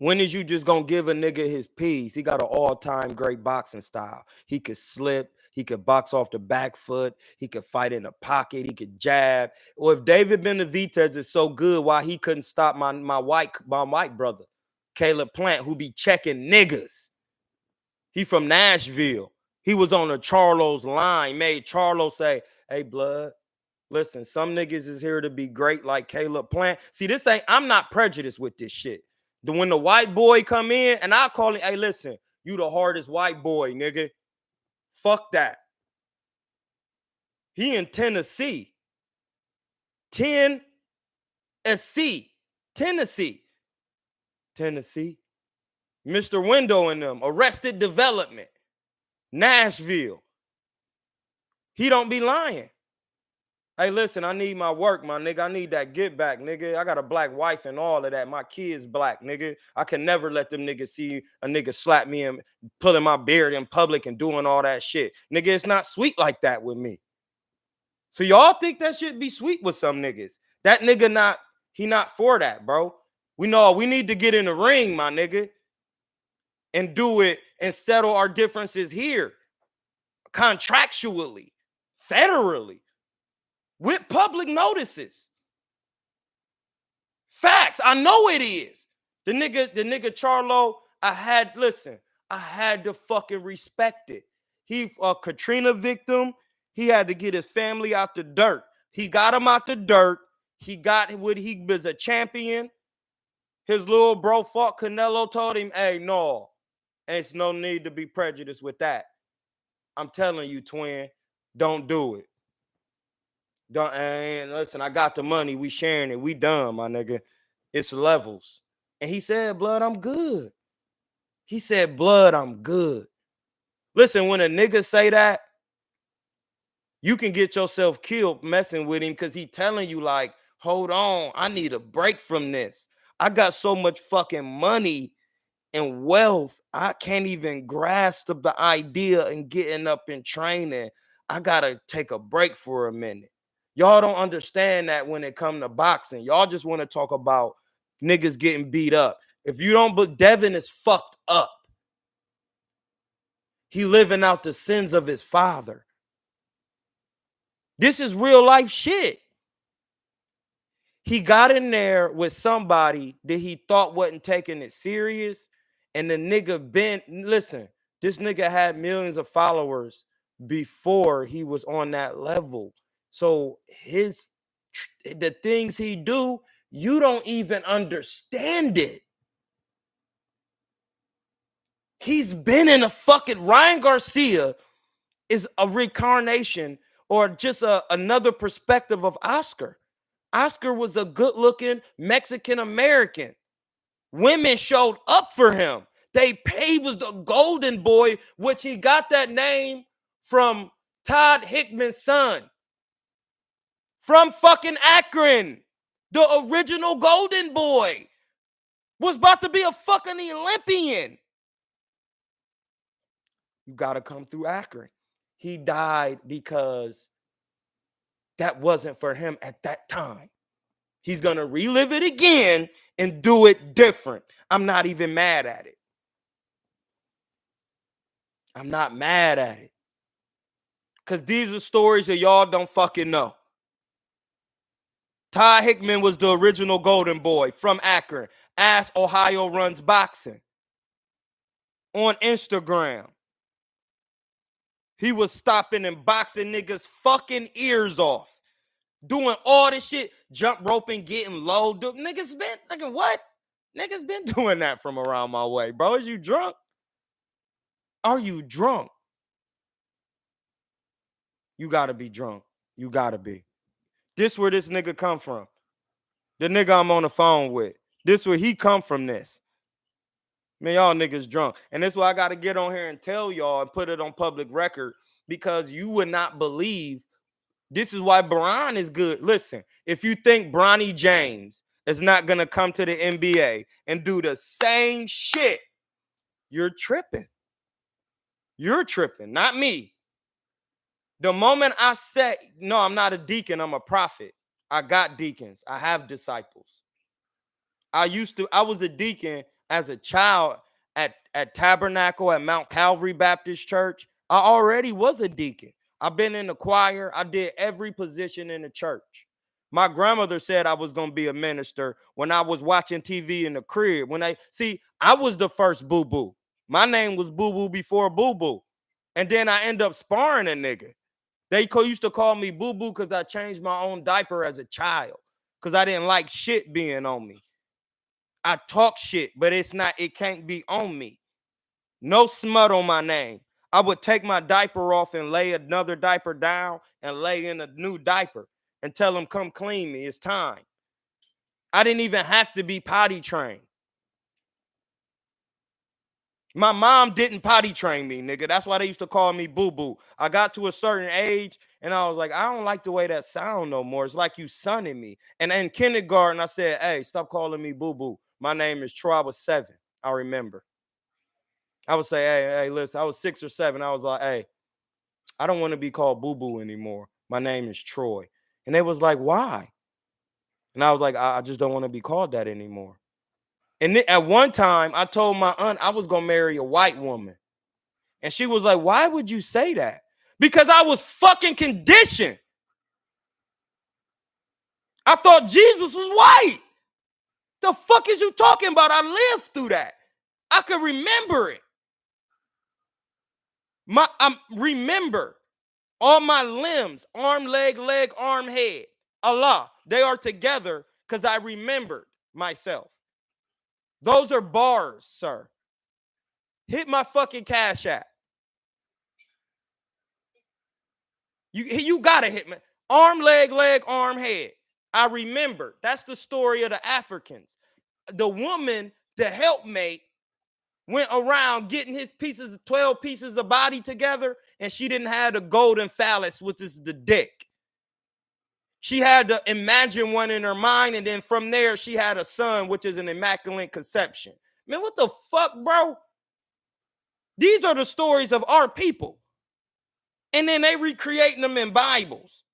When is you just gonna give a nigga his piece? He got an all-time great boxing style. He could slip, he could box off the back foot, he could fight in the pocket, he could jab. Or if David Benavidez is so good, why he couldn't stop my white brother, Caleb Plant, who be checking niggas. He from Nashville. He was on the Charlo's line, made Charlo say, hey, blood, listen, some niggas is here to be great like Caleb Plant. See, I'm not prejudiced with this shit. When the white boy come in, and I call him, hey, listen, you the hardest white boy, nigga. Fuck that. He in Tennessee. Tennessee. Mr. Window and them. Arrested Development. Nashville. He don't be lying. Hey, listen, I need my work, my nigga. I need that get back, nigga. I got a black wife and all of that. My kid's black, nigga. I can never let them niggas see a nigga slap me and pulling my beard in public and doing all that shit. Nigga, it's not sweet like that with me. So y'all think that shit be sweet with some niggas. That nigga he not for that, bro. We need to get in the ring, my nigga, and do it and settle our differences here. Contractually, federally. With public notices. Facts. I know it is. The nigga Charlo, I had to fucking respect it. He a Katrina victim. He had to get his family out the dirt. He got him out the dirt. He was a champion. His little bro fought Canelo, told him, hey, no, there's no need to be prejudiced with that. I'm telling you, twin, don't do it. Listen, I got the money. We sharing it. We done, my nigga. It's levels. And he said, blood, I'm good. He said, blood, I'm good. Listen, when a nigga say that, you can get yourself killed messing with him because he telling you like, hold on, I need a break from this. I got so much fucking money and wealth, I can't even grasp the idea and getting up and training. I got to take a break for a minute. Y'all don't understand that when it comes to boxing. Y'all just want to talk about niggas getting beat up. If you don't, but Devin is fucked up. He living out the sins of his father. This is real life shit. He got in there with somebody that he thought wasn't taking it serious. And the nigga listen, this nigga had millions of followers before he was on that level. So the things he do, you don't even understand it. He's been in a fucking Ryan Garcia is a reincarnation or just another perspective of Oscar. Oscar was a good-looking Mexican-American. Women showed up for him. He was the golden boy, which he got that name from Todd Hickman's son. From fucking Akron. The original Golden Boy. Was about to be a fucking Olympian. You got to come through Akron. He died because that wasn't for him at that time. He's going to relive it again and do it different. I'm not even mad at it. I'm not mad at it. Because these are stories that y'all don't fucking know. Todd Hickman was the original Golden Boy from Akron. Ask Ohio Runs Boxing. On Instagram. He was stopping and boxing niggas' fucking ears off. Doing all this shit. Jump roping, getting low. Niggas been, nigga, what? Niggas been doing that from around my way. Bro, is you drunk? Are you drunk? You gotta be drunk. You gotta be. This where this nigga come from. The nigga I'm on the phone with. This where he come from this. Man, y'all niggas drunk. And that's why I got to get on here and tell y'all and put it on public record because you would not believe. This is why Bron is good. Listen, if you think Bronny James is not going to come to the NBA and do the same shit, you're tripping. You're tripping, not me. The moment I said, no, I'm not a deacon, I'm a prophet. I got deacons. I have disciples. I was a deacon as a child at Tabernacle at Mount Calvary Baptist Church. I already was a deacon. I've been in the choir. I did every position in the church. My grandmother said I was going to be a minister when I was watching TV in the crib. I was the first boo-boo. My name was Boo-Boo before Boo-Boo. And then I end up sparring a nigga. They used to call me Boo-Boo because I changed my own diaper as a child because I didn't like shit being on me. I talk shit, but it can't be on me. No smut on my name. I would take my diaper off and lay another diaper down and lay in a new diaper and tell them, come clean me. It's time. I didn't even have to be potty trained. My mom didn't potty train me, nigga. That's why they used to call me boo-boo. I got to a certain age and I was like, I don't like the way that sound no more. It's like you sonning me. And in kindergarten, I said, hey, stop calling me boo-boo. My name is Troy. I was 7. I remember. I would say, hey, listen, I was 6 or 7. I was like, hey, I don't want to be called boo-boo anymore. My name is Troy. And they was like, why? And I was like, I just don't want to be called that anymore. And then at one time, I told my aunt I was going to marry a white woman. And she was like, why would you say that? Because I was fucking conditioned. I thought Jesus was white. The fuck is you talking about? I lived through that. I could remember it. Remember all my limbs, arm, leg, arm, head. Allah, they are together because I remembered myself. Those are bars, sir. Hit my fucking Cash App. You gotta hit me. Arm, leg, arm, head. I remember. That's the story of the Africans. The woman, the helpmate, went around getting his 12 pieces of body together, and she didn't have the golden phallus, which is the dick. She had to imagine one in her mind, and then from there, she had a son, which is an immaculate conception. Man, what the fuck, bro? These are the stories of our people. And then they recreating them in Bibles.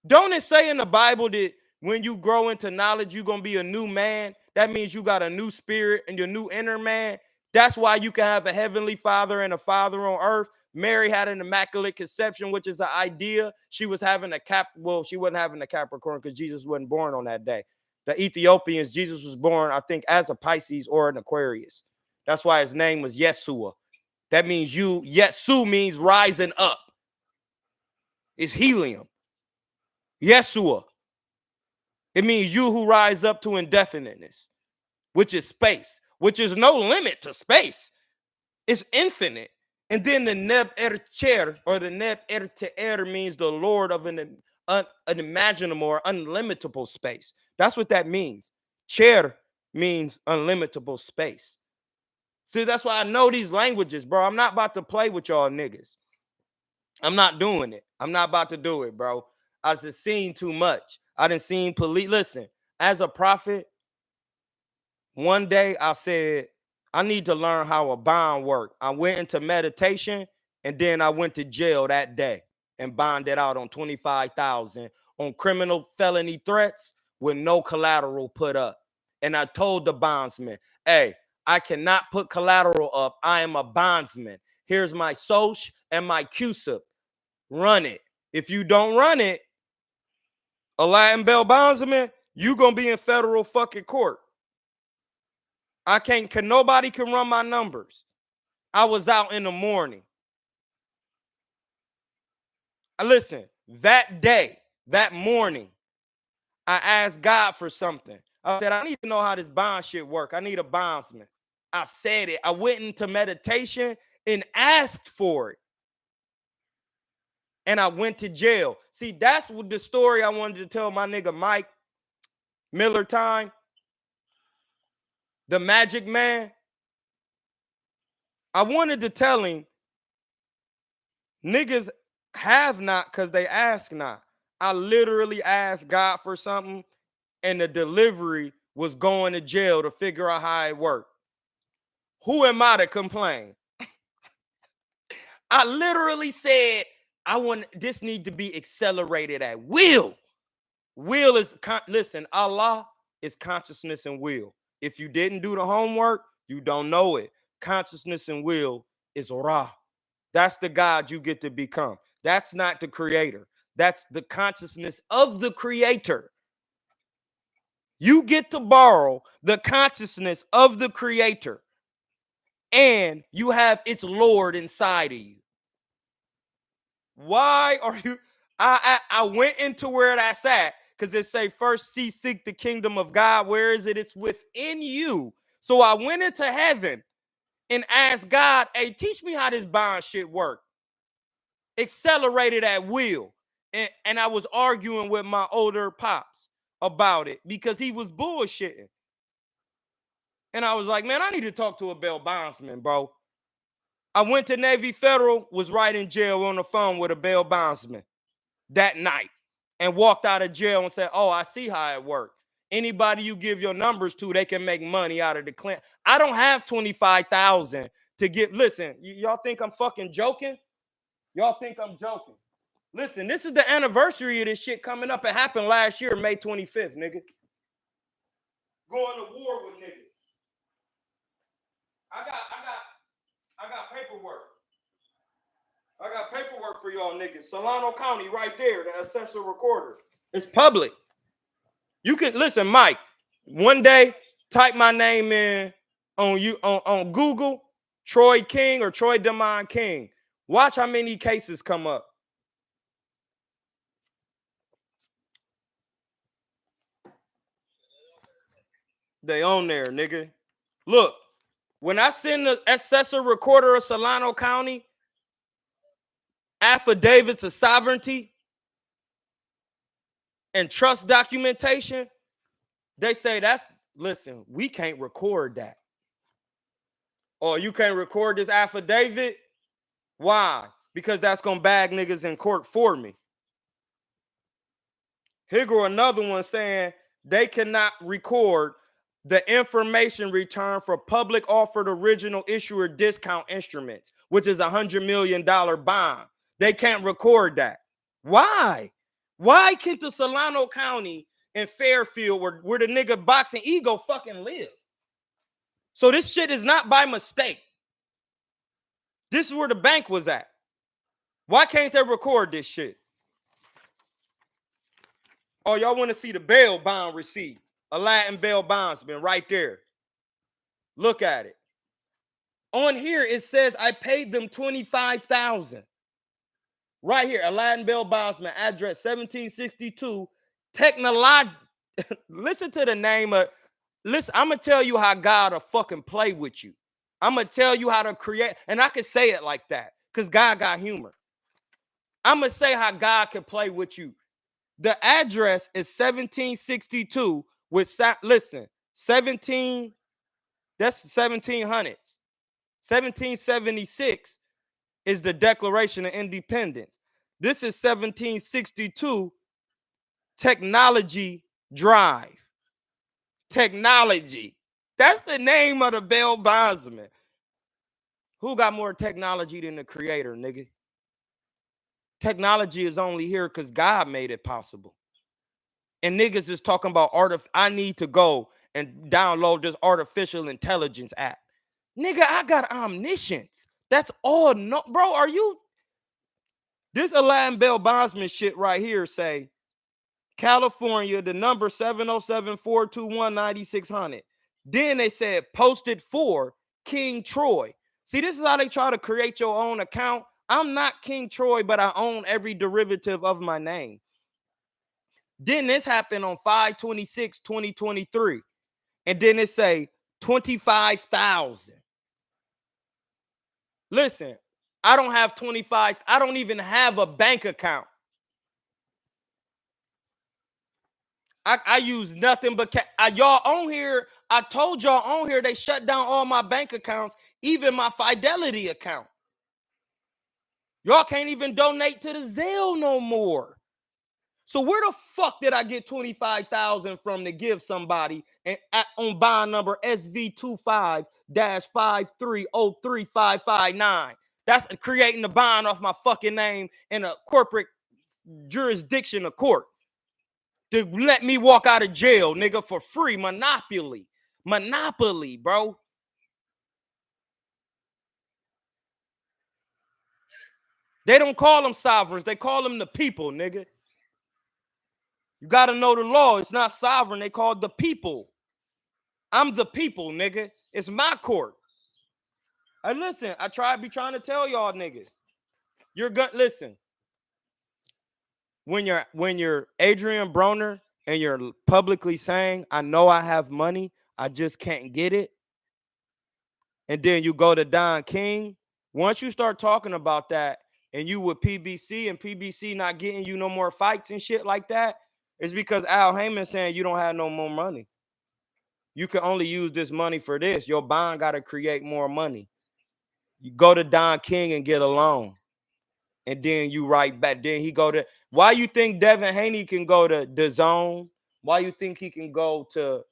Don't it say in the Bible that when you grow into knowledge, you're going to be a new man? That means you got a new spirit and your new inner man. That's why you can have a heavenly father and a father on earth. Mary had an immaculate conception, which is an idea. She was having she wasn't having a Capricorn because Jesus wasn't born on that day. The Ethiopians, Jesus was born, I think, as a Pisces or an Aquarius. That's why his name was Yeshua. That means Yesu means rising up. It's helium. Yeshua. It means you who rise up to indefiniteness, which is space, which is no limit to space. It's infinite. And then the Neb Ercher or the Neb Erter means the Lord of an unimaginable or unlimitable space. That's what that means. Cher means unlimitable space. See, that's why I know these languages, bro. I'm not about to play with y'all niggas. I'm not doing it. I'm not about to do it, bro. I just seen too much. I done seen police. Listen, as a prophet, one day I said, I need to learn how a bond work. I went into meditation and then I went to jail that day and bonded out on 25,000 on criminal felony threats with no collateral put up. And I told the bondsman, hey, I cannot put collateral up. I am a bondsman. Here's my SOCH and my QSIP. Run it. If you don't run it, a Latin Bell bondsman, you gonna be in federal fucking court. I can't, nobody can run my numbers. I was out in the morning. Listen, that day, that morning, I asked God for something. I said, I need to know how this bond shit work. I need a bondsman. I said it. I went into meditation and asked for it. And I went to jail. See, that's what the story I wanted to tell my nigga Mike Miller time. The Magic Man. I wanted to tell him, niggas have not because they ask not. I literally asked God for something and the delivery was going to jail to figure out how it worked. Who am I to complain? I literally said, I want this need to be accelerated at will. Will is, listen, Allah is consciousness and will. If you didn't do the homework, you don't know it. Consciousness and will is Ra. That's the God you get to become. That's not the creator. That's the consciousness of the creator. You get to borrow the consciousness of the creator and you have its Lord inside of you. Why are you? I went into where that's at because it say first seek the kingdom of God. Where is it? It's within you. So I went into heaven and asked God, hey, teach me how this bond shit work. Accelerated at will. And I was arguing with my older pops about it because he was bullshitting. And I was like, man, I need to talk to a bail bondsman, bro. I went to Navy Federal, was right in jail on the phone with a bail bondsman that night and walked out of jail and said, oh, I see how it works. Anybody you give your numbers to, they can make money out of the client. I don't have 25,000 to get. Listen, y'all think I'm fucking joking? Y'all think I'm joking? Listen, this is the anniversary of this shit coming up. It happened last year, May 25th, nigga. Going to war with niggas. I got paperwork. I got paperwork for y'all niggas. Solano County right there, the assessor recorder. It's public. You can listen, Mike. One day, type my name in on Google, Troy King or Troy Demond King. Watch how many cases come up. They on there, nigga. Look, when I send the assessor recorder of Solano County affidavits of sovereignty and trust documentation, they say listen, we can't record that. Or you can't record this affidavit. Why? Because that's going to bag niggas in court for me. Here go another one saying they cannot record the information return for public offered original issuer discount instruments, which is $100 million bond. They can't record that. Why? Why can't the Solano County and Fairfield, where the nigga Boxing Ego fucking live? So this shit is not by mistake. This is where the bank was at. Why can't they record this shit? Oh, y'all want to see the bail bond receipt? A Latin bail bondsman right there. Look at it. On here, it says I paid them $25,000. Right here, a Latin bail bondsman, address 1762. Listen to the name of. Listen, I'm gonna tell you how God will fucking play with you. I'm gonna tell you how to create, and I can say it like that because God got humor. I'm gonna say how God can play with you. The address is 1762 with, listen, 17, that's 1700s. 1776 is the Declaration of Independence. This is 1762 technology drive. Technology. That's the name of the bail bondsman. Who got more technology than the creator, nigga? Technology is only here because God made it possible. And niggas is talking about I need to go and download this artificial intelligence app. Nigga, I got omniscience. That's all. No, bro, are you? This Aladdin Bell Bondsman shit right here say, California, the number 707-421-9600. Then they said posted for King Troy. See, this is how they try to create your own account. I'm not King Troy, but I own every derivative of my name. Then this happened on 5/26/2023. And then it say 25,000. Listen, I don't have 25. I don't even have a bank account. I use nothing but y'all on here. I told y'all on here they shut down all my bank accounts, even my Fidelity account. Y'all can't even donate to the Zelle no more. So where the fuck did I get 25,000 from to give somebody and on bond number SV25-5303559? That's creating the bond off my fucking name in a corporate jurisdiction of court. To let me walk out of jail, nigga, for free. Monopoly, bro. They don't call them sovereigns. They call them the people, nigga. You got to know the law. It's not sovereign. They call it the people. I'm the people, nigga. It's my court. And listen, I be trying to tell y'all niggas. Listen. When you're Adrian Broner and you're publicly saying, I know I have money, I just can't get it. And then you go to Don King. Once you start talking about that and you with PBC and PBC not getting you no more fights and shit like that, it's because Al Heyman saying you don't have no more money. You can only use this money for this. Your bond got to create more money. You go to Don King and get a loan. And then you write back. Then he go to, why you think Devin Haney can go to the Zone? Why you think he can go to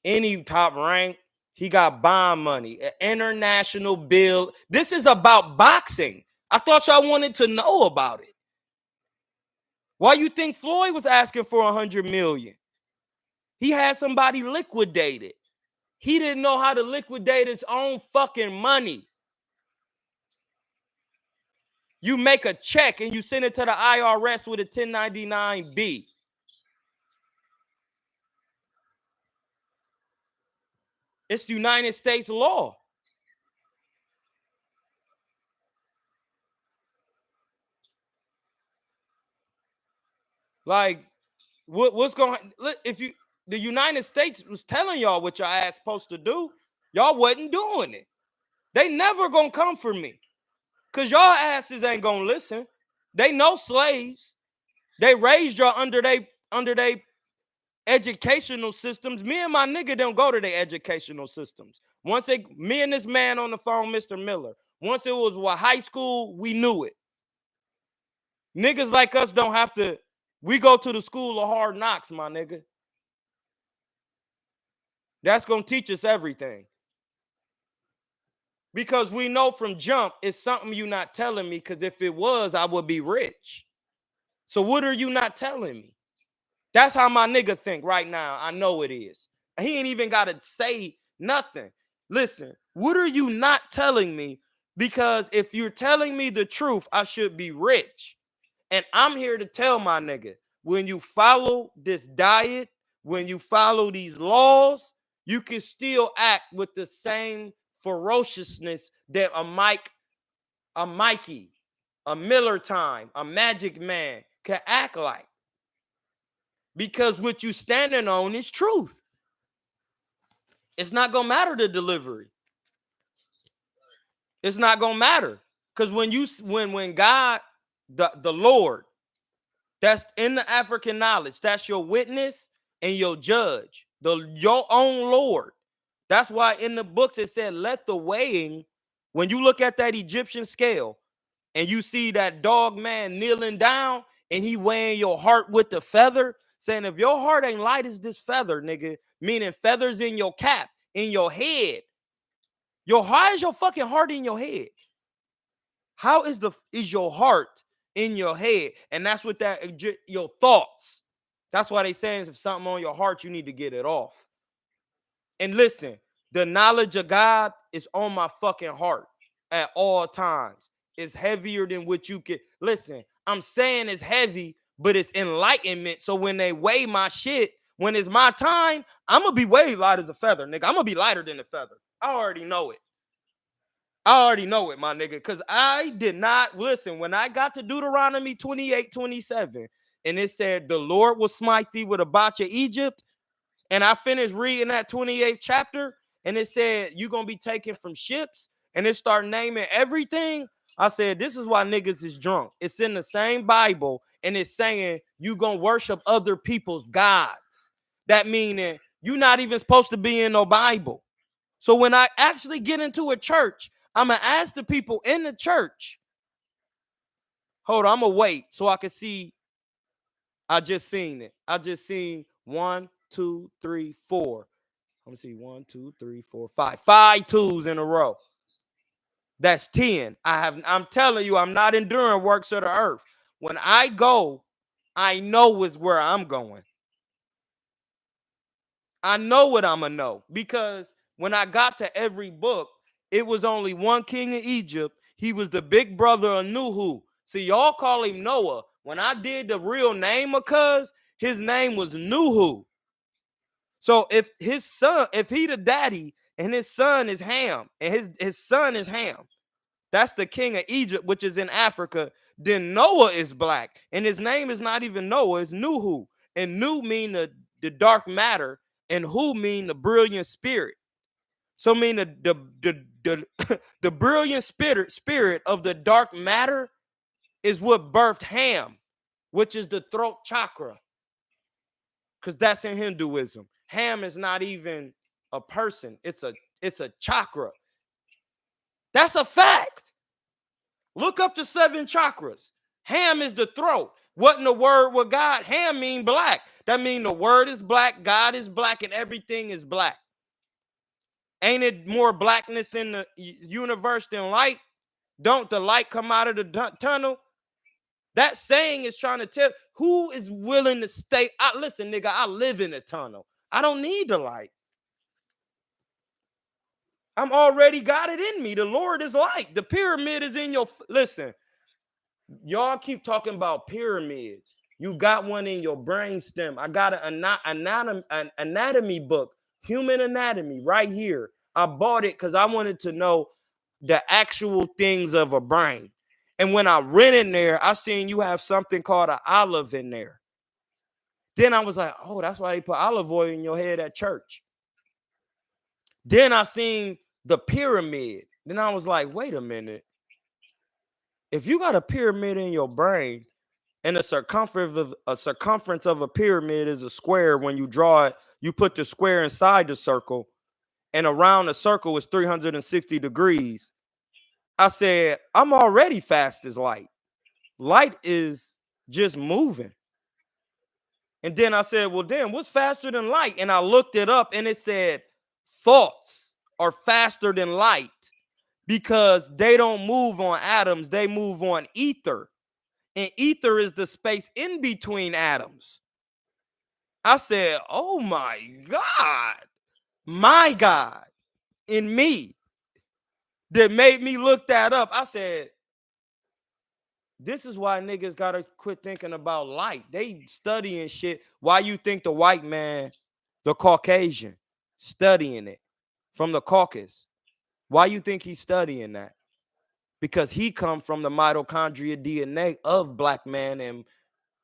any top rank? He got bond money, an international bill. This is about boxing. I thought y'all wanted to know about it. Why you think Floyd was asking for 100 million? He had somebody liquidated. He didn't know how to liquidate his own fucking money. You make a check and you send it to the IRS with a 1099-B. It's United States law. Like, what's going on? If the United States was telling y'all what your ass supposed to do, y'all wasn't doing it. They never gonna come for me. Because y'all asses ain't gonna listen. They know slaves. They raised y'all under they educational systems. Me and my nigga don't go to their educational systems. Me and this man on the phone, Mr. Miller, once it was high school, we knew it. Niggas like us don't have to, we go to the school of hard knocks, my nigga. That's gonna teach us everything. Because we know from jump, it's something you're not telling me, because if it was, I would be rich. So what are you not telling me? That's how my nigga think right now. I know it is. He ain't even got to say nothing. Listen, what are you not telling me? Because if you're telling me the truth, I should be rich. And I'm here to tell my nigga, when you follow this diet, when you follow these laws, you can still act with the same ferociousness that a Mikey, a Miller Time, a Magic Man can act like. Because what you standing on is truth. It's not gonna matter the delivery. It's not gonna matter. Because when God, the Lord, that's in the African knowledge, that's your witness and your judge, your own Lord. That's why in the books it said, let the weighing, when you look at that Egyptian scale, and you see that dog man kneeling down and he weighing your heart with the feather, saying if your heart ain't light as this feather, nigga, meaning feathers in your cap, in your head. How is your fucking heart in your head? How is your heart in your head? And that's what your thoughts. That's why they saying if something on your heart, you need to get it off. And listen, the knowledge of God is on my fucking heart at all times. It's heavier than what you can. Listen, I'm saying it's heavy, but it's enlightenment. So when they weigh my shit, when it's my time, I'm going to be way light as a feather, nigga. I'm going to be lighter than a feather. I already know it. My nigga, because I did not listen. When I got to Deuteronomy 28:27, and it said, the Lord will smite thee with a botch of Egypt. And I finished reading that 28th chapter, and it said, you're going to be taken from ships, and it started naming everything. I said, this is why niggas is drunk. It's in the same Bible, and it's saying you're going to worship other people's gods. That meaning you're not even supposed to be in no Bible. So when I actually get into a church, I'm going to ask the people in the church, hold on, I'm going to wait so I can see. I just seen it. I just seen 1, 2, 3, 4. Let me see. 1, 2, 3, 4, 5. 5 twos in a row. That's 10. I'm telling you, I'm not enduring works of the earth. When I go, I know is where I'm going. I know what I'm going to know. Because when I got to every book, it was only one king of Egypt. He was the big brother of Nuhu. See, y'all call him Noah. When I did the real name of cuz, his name was Nuhu. So if he the daddy and his son is Ham, and his son is Ham, that's the king of Egypt, which is in Africa, then Noah is black. And his name is not even Noah, it's Nuhu. And Nu mean the dark matter, and Hu mean the brilliant spirit. So mean the brilliant spirit of the dark matter is what birthed Ham, which is the throat chakra. Because that's in Hinduism. Ham is not even a person. It's a chakra. That's a fact. Look up the 7 chakras. Ham is the throat. What in the word with God? Ham mean black. That mean the word is black, God is black, and everything is black. Ain't it more blackness in the universe than light? Don't the light come out of the tunnel? That saying is trying to tell who is willing to stay. Listen, nigga, I live in a tunnel. I don't need the light. I'm already got it in me. The Lord is light. The pyramid is in your. Listen, y'all keep talking about pyramids. You got one in your brainstem. I got an anatomy book, human anatomy, right here. I bought it because I wanted to know the actual things of a brain. And when I went in there, I seen you have something called an olive in there. Then I was like, oh, that's why they put olive oil in your head at church. Then I seen the pyramid. Then I was like, wait a minute. If you got a pyramid in your brain and the circumference of a pyramid is a square, when you draw it, you put the square inside the circle, and around the circle is 360 degrees. I said, I'm already fast as light. Light is just moving. And then I said, well, damn, what's faster than light? And I looked it up, and it said thoughts are faster than light because they don't move on atoms. They move on ether. And ether is the space in between atoms. I said, oh, my God, in me that made me look that up. I said, this is why niggas got to quit thinking about light. They studying shit. Why you think the white man, the Caucasian, studying it from the Caucasus? Why you think he's studying that? Because he come from the mitochondria DNA of black man, and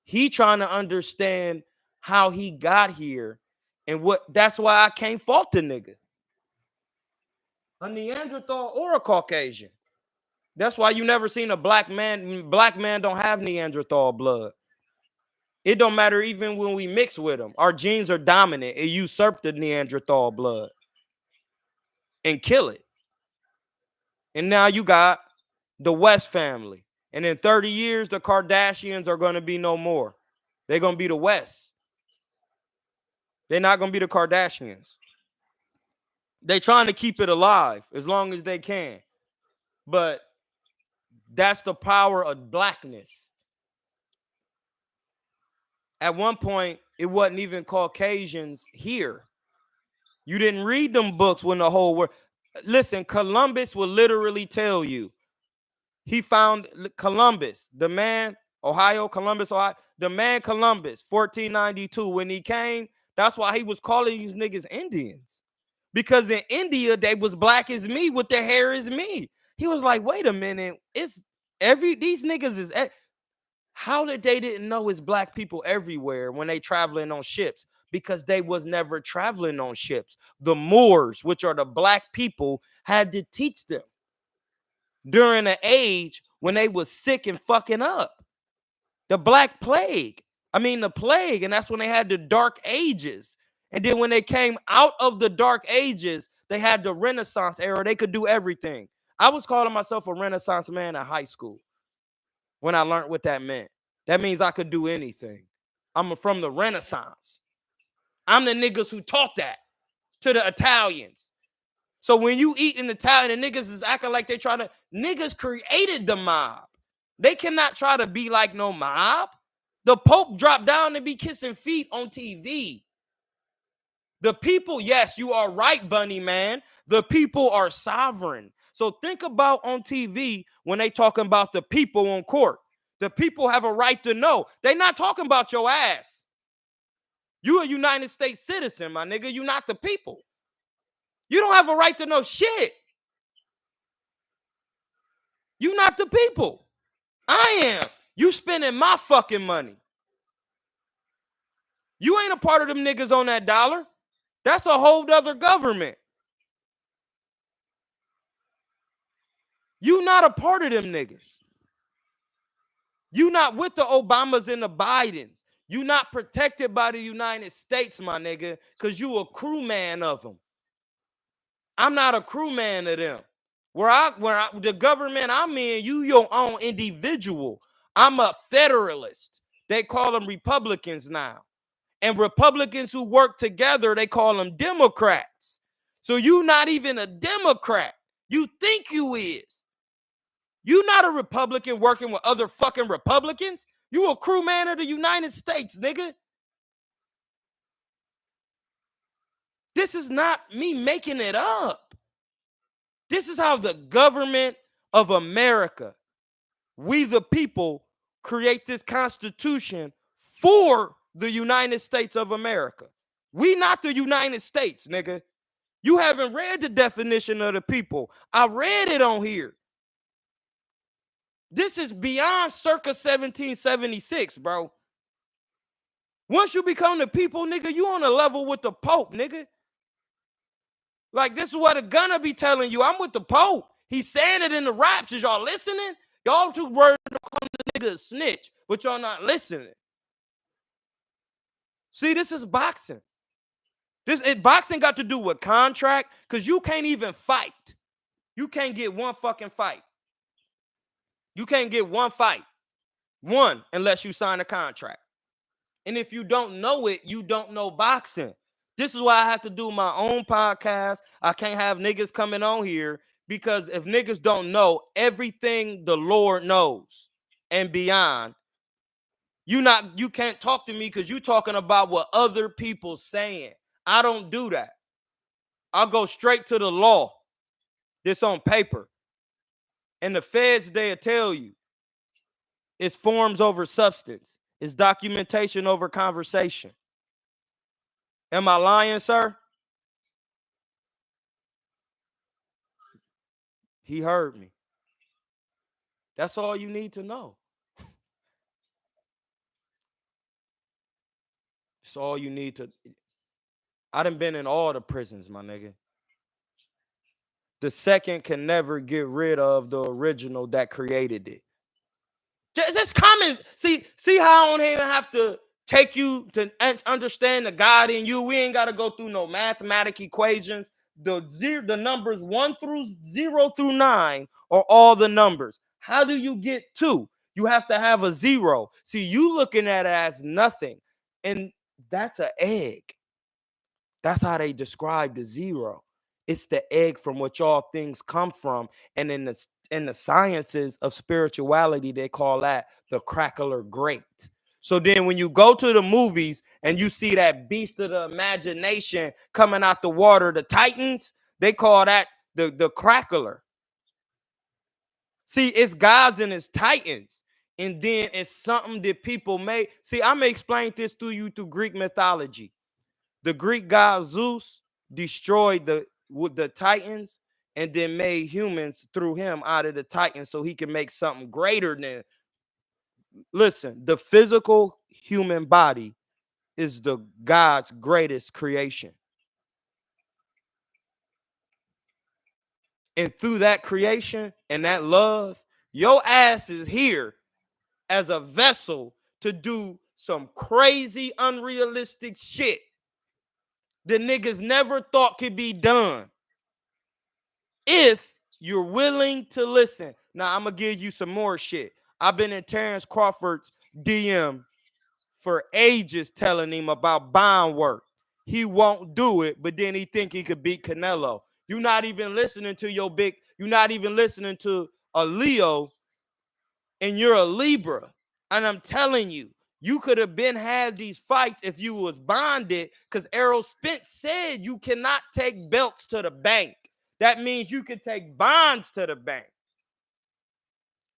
he trying to understand how he got here and what. That's why I can't fault the nigga. A Neanderthal or a Caucasian. That's why you never seen a black man. Black man don't have Neanderthal blood. It don't matter even when we mix with them. Our genes are dominant. It usurp the Neanderthal blood and kill it. And now you got the West family. And in 30 years, the Kardashians are going to be no more. They're going to be the West. They're not going to be the Kardashians. They're trying to keep it alive as long as they can. But that's the power of blackness. At one point, it wasn't even Caucasians here. You didn't read them books when the whole world. Listen, Columbus will literally tell you. He found Columbus, the man, Columbus, Ohio. The man Columbus, 1492, when he came, that's why he was calling these niggas Indians. Because in India, they was black as me with their hair as me. He was like, wait a minute, these niggas is, how did they didn't know it's black people everywhere when they traveling on ships? Because they was never traveling on ships. The Moors, which are the black people, had to teach them during an age when they was sick and fucking up. The Black Plague. The plague. And that's when they had the Dark Ages. And then when they came out of the Dark Ages, they had the Renaissance era. They could do everything. I was calling myself a Renaissance man in high school when I learned what that meant. That means I could do anything. I'm from the Renaissance. I'm the niggas who taught that to the Italians. So when you eat in Italian, the niggas is acting like they trying to, niggas created the mob. They cannot try to be like no mob. The Pope dropped down and be kissing feet on TV. The people, yes, you are right, Bunny Man. The people are sovereign. So think about on TV when they talking about the people on court. The people have a right to know. They not talking about your ass. You a United States citizen, my nigga. You not the people. You don't have a right to know shit. You not the people. I am. You spending my fucking money. You ain't a part of them niggas on that dollar. That's a whole other government. You not a part of them niggas. You not with the Obamas and the Bidens. You not protected by the United States, my nigga, because you a crewman of them. I'm not a crewman of them. The government I'm in, you your own individual. I'm a federalist. They call them Republicans now. And Republicans who work together, they call them Democrats. So you not even a Democrat. You think you is. You not a Republican working with other fucking Republicans. You a crewman of the United States, nigga. This is not me making it up. This is how the government of America, we the people, create this Constitution for the United States of America. We not the United States, nigga. You haven't read the definition of the people. I read it on here. This is beyond circa 1776, bro. Once you become the people, nigga, you on a level with the Pope, nigga. Like, this is what a gunner be telling you. I'm with the Pope. He's saying it in the raps. Is y'all listening? Y'all too worried to call the nigga a snitch, but y'all not listening. See, this is boxing. Boxing got to do with contract, because you can't even fight. You can't get one fucking fight. You can't get one fight. One, unless you sign a contract. And if you don't know it, you don't know boxing. This is why I have to do my own podcast. I can't have niggas coming on here, because if niggas don't know everything the Lord knows and beyond, you can't talk to me because you talking about what other people saying. I don't do that. I'll go straight to the law. This on paper. And the feds, they'll tell you it's forms over substance. It's documentation over conversation. Am I lying, sir? He heard me. That's all you need to know. That's all you need to. I done been in all the prisons, my nigga. The second can never get rid of the original that created it. Just comment. See how I don't even have to take you to understand the God in you. We ain't got to go through no mathematic equations. The numbers 0 through 9 are all the numbers. How do you get 2? You have to have a 0. See, you looking at it as nothing. And that's an egg. That's how they describe the 0. It's the egg from which all things come from. And in the sciences of spirituality, they call that the crackler great. So then when you go to the movies and you see that beast of the imagination coming out the water, the Titans, they call that the crackler. See, it's gods and it's Titans. And then it's something that people made. See, I'm going to explain this to you through Greek mythology. The Greek god Zeus destroyed the Titans and then made humans through him out of the Titans so he can make something greater than. Listen, the physical human body is the God's greatest creation. And through that creation and that love, your ass is here as a vessel to do some crazy, unrealistic shit that niggas never thought could be done. If you're willing to listen. Now, I'm going to give you some more shit. I've been in Terrence Crawford's DM for ages telling him about bond work. He won't do it, but then he think he could beat Canelo. You're not even listening to you're not even listening to a Leo, and you're a Libra. And I'm telling you, you could have had these fights if you was bonded, because Errol Spence said you cannot take belts to the bank. That means you can take bonds to the bank.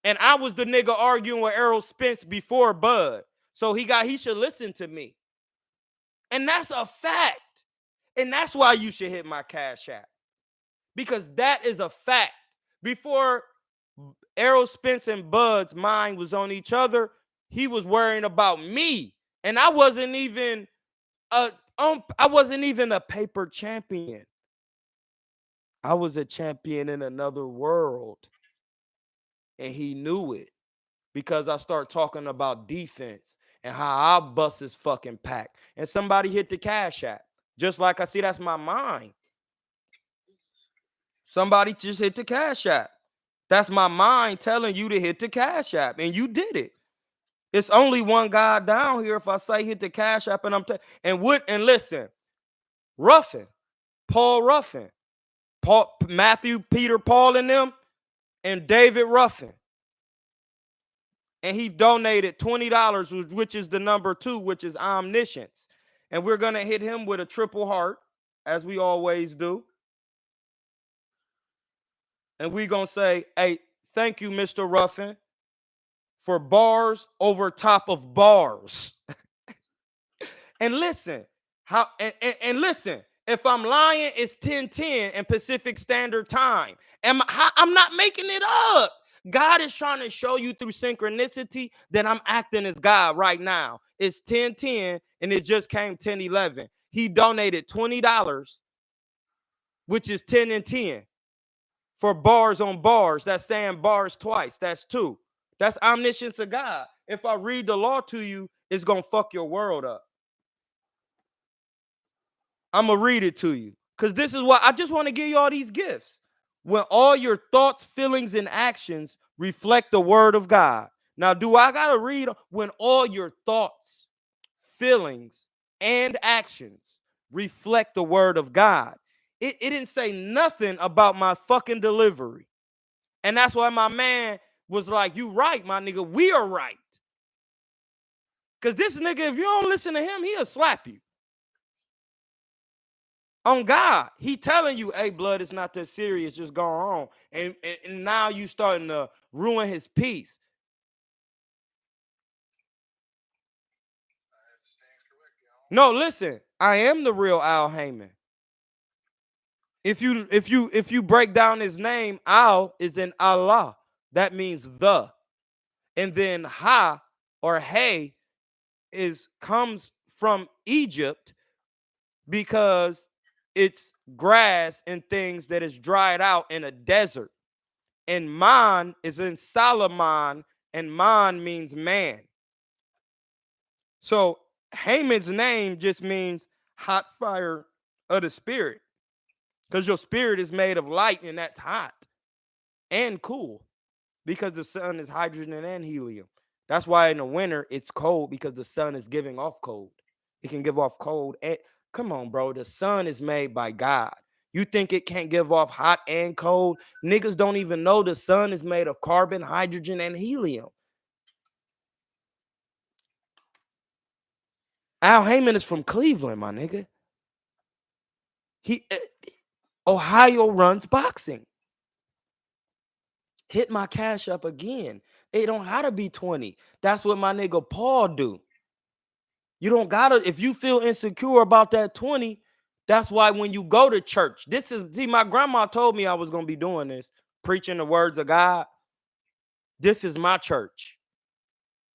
And I was the nigga arguing with Errol Spence before Bud. So he should listen to me. And that's a fact. And that's why you should hit my Cash App. Because that is a fact. Before Errol Spence and Bud's mind was on each other, he was worrying about me. And I wasn't even a paper champion. I was a champion in another world. And he knew it. Because I start talking about defense and how I bust his fucking pack. And somebody hit the Cash App. Just like I see, that's my mind. Somebody just hit the Cash App. That's my mind telling you to hit the Cash App. And you did it. It's only one guy down here. If I say hit the Cash App and and listen, Ruffin, Paul Ruffin, Matthew, Peter, Paul, and them, and David Ruffin. And he donated $20, which is the number 2, which is omniscience. And we're going to hit him with a triple heart, as we always do. And we're going to say, hey, thank you, Mr. Ruffin, for bars over top of bars. And listen, and listen, if I'm lying, it's 10:10 in Pacific Standard Time. I'm not making it up. God is trying to show you through synchronicity that I'm acting as God right now. It's 10:10 and it just came 10:11. He donated $20, which is 10 and 10 for bars on bars. That's saying bars twice. That's 2. That's omniscience of God. If I read the law to you, it's going to fuck your world up. I'm going to read it to you because this is what I just want to give you all these gifts. When all your thoughts, feelings, and actions reflect the word of God. Now, do I got to read when all your thoughts, feelings, and actions reflect the word of God? It didn't say nothing about my fucking delivery. And that's why my man was like, you right, my nigga. We are right. Because this nigga, if you don't listen to him, he'll slap you. On God, he telling you, hey, blood, it's not that serious. Just go on. And now you starting to ruin his peace. No, listen, I am the real Al Heyman. If you break down his name, Al is in Allah. That means the. And then Ha or Hey comes from Egypt because it's grass and things that is dried out in a desert. And Man is in Solomon, and Man means man. So Haman's name just means hot fire of the spirit, because your spirit is made of light and that's hot and cool. Because the sun is hydrogen and helium. That's why in the winter it's cold, because the sun is giving off cold. It can give off cold. And come on, bro. The sun is made by God. You think it can't give off hot and cold? Niggas don't even know the sun is made of carbon, hydrogen, and helium. Al Heyman is from Cleveland, my nigga. Ohio runs boxing. Hit my cash up again. It don't have to be 20. That's what my nigga Paul do. You don't gotta, if you feel insecure about that 20, that's why when you go to church, my grandma told me I was gonna be doing this, preaching the words of God. This is my church.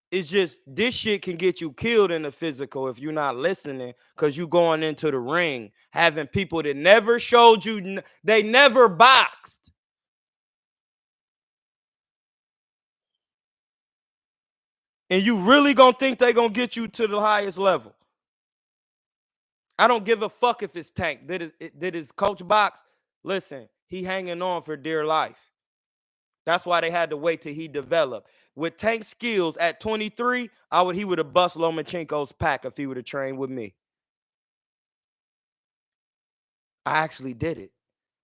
It's just this shit can get you killed in the physical if you're not listening, because you going into the ring having people that never showed you, they never boxed. And you really gonna think they gonna get you to the highest level. I don't give a fuck if it's Tank. Did his coach box? Listen, he hanging on for dear life. That's why they had to wait till he developed. With Tank's skills at 23, he would have bust Lomachenko's pack if he would have trained with me. I actually did it.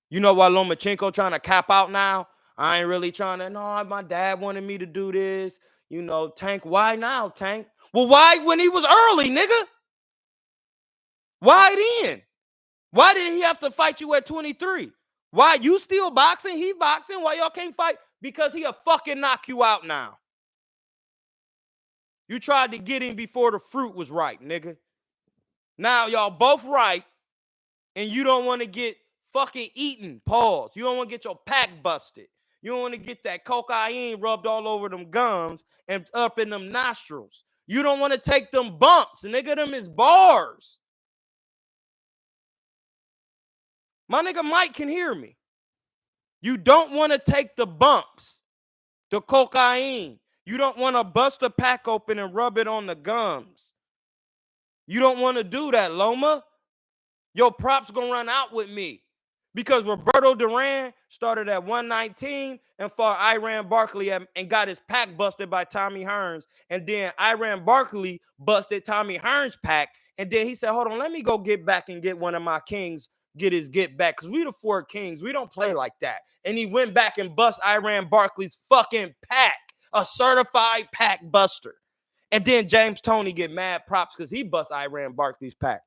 You know why Lomachenko trying to cap out now? I ain't really trying to. No, my dad wanted me to do this. You know, Tank, why now, Tank? Well, why when he was early, nigga? Why then? Why did he have to fight you at 23? Why you still boxing? He boxing. Why y'all can't fight? Because he'll fucking knock you out now. You tried to get him before the fruit was ripe, nigga. Now y'all both right, and you don't want to get fucking eaten. Pause. You don't want to get your pack busted. You don't want to get that cocaine rubbed all over them gums and up in them nostrils. You don't want to take them bumps, nigga. Them is bars. My nigga Mike can hear me. You don't want to take the bumps, the cocaine. You don't want to bust the pack open and rub it on the gums. You don't want to do that, Loma. Your props gonna run out with me. Because Roberto Duran started at 119 and fought Iran Barkley and got his pack busted by Tommy Hearns. And then Iran Barkley busted Tommy Hearns' pack. And then he said, hold on, let me go get back and get one of my kings, get his get back. Because we the four kings. We don't play like that. And he went back and bust Iran Barkley's fucking pack. A certified pack buster. And then James Toney get mad props because he bust Iran Barkley's pack.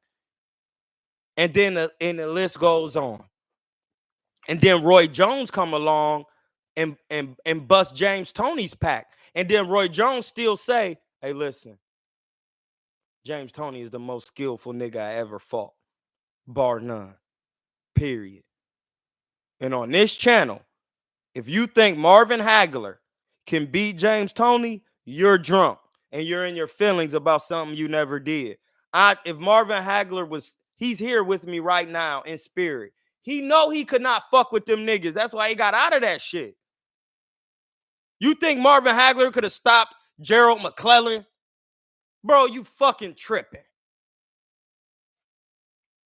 And then the list goes on. And then Roy Jones come along and bust James Toney's pack. And then Roy Jones still say, hey, listen, James Toney is the most skillful nigga I ever fought. Bar none. Period. And on this channel, if you think Marvin Hagler can beat James Toney, you're drunk. And you're in your feelings about something you never did. If Marvin Hagler he's here with me right now in spirit. He know he could not fuck with them niggas. That's why he got out of that shit. You think Marvin Hagler could have stopped Gerald McClellan? Bro, you fucking tripping.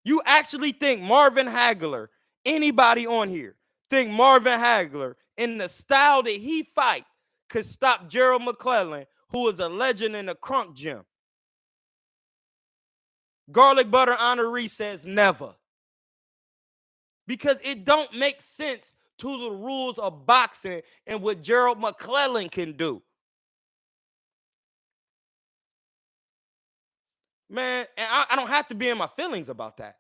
You actually think Marvin Hagler, anybody on here, think Marvin Hagler in the style that he fight could stop Gerald McClellan, who is a legend in the crunk gym? Garlic Butter Honoree says never. Because it don't make sense to the rules of boxing and what Gerald McClellan can do. Man, and I don't have to be in my feelings about that.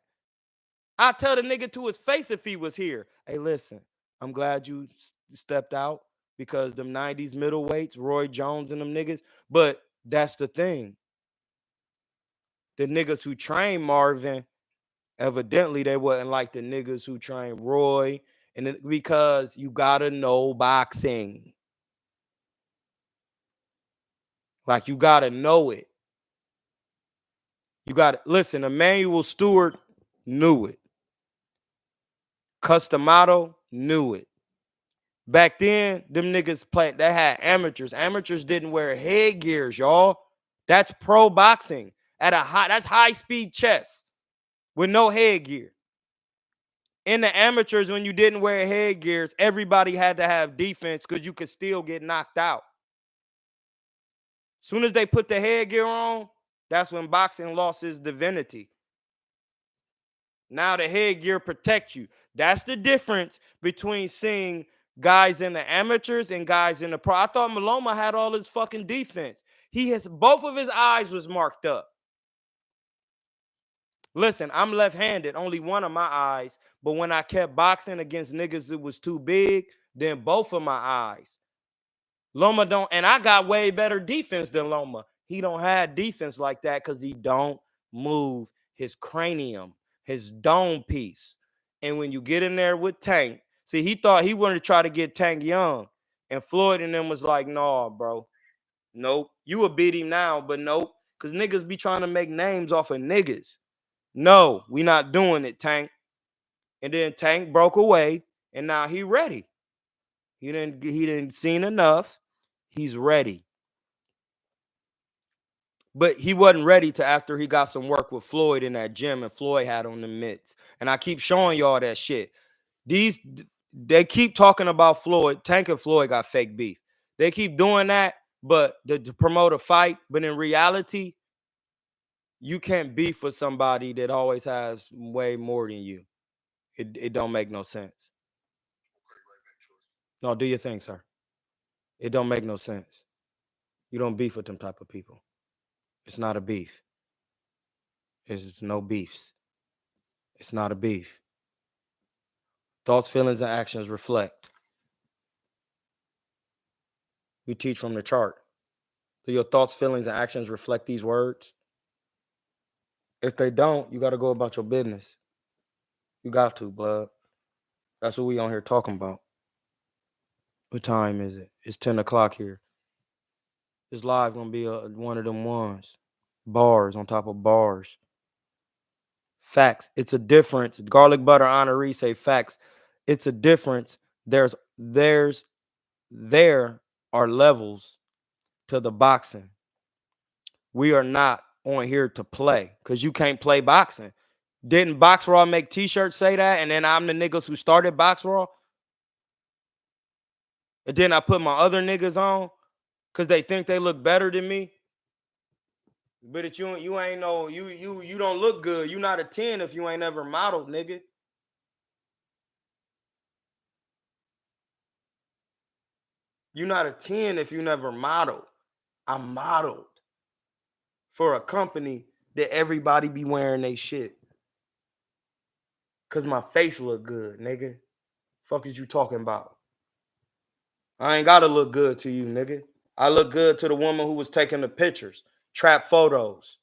I tell the nigga to his face if he was here, hey, listen, I'm glad you stepped out because them 90s middleweights, Roy Jones and them niggas, but that's the thing. The niggas who train Marvin, evidently they wasn't like the niggas who train Roy, and because you gotta know boxing. Like you gotta know it. You gotta listen, Emmanuel Stewart knew it. Customato knew it. Back then, them niggas played, they had amateurs. Amateurs didn't wear headgears, y'all. That's pro boxing. That's high-speed chess with no headgear. In the amateurs, when you didn't wear headgears, everybody had to have defense because you could still get knocked out. Soon as they put the headgear on, that's when boxing lost its divinity. Now the headgear protects you. That's the difference between seeing guys in the amateurs and guys in the pro. I thought Maloma had all his fucking defense. Both of his eyes was marked up. Listen, I'm left-handed, only one of my eyes. But when I kept boxing against niggas that was too big, then both of my eyes. Loma don't, and I got way better defense than Loma. He don't have defense like that because he don't move his cranium, his dome piece. And when you get in there with Tank, see, he thought he wanted to try to get Tank young. And Floyd and them was like, nah, bro. Nope. You will beat him now, but nope. Because niggas be trying to make names off of niggas. No, we not doing it, Tank. And then Tank broke away, and now he ready. He didn't seen enough. He's ready. But he wasn't ready to after he got some work with Floyd in that gym, and Floyd had on the mitts. And I keep showing y'all that shit. They keep talking about Floyd. Tank and Floyd got fake beef. They keep doing that, but to promote a fight. But in reality, you can't beef with somebody that always has way more than you. It don't make no sense. No, do your thing, sir. It don't make no sense. You don't beef with them type of people. It's not a beef. It's no beefs. It's not a beef. Thoughts, feelings, and actions reflect. We teach from the chart. Do your thoughts, feelings, and actions reflect these words? If they don't, you got to go about your business. You got to, blood. That's what we on here talking about. What time is it? It's 10 o'clock here. This live going to be one of them ones. Bars on top of bars. Facts. It's a difference. Garlic butter honoree say facts. It's a difference. There are levels to the boxing. We are not on here to play because you can't play boxing. Didn't Box Raw make t-shirts say that? And then I'm the niggas who started Box Raw. And then I put my other niggas on because they think they look better than me. But if you ain't no, you don't look good. You not a 10 if you ain't ever modeled, nigga. You're not a 10 if you never modeled. I modeled for a company that everybody be wearing they shit. Cause my face look good, nigga. Fuck is you talking about? I ain't gotta look good to you, nigga. I look good to the woman who was taking the pictures. Trap photos.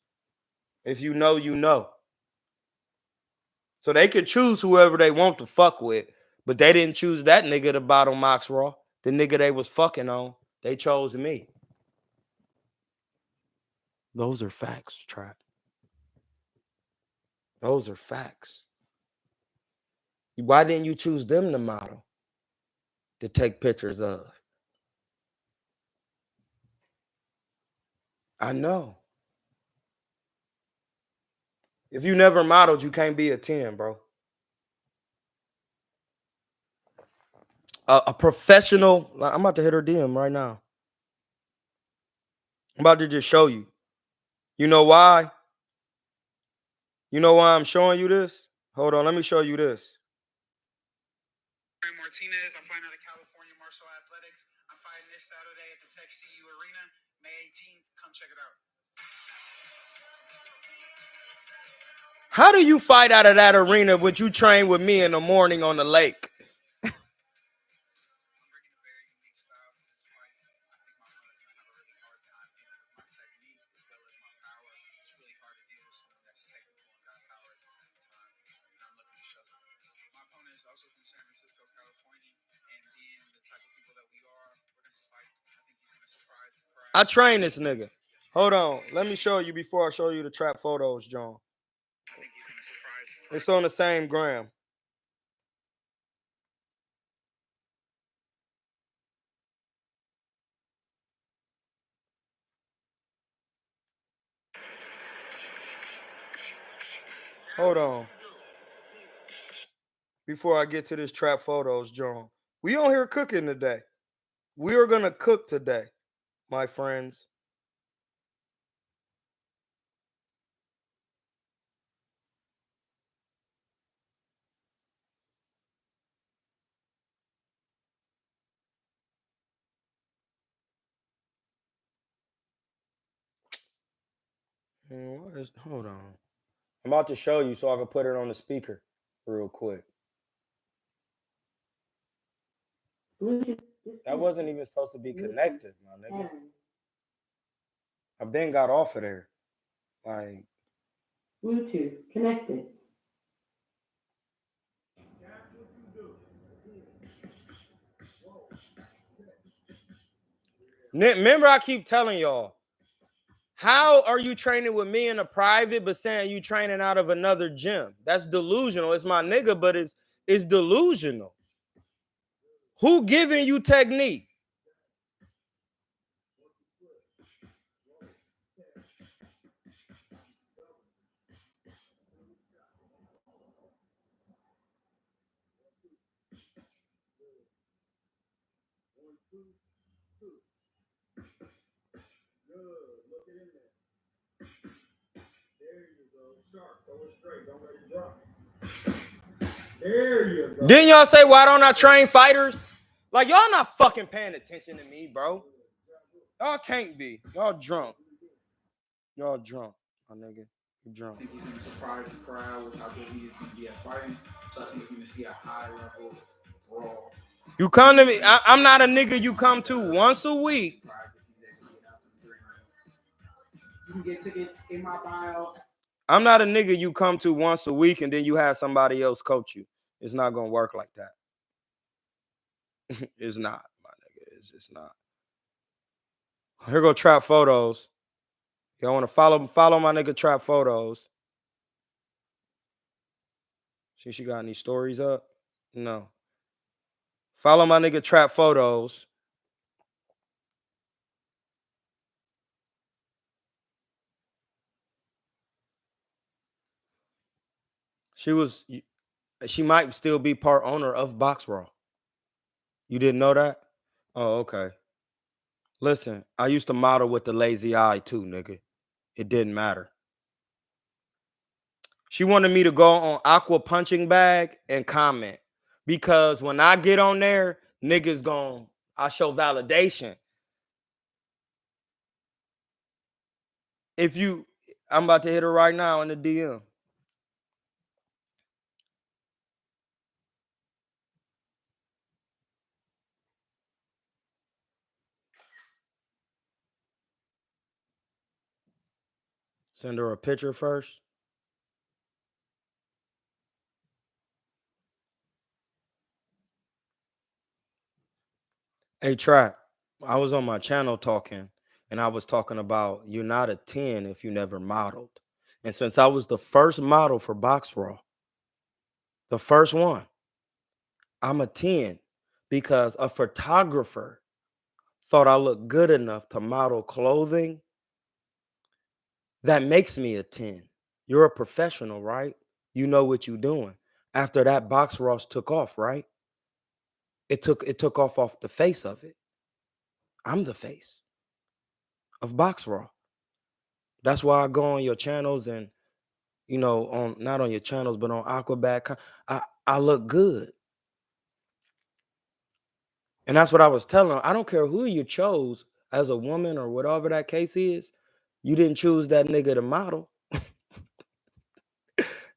If you know, you know. So they could choose whoever they want to fuck with. But they didn't choose that nigga to battle Mox Raw. The nigga they was fucking on. They chose me. Those are facts, Trap. Those are facts. Why didn't you choose them to model? To take pictures of? I know. If you never modeled, you can't be a 10, bro. A professional, I'm about to hit her DM right now. I'm about to just show you. You know why? You know why I'm showing you this? Hold on, let me show you this. Martinez, I'm fighting out of California Martial Athletics. I'm fighting this Saturday at the Tech CU Arena, May 18th. Come check it out. How do you fight out of that arena when you train with me in the morning on the lake? I train this nigga. Hold on. Let me show you before I show you the trap photos, John. It's on the same gram. Hold on. before I get to this trap photos, John. We on here cooking today. We are gonna cook today, my friends. Hold on. I'm about to show you so I can put it on the speaker real quick. That wasn't even supposed to be connected, my nigga. I been got off of there. Like Bluetooth connected. remember, I keep telling y'all, how are you training with me in a private but saying you training out of another gym? That's delusional. It's my nigga, but it's delusional. Who giving you technique? There you go. Didn't y'all say, why don't I train fighters? Like, y'all not fucking paying attention to me, bro. Y'all can't be. Y'all drunk. Y'all drunk, my nigga. You drunk. I think he's going to surprise the crowd with how good he is going to be at fighting. So I think you're going to see a high level brawl. You come to me. I'm not a nigga you come to once a week. You can get tickets in my bio. I'm not a nigga you come to once a week and then you have somebody else coach you. It's not gonna work like that. It's not, my nigga. It's just not. Here go trap photos. Y'all want to follow my nigga trap photos? See, she got any stories up? No. Follow my nigga trap photos. She might still be part owner of Box Raw. You didn't know that? Oh, okay. Listen, I used to model with the lazy eye too, nigga. It didn't matter. She wanted me to go on Aqua Punching Bag and comment. Because when I get on there, niggas I show validation. I'm about to hit her right now in the DM. Send her a picture first. Hey, Trap, I was on my channel talking, and I was talking about you're not a 10 if you never modeled. And since I was the first model for Box Raw, the first one, I'm a 10 because a photographer thought I looked good enough to model clothing. That makes me a 10. You're a professional, right? You know what you're doing. After that, Box Ross took off, right? It took off the face of it. I'm the face of Box Raw. That's why I go on your channels and, on not on your channels, but on Aquabat. I look good. And that's what I was telling them. I don't care who you chose as a woman or whatever that case is. You didn't choose that nigga to model.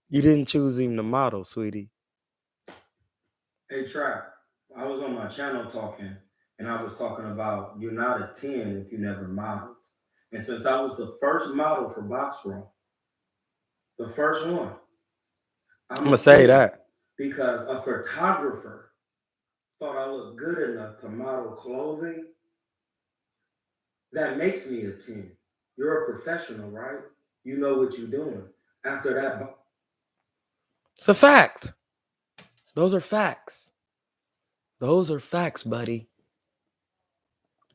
You didn't choose him to model, sweetie. Hey, Trap, I was on my channel talking, and I was talking about you're not a 10 if you never modeled. And since I was the first model for Box Raw, the first one, I'm going to say that because a photographer thought I looked good enough to model clothing. That makes me a 10. You're a professional, right? You know what you're doing. After that, it's a fact. Those are facts. Those are facts, buddy.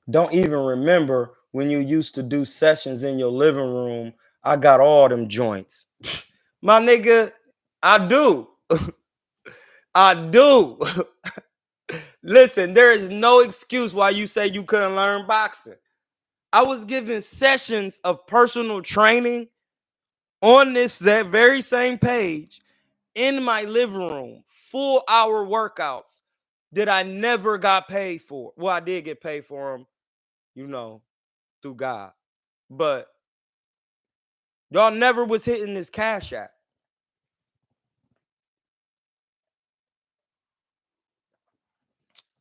Don't even remember when you used to do sessions in your living room. I got all them joints. My nigga, I do. I do. Listen, there is no excuse why you say you couldn't learn boxing. I was given sessions of personal training on that very same page in my living room, full hour workouts that I never got paid for. Well, I did get paid for them, you know, through God. But y'all never was hitting this cash app.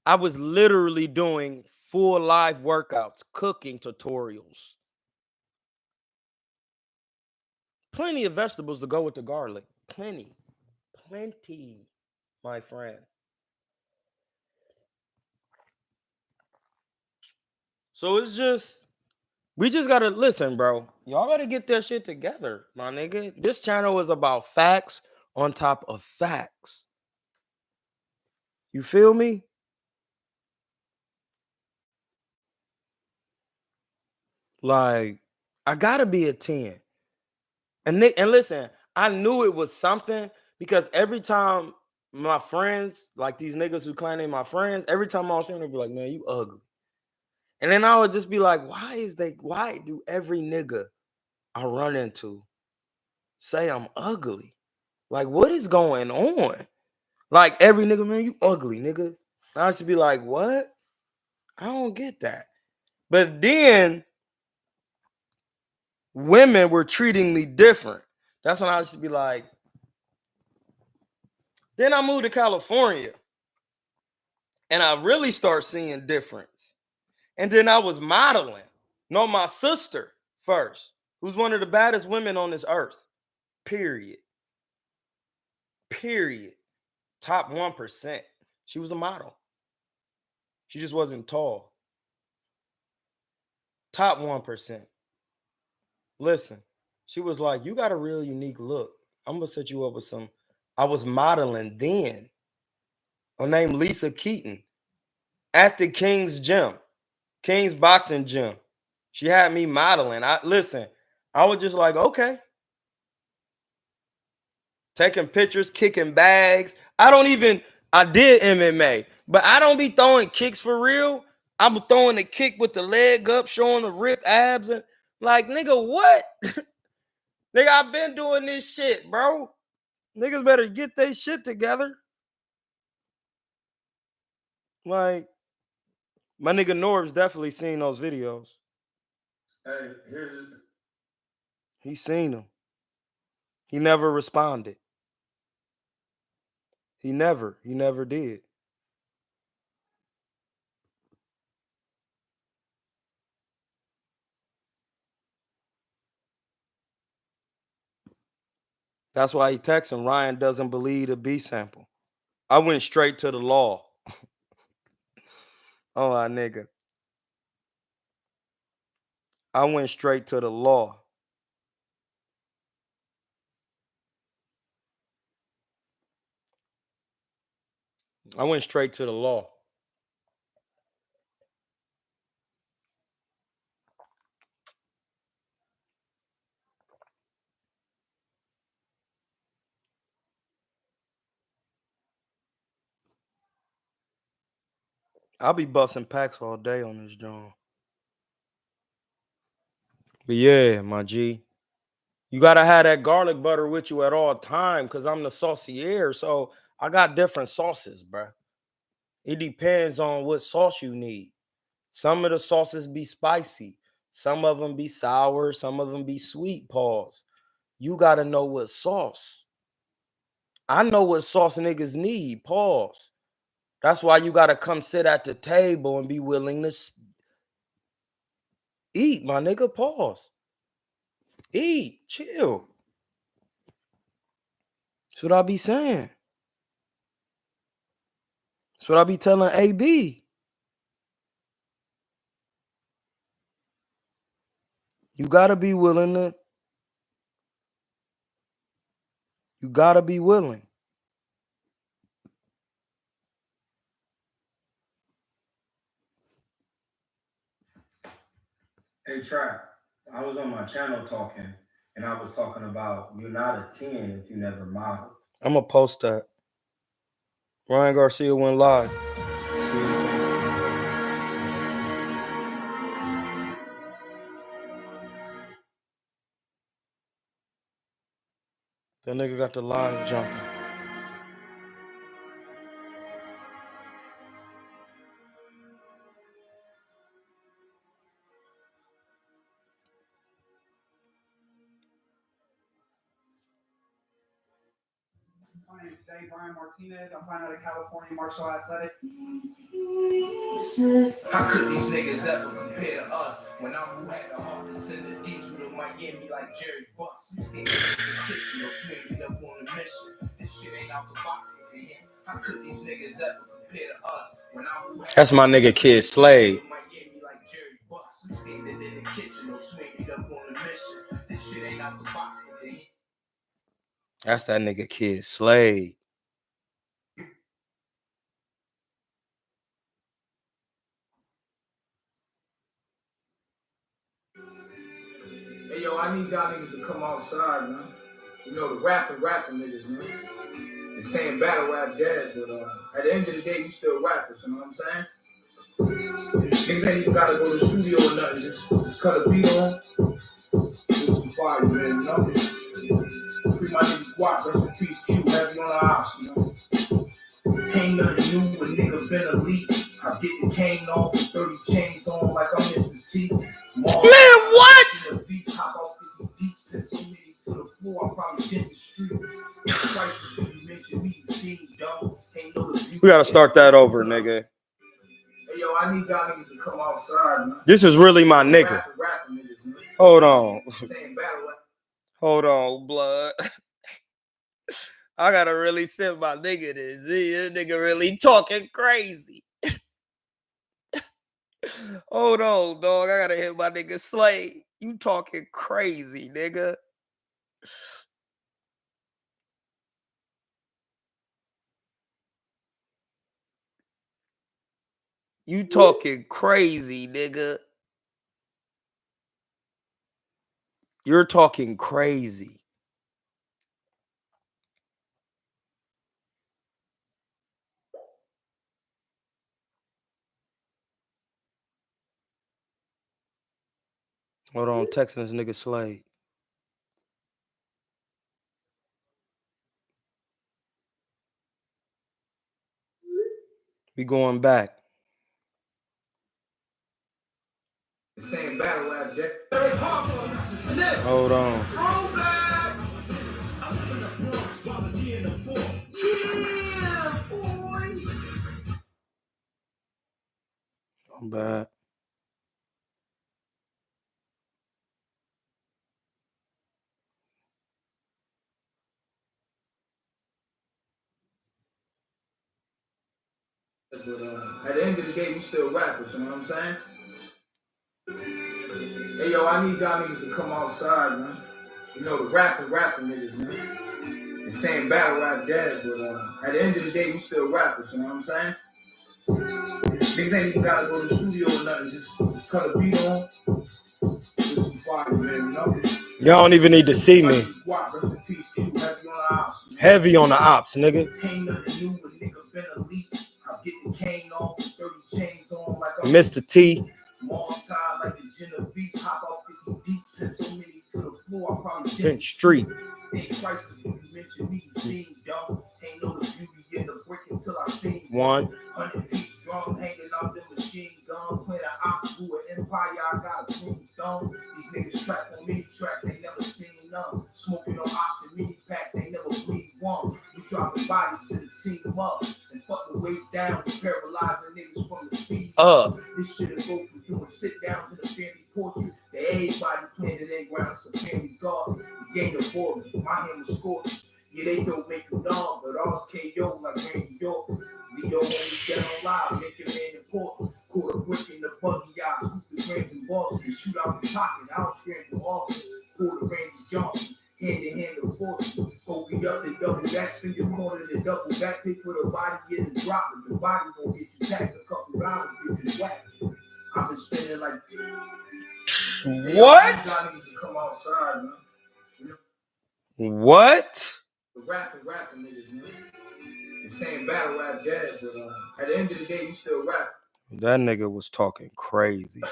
I was literally doing full live workouts, cooking tutorials. Plenty of vegetables to go with the garlic. Plenty, my friend. So it's just, we just gotta listen, bro. Y'all gotta get that shit together, my nigga. This channel is about facts on top of facts. You feel me? Like, I gotta be a 10. And listen, I knew it was something because every time my friends, like these niggas who claim they my friends, every time I was saying, they'd be like, man, you ugly. And then I would just be like, why do every nigga I run into say I'm ugly? Like, what is going on? Like, every nigga, man, you ugly, nigga. And I should be like, what? I don't get that. But then women were treating me different. That's when I should be like, then I moved to California and I really start seeing difference. And then I was modeling. No, my sister first, who's one of the baddest women on this earth. Period. Top 1%. She was a model. She just wasn't tall. Top 1%. Listen, she was like, you got a real unique look. I'm going to set you up with some. I was modeling then. Her name Lisa Keaton at the King's Gym, King's Boxing Gym. She had me modeling. I was just like, okay. Taking pictures, kicking bags. I did MMA, but I don't be throwing kicks for real. I'm throwing the kick with the leg up, showing the ripped abs. And like, nigga, what? Nigga, I've been doing this shit, bro. Niggas better get their shit together. Like, my nigga Norb's definitely seen those videos. Hey, He seen them. He never responded. He never did. That's why he texting Ryan doesn't believe the B sample. I went straight to the law. Oh, my nigga. I went straight to the law. I went straight to the law. I'll be busting packs all day on this joint. But yeah, my G. You gotta have that garlic butter with you at all time because I'm the saucier. So I got different sauces, bro. It depends on what sauce you need. Some of the sauces be spicy. Some of them be sour. Some of them be sweet. Pause. You gotta know what sauce. I know what sauce niggas need. Pause. That's why you gotta come sit at the table and be willing to eat, my nigga. Pause. Eat. Chill. That's what I be saying. That's what I be telling AB. You gotta be willing to. You gotta be willing. Hey, Trap, I was on my channel talking, and I was talking about you're not a 10 if you never modeled. I'm gonna post that. Ryan Garcia went live. Let's see what he's talking about. That nigga got the live jumping. My name is Zay Brian Martinez. I'm flying out of California Martial Athletic. How could these niggas ever compare to us? When I'm who had the heart to send the diesel to Miami like Jerry Buss. No swimming up on the mission. This shit ain't out the box. How could these niggas ever compare to us? When I'm who had That's my nigga Kid Slade. Miami like Jerry Buss. Standing in the kitchen, no swimming up on the mission. This shit ain't out the box. That's that nigga Kid Slade. Hey yo, I need y'all niggas to come outside, man. You know, the rapping niggas, man. They're saying battle rap dads, but at the end of the day, you still rappers, you know what I'm saying? Niggas ain't even gotta go to the studio or nothing. Just cut a beat on, do some fire, man, you know? Free my nigga Guap, rest in peace, Q, heavy on the ops, you know? Ain't nothing new, a nigga been elite. I get the cane off and 30 chains on like I'm Mr. T. Man, what? Hop off 50 deep, and so many to the floor, I probably did the street. We gotta start that over, nigga. Hey, yo, I need y'all niggas to come outside, man. This is really my nigga. Hold on. Hold on, blood. I gotta really send my nigga this. This nigga really talking crazy. Hold on, dog. I gotta hit my nigga Slade. You talking crazy, nigga. You talking crazy, nigga. You're talking crazy. Hold on, texting this nigga Slade. We going back. Same battle rap day. Hold on. I'm bad. But at the end of the day, we still rappers, you know what I'm saying? Hey, yo, I need y'all niggas to come outside, man. You know, the rapping niggas, man. They're saying battle rap dads, but at the end of the day, we still rappers, you know what I'm saying? Niggas ain't even gotta go to the studio or nothing. Just cut a beat on, do some fire, man, you know? Y'all don't even need to see me. Heavy on the ops, nigga. Mr. T. Bench Street. One. These niggas trapped on mini tracks, ain't never seen none. Smoking on ops and mini packs, ain't never breathed one. We dropping bodies to the team up and fuck the waist down, paralyzing niggas from the feet up. This shit'll go from doing sit downs in the family portrait to everybody playing in their ground, some family guard. The game of board, my hand was scorched. Yeah, they don't make them dog, but ours KO like Randy York. Leo only get on live, make a man important. Caught a brick in the buggy, I scoop the grams and balls and shoot out the pocket. I'll scramble off it. Pull the Randy Johnson, hand in hand the fortune. Hold me up the double back, spin your corner the double back, pay for the body, get the drop it. The body gon' get you taxed a couple dollars, get you whacked. I've been spending like what? Come outside, man. What? The rapping niggas, man. saying battle rap dead, but at the end of the day, we still rap. That nigga was talking crazy.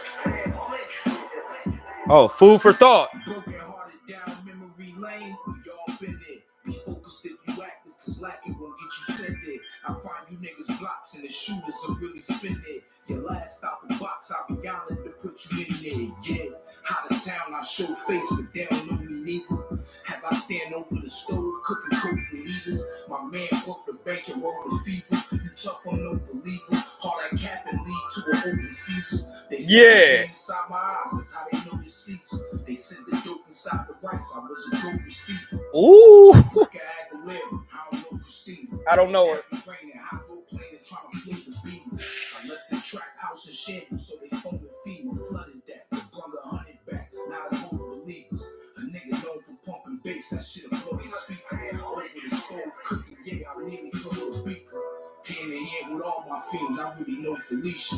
Oh, food for thought. Broken hearted down memory lane. Y'all been there. Be focused if you active, cause lacking won't get you sent there. I find you niggas blocks and the shooters are really spin there. Your last stop in box, I'll be yelling to put you in there. Yeah, out of town, I show face, but they don't know me neither. As I stand over the stove, cooking coke for leaders. My man broke the bank and rolled the fever. You tough on no believer. All that cap and lead to an open season. They Yeah. inside my eyes, that's how they know the secret. They said the dope inside the rice, I was a dope receiver. Ooh. I don't know it. I left the track house in shambles, so they phoned the FEMA, flooded that. Brother hunted back, now the whole believers. A nigga known for pumping bass, that shit blow his speaker. Over the stove cooking, yeah, I nearly blew a beaker. Hand in hand with all my fiends, I really know Felicia.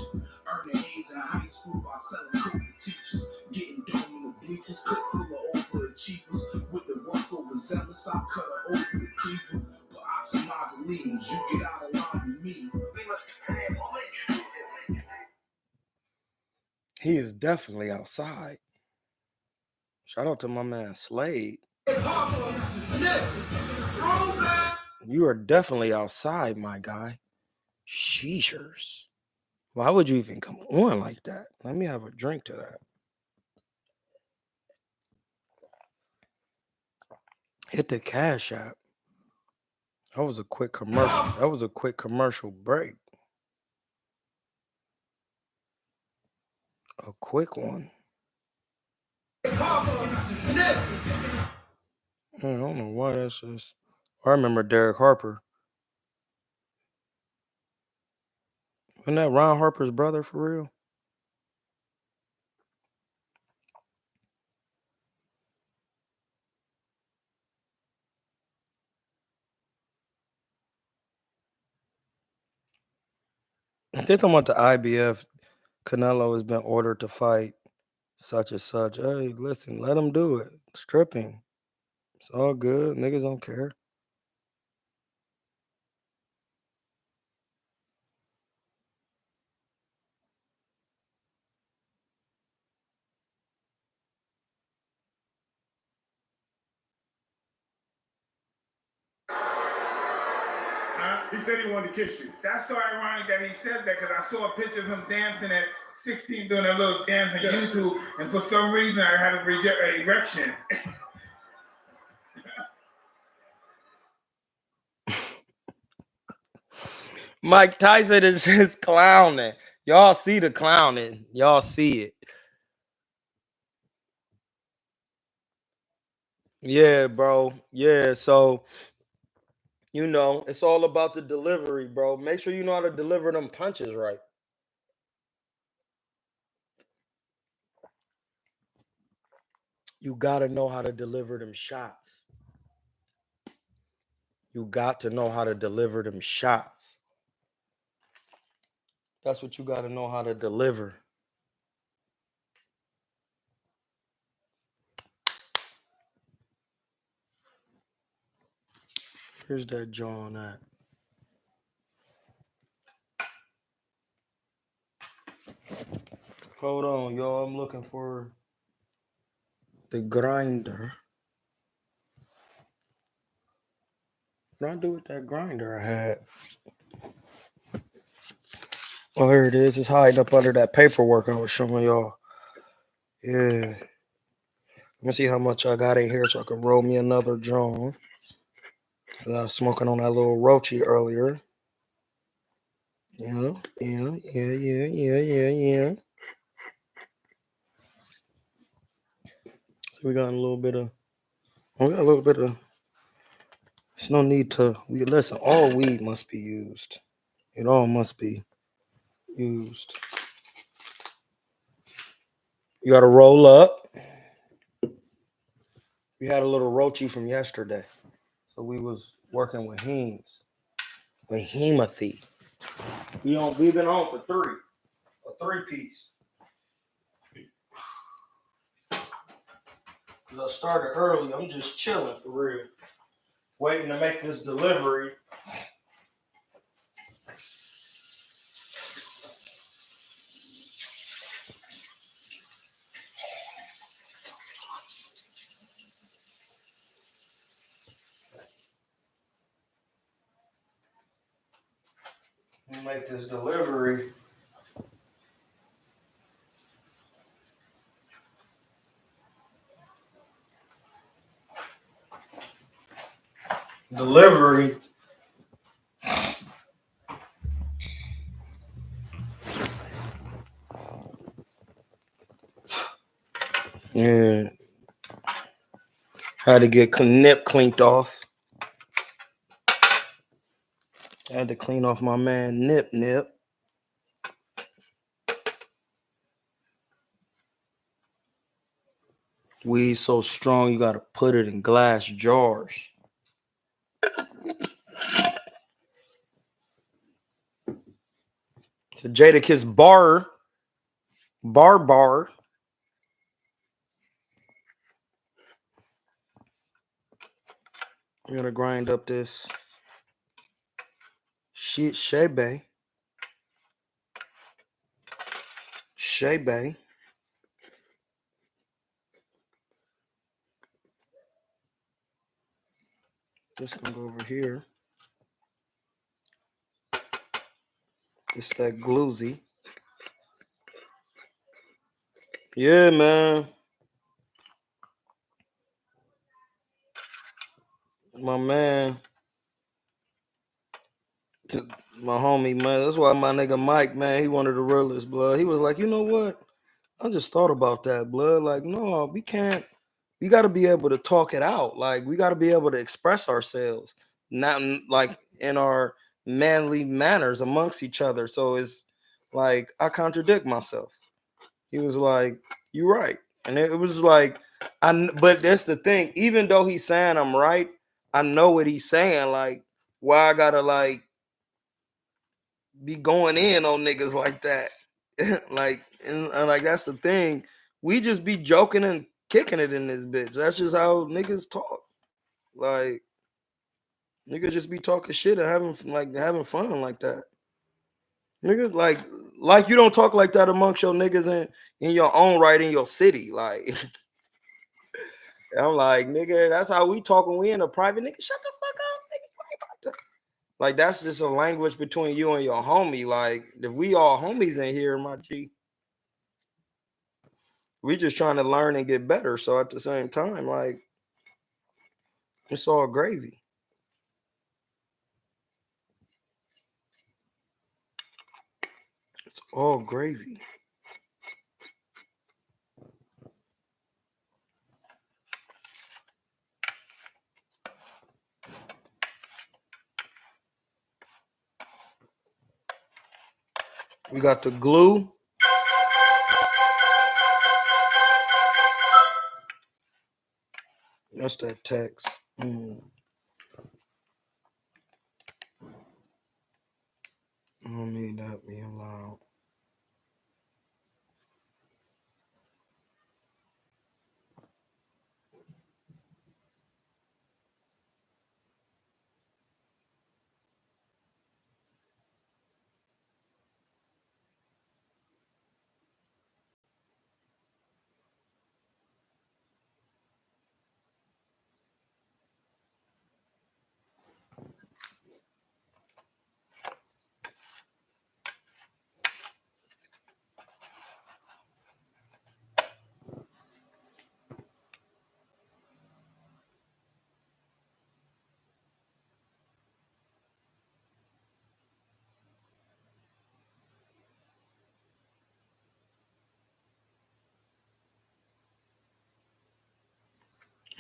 Earning A's in high school by selling coke to teachers. Getting dome in the bleachers, cook full of overachievers. With the work overzealous, I cut her over the cleaver. But ops and mausoleums, you get out of line with me. He is definitely outside. Shout out to my man Slade. You are definitely outside, my guy. Sheeshers. Why would you even come on like that? Let me have a drink to that. Hit the Cash App. That was a quick commercial. That was a quick commercial break. A quick one. I don't know why that's just. I remember Derek Harper. Wasn't that Ron Harper's brother for real? They're talking about the IBF. Canelo has been ordered to fight such and such. Hey, listen, let him do it. Stripping. It's all good. Niggas don't care. He said he wanted to kiss you. That's so ironic that he said that because I saw a picture of him dancing at 16 doing a little dance on YouTube, and for some reason I had an erection. Mike Tyson is just clowning. Y'all see the clowning. Y'all see it. Yeah, bro. Yeah, so, you know, it's all about the delivery, bro. Make sure you know how to deliver them punches right. You got to know how to deliver them shots. You got to know how to deliver them shots. That's what you got to know how to deliver. Here's that John at. Hold on, y'all. I'm looking for the grinder. What did I do with that grinder I had? Oh, here it is. It's hiding up under that paperwork I was showing y'all. Yeah. Let me see how much I got in here so I can roll me another John. I was smoking on that little roachy earlier. Yeah. So we got a little bit of. There's no need to. Listen, all weed must be used. It all must be used. You got to roll up. We had a little roachy from yesterday. So we was working with hemes. With hemathy. We've been on for 3. A 3-piece. I started early. I'm just chilling for real. Waiting to make this delivery. make this delivery. Delivery. Yeah. Had to get nip cleaned off. Had to clean off my man Nip. Weed so strong you gotta put it in glass jars. So Jadakiss bar. I'm gonna grind up this shit Shebe. This can go over here. It's that gloozy. Yeah, man. My man. My homie, man. That's why my nigga Mike, man, he one of the realest, blood. He was like, you know what? I just thought about that, blood. Like, no, we can't. We got to be able to talk it out. Like, we got to be able to express ourselves, not like in our manly manners amongst each other. So it's like I contradict myself. He was like, "You right," and it was like, But that's the thing. Even though he's saying I'm right, I know what he's saying. Like, why I gotta like be going in on niggas like that? Like, and like that's the thing. We just be joking and kicking it in this bitch. That's just how niggas talk. Like, niggas just be talking shit and having fun like that. Niggas like you don't talk like that amongst your niggas in your own right in your city. Like, I'm like, nigga, that's how we talk when we in a private. Nigga, shut the fuck up, nigga. You ain't about to. Like, that's just a language between you and your homie. Like, if we all homies in here, my G, we just trying to learn and get better. So at the same time, like, it's all gravy. It's all gravy. We got the glue. That's that text. I don't need that being loud.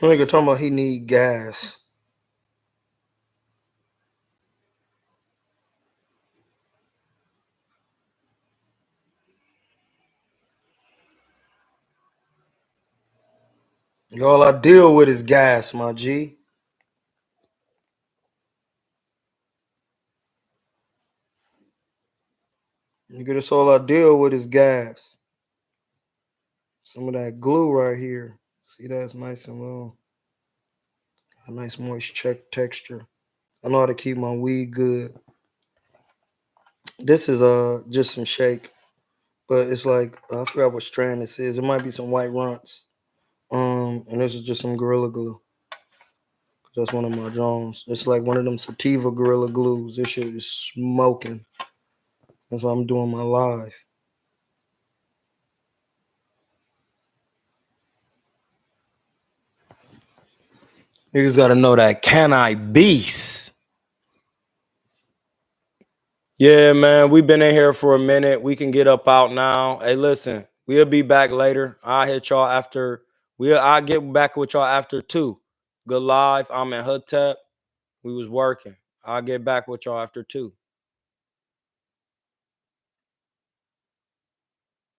Nigga talking about he need gas. All I deal with is gas, my G. Nigga, that's all I deal with is gas. Some of that glue right here. See, that's nice and low. A nice moist texture. I know how to keep my weed good. This is just some shake, but it's like I forgot what strand this is. It might be some white runts. And this is just some Gorilla Glue. That's one of my Jones. It's like one of them sativa Gorilla Glues. This shit is smoking. That's why I'm doing my live. Niggas got to know that can I beast. Yeah, man, we've been in here for a minute. We can get up out now. Hey, listen, we'll be back later. I'll hit y'all after. I'll get back with y'all after 2. Good live. I'm in Hotep. We was working. I'll get back with y'all after 2.